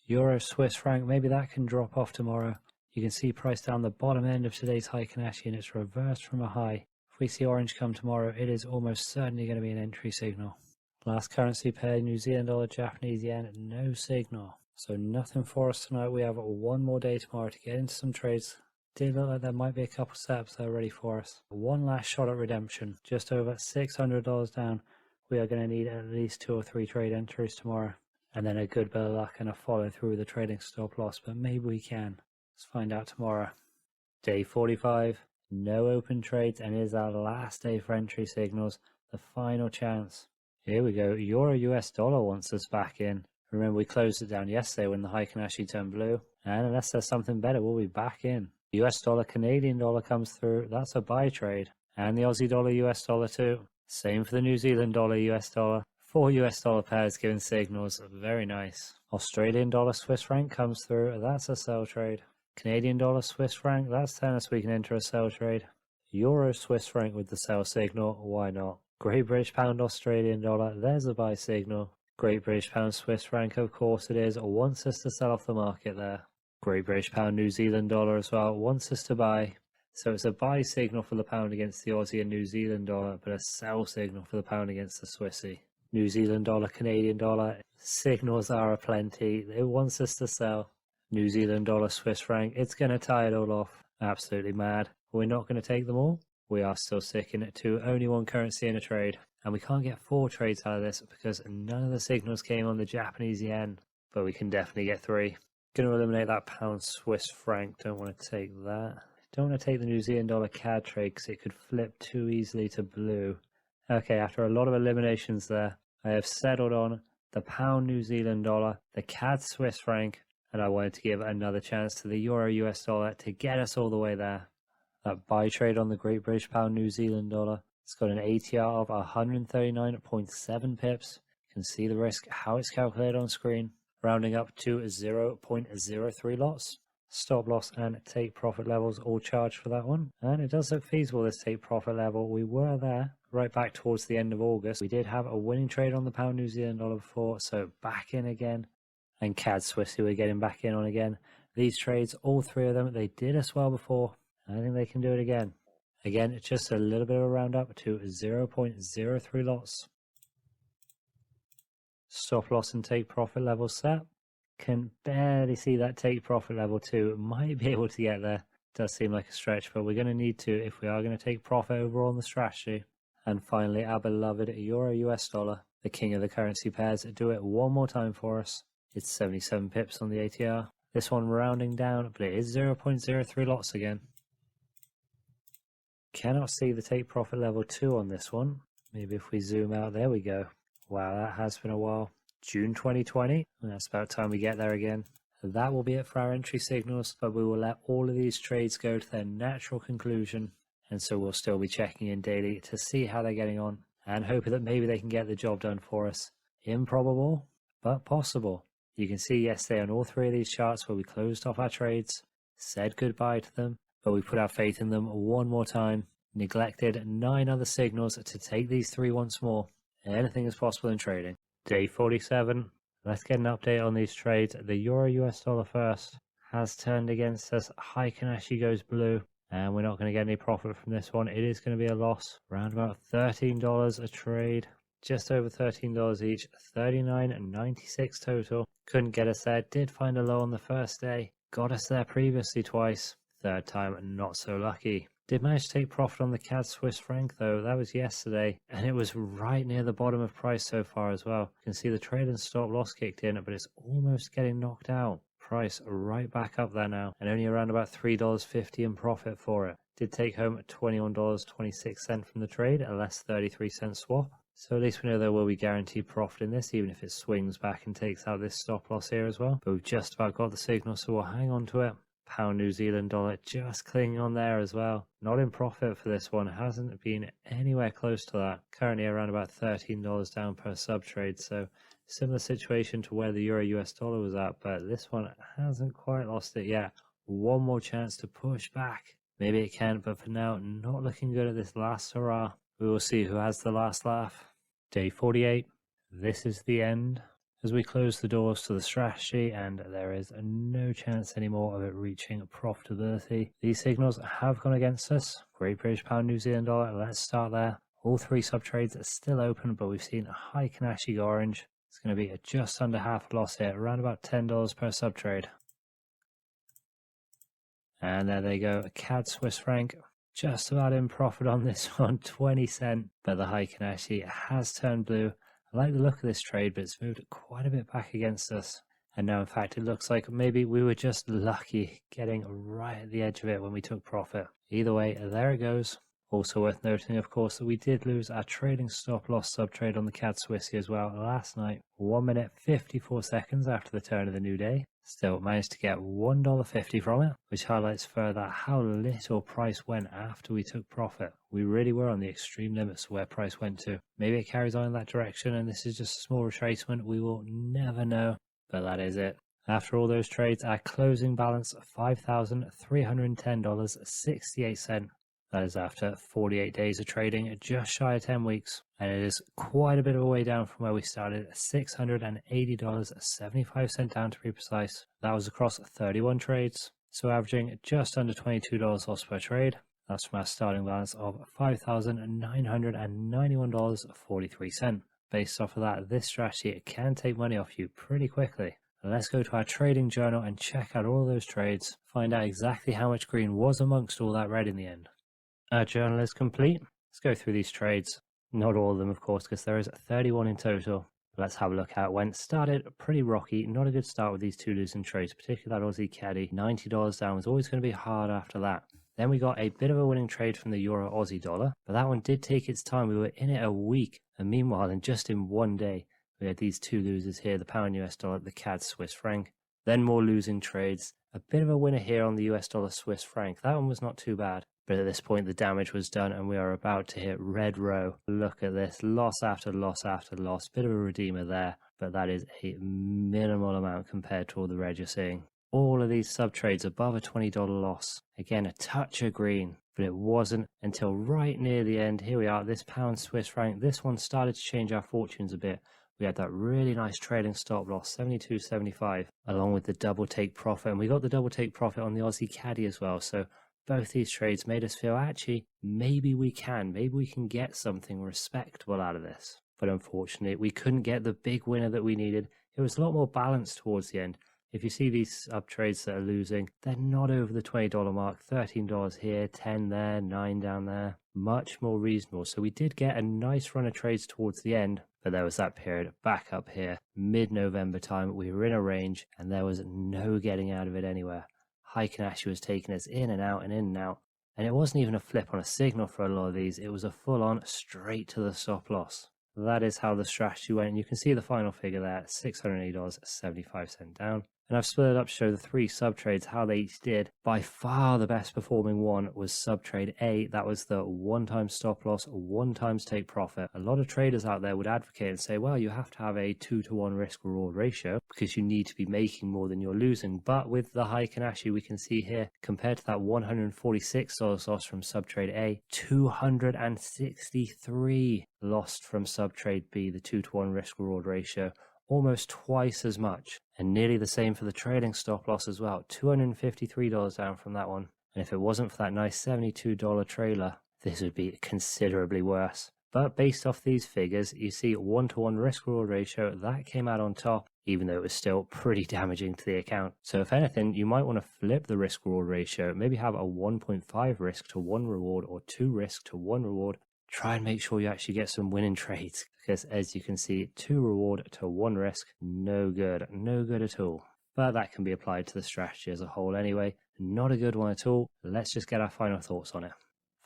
Euro Swiss franc, maybe that can drop off tomorrow. You can see price down the bottom end of today's Heikin-Ashi, and it's reversed from a high. If we see orange come tomorrow, it is almost certainly going to be an entry signal. Last currency pair, New Zealand dollar, Japanese yen, no signal. So nothing for us tonight. We have one more day tomorrow to get into some trades. Did look like there might be a couple setups that are ready for us. One last shot at redemption, just over $600 down. We are going to need at least 2 or 3 trade entries tomorrow. And then a good bit of luck and a follow through with the trading stop loss, but maybe we can. Let's find out tomorrow. Day 45, no open trades, and it is our last day for entry signals, the final chance. Here we go, Euro US dollar wants us back in. Remember we closed it down yesterday when the Heikin-Ashi turned blue, and unless there's something better, we'll be back in. US dollar, Canadian dollar comes through, that's a buy trade. And the Aussie dollar, US dollar too. Same for the New Zealand dollar, US dollar. 4 US dollar pairs giving signals, very nice. Australian dollar, Swiss franc comes through, that's a sell trade. Canadian dollar, Swiss franc, that's telling us we can enter a sell trade. Euro Swiss franc with the sell signal, why not? Great British pound, Australian dollar, there's a buy signal. Great British pound, Swiss franc, of course it is, wants us to sell off the market there. Great British pound, New Zealand dollar as well, wants us to buy. So it's a buy signal for the pound against the Aussie and New Zealand dollar, but a sell signal for the pound against the Swissy. New Zealand dollar, Canadian dollar, signals are aplenty, it wants us to sell. New Zealand dollar, Swiss franc, it's going to tie it all off. Absolutely mad. We're not going to take them all. We are still sticking to only 1 currency in a trade. And we can't get 4 trades out of this because none of the signals came on the Japanese yen. But we can definitely get 3. Going to eliminate that pound Swiss franc. Don't want to take that. Don't want to take the New Zealand dollar CAD trade because it could flip too easily to blue. Okay, after a lot of eliminations there, I have settled on the pound New Zealand dollar, the CAD Swiss franc, and I wanted to give another chance to the Euro US dollar to get us all the way there. That buy trade on the Great British pound New Zealand dollar, it's got an ATR of 139.7 pips. You can see the risk, how it's calculated on screen, rounding up to 0.03 lots. Stop loss and take profit levels all charged for that one. And it does look feasible, this take profit level. We were there right back towards the end of August. We did have a winning trade on the pound New Zealand dollar before, so back in again. And CAD Swissy we're getting back in on again. These trades, all 3 of them, they did us well before. I think they can do it again. Again, it's just a little bit of a round up to 0.03 lots. Stop loss and take profit level set. Can barely see that take profit level 2. Might be able to get there. Does seem like a stretch, but we're going to need to if we are going to take profit overall on the strategy. And finally, our beloved Euro US dollar, the king of the currency pairs. Do it one more time for us. It's 77 pips on the ATR. This one rounding down, but it is 0.03 lots again. Cannot see the take profit level 2 on this one. Maybe if we zoom out, there we go. Wow, that has been a while. June 2020, and that's about time we get there again. That will be it for our entry signals, but we will let all of these trades go to their natural conclusion, and so we'll still be checking in daily to see how they're getting on, and hoping that maybe they can get the job done for us. Improbable, but possible. You can see yesterday on all 3 of these charts where we closed off our trades, said goodbye to them, but we put our faith in them one more time, neglected 9 other signals to take these 3 once more. Anything is possible in trading. Day 47. Let's get an update on these trades. The Euro US dollar first has turned against us. Heikin-Ashi goes blue, and we're not going to get any profit from this one. It is going to be a loss. Around about $13 a trade. Just over $13 each. $39.96 total. Couldn't get us there. Did find a low on the first day. Got us there previously twice. Third time, not so lucky. Did manage to take profit on the CAD Swiss franc though. That was yesterday, and it was right near the bottom of price so far as well. You can see the trade and stop loss kicked in, but it's almost getting knocked out. Price right back up there now, and only around about $3.50 in profit for it. Did take home $21.26 from the trade, a less 33-cent swap. So at least we know there will be guaranteed profit in this, even if it swings back and takes out this stop loss here as well. But we've just about got the signal, so we'll hang on to it. Pound New Zealand dollar just clinging on there as well. Not in profit for this one, hasn't been anywhere close to that. Currently around about $13 down per sub trade, so similar situation to where the Euro US dollar was at, but this one hasn't quite lost it yet. One more chance to push back. Maybe it can, but for now, not looking good at this last hurrah. We will see who has the last laugh. Day 48. This is the end. As we close the doors to the strategy, and there is no chance anymore of it reaching profitability. These signals have gone against us. Great British Pound, New Zealand dollar, let's start there. All three sub trades are still open, but we've seen a Heikin-Ashi go orange. It's going to be a just under half loss here, around about $10 per sub trade. And there they go, a CAD Swiss franc. Just about in profit on this one, 20 cents. But the Heikin-Ashi has turned blue. I like the look of this trade, but it's moved quite a bit back against us. And now, in fact, it looks like maybe we were just lucky getting right at the edge of it when we took profit. Either way, there it goes. Also worth noting, of course, that we did lose our trading stop loss sub trade on the CAD Swissy as well last night. 1 minute 54 seconds after the turn of the new day. Still managed to get $1.50 from it, which highlights further how little price went after we took profit. We really were on the extreme limits of where price went to. Maybe it carries on in that direction and this is just a small retracement. We will never know, but that is it. After all those trades, our closing balance $5,310.68. That is after 48 days of trading, just shy of 10 weeks. And it is quite a bit of a way down from where we started, $680.75 down to be precise. That was across 31 trades, so averaging just under $22 loss per trade. That's from our starting balance of $5,991.43. Based off of that, this strategy can take money off you pretty quickly. Let's go to our trading journal and check out all those trades, find out exactly how much green was amongst all that red in the end. Our journal is complete. Let's go through these trades. Not all of them, of course, because there is 31 in total. Let's have a look how it went. Started pretty rocky. Not a good start with these two losing trades, particularly that Aussie caddy. $90 down was always going to be hard after that. Then we got a bit of a winning trade from the Euro Aussie dollar, but that one did take its time. We were in it a week, and meanwhile, just in 1 day, we had these two losers here, the pound US dollar, the CAD Swiss franc. Then more losing trades. A bit of a winner here on the US dollar Swiss franc. That one was not too bad. But at this point, the damage was done and we are about to hit red row. Look at this, loss after loss after loss. Bit of a redeemer there, but that is a minimal amount compared to all the red you're seeing. All of these sub trades above a $20 loss. Again, a touch of green, but it wasn't until right near the end. Here we are, this pound Swiss franc. This one started to change our fortunes a bit. We had that really nice trading stop loss, 72.75, along with the double take profit. And we got the double take profit on the Aussie caddy as well. So both these trades made us feel actually maybe we can get something respectable out of this. But unfortunately, we couldn't get the big winner that we needed. It was a lot more balanced towards the end. If you see these sub trades that are losing, they're not over the $20 mark. $13 here, 10 there, 9 down there. Much more reasonable. So we did get a nice run of trades towards the end, but there was that period back up here, mid-November time. We were in a range and there was no getting out of it anywhere. Heikin-Ashi was taking us in and out and in and out. And it wasn't even a flip on a signal for a lot of these. It was a full-on straight to the stop loss. That is how the strategy went. And you can see the final figure there, $680.75 down. And I've split it up to show the three sub trades, how they each did. By far the best performing one was sub trade A. That was the 1-time stop loss, 1 times take profit. A lot of traders out there would advocate and say, well, you have to have a 2-to-1 risk reward ratio because you need to be making more than you're losing. But with the Heikin-Ashi, we can see here, compared to that $146 loss from sub trade A, 263 lost from sub trade B, the 2-to-1 risk reward ratio. Almost twice as much, and nearly the same for the trading stop loss as well, $253 down from that one. And if it wasn't for that nice $72 trailer, this would be considerably worse. But based off these figures, you see 1-to-1 risk reward ratio, that came out on top. even though it was still pretty damaging to the account. So if anything, you might want to flip the risk reward ratio, maybe have a 1.5 risk to 1 reward or 2 risk to 1 reward. Try and make sure you actually get some winning trades, because as you can see, 2 reward to 1 risk, no good at all. But that can be applied to the strategy as a whole anyway. Not a good one at all. Let's just get our final thoughts on it.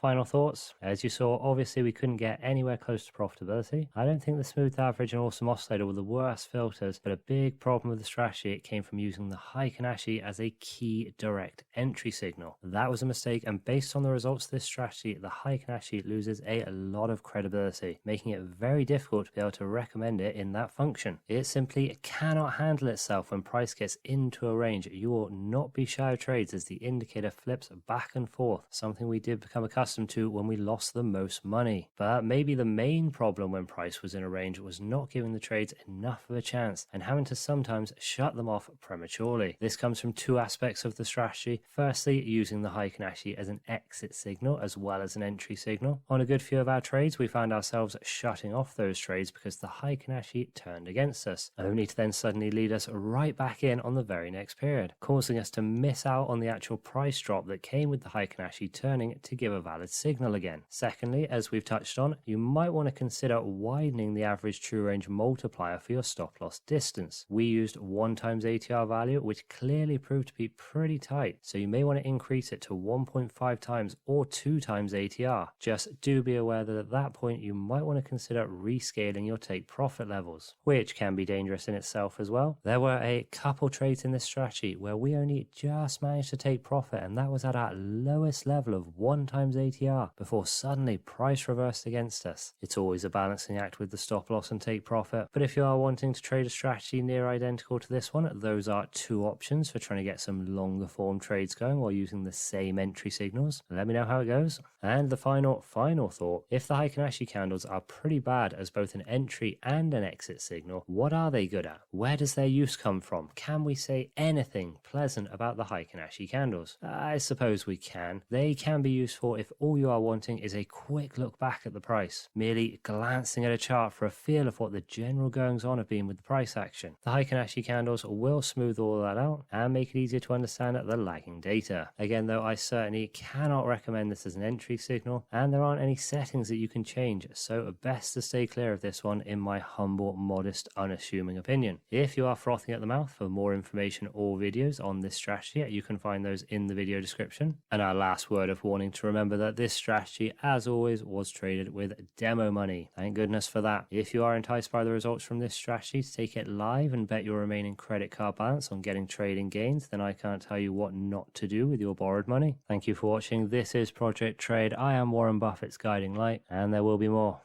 Final thoughts. As you saw, obviously we couldn't get anywhere close to profitability. I don't think the smooth average and awesome oscillator were the worst filters, but a big problem with the strategy, it came from using the Heikin-Ashi as a key direct entry signal. That was a mistake, and based on the results of this strategy, the Heikin-Ashi loses a lot of credibility, making it very difficult to be able to recommend it in that function. It simply cannot handle itself when price gets into a range. You will not be shy of trades as the indicator flips back and forth, something we did become accustomed to when we lost the most money. But maybe the main problem when price was in a range was not giving the trades enough of a chance and having to sometimes shut them off prematurely. This comes from two aspects of the strategy. Firstly, using the Heikin-Ashi as an exit signal as well as an entry signal. On a good few of our trades, we found ourselves shutting off those trades because the Heikin-Ashi turned against us, only to then suddenly lead us right back in on the very next period, causing us to miss out on the actual price drop that came with the Heikin-Ashi turning to give a valid signal again. Secondly, as we've touched on, you might want to consider widening the average true range multiplier for your stop loss distance. We used 1 times ATR value, which clearly proved to be pretty tight, so you may want to increase it to 1.5 times or 2 times ATR. Just do be aware that at that point you might want to consider rescaling your take profit levels, which can be dangerous in itself as well. There were a couple trades in this strategy where we only just managed to take profit, and that was at our lowest level of 1 times ATR before suddenly price reversed against us. It's always a balancing act with the stop loss and take profit, but if you are wanting to trade a strategy near identical to this one, those are 2 options for trying to get some longer form trades going while using the same entry signals. Let me know how it goes. And the final thought, if the Heikin-Ashi candles are pretty bad as both an entry and an exit signal, what are they good at? Where does their use come from? Can we say anything pleasant about the Heikin-Ashi candles? I suppose we can. They can be useful if all you are wanting is a quick look back at the price, merely glancing at a chart for a feel of what the general goings on have been with the price action. The Heikin-Ashi candles will smooth all that out and make it easier to understand the lagging data. Again though, I certainly cannot recommend this as an entry signal, and there aren't any settings that you can change, so best to stay clear of this one in my humble, modest, unassuming opinion. If you are frothing at the mouth for more information or videos on this strategy, you can find those in the video description. And our last word of warning to remember that this strategy, as always, was traded with demo money. Thank goodness for that. If you are enticed by the results from this strategy to take it live and bet your remaining credit card balance on getting trading gains, then I can't tell you what not to do with your borrowed money. Thank you for watching. This is Project Trade. I am Warren Buffett's guiding light, and there will be more.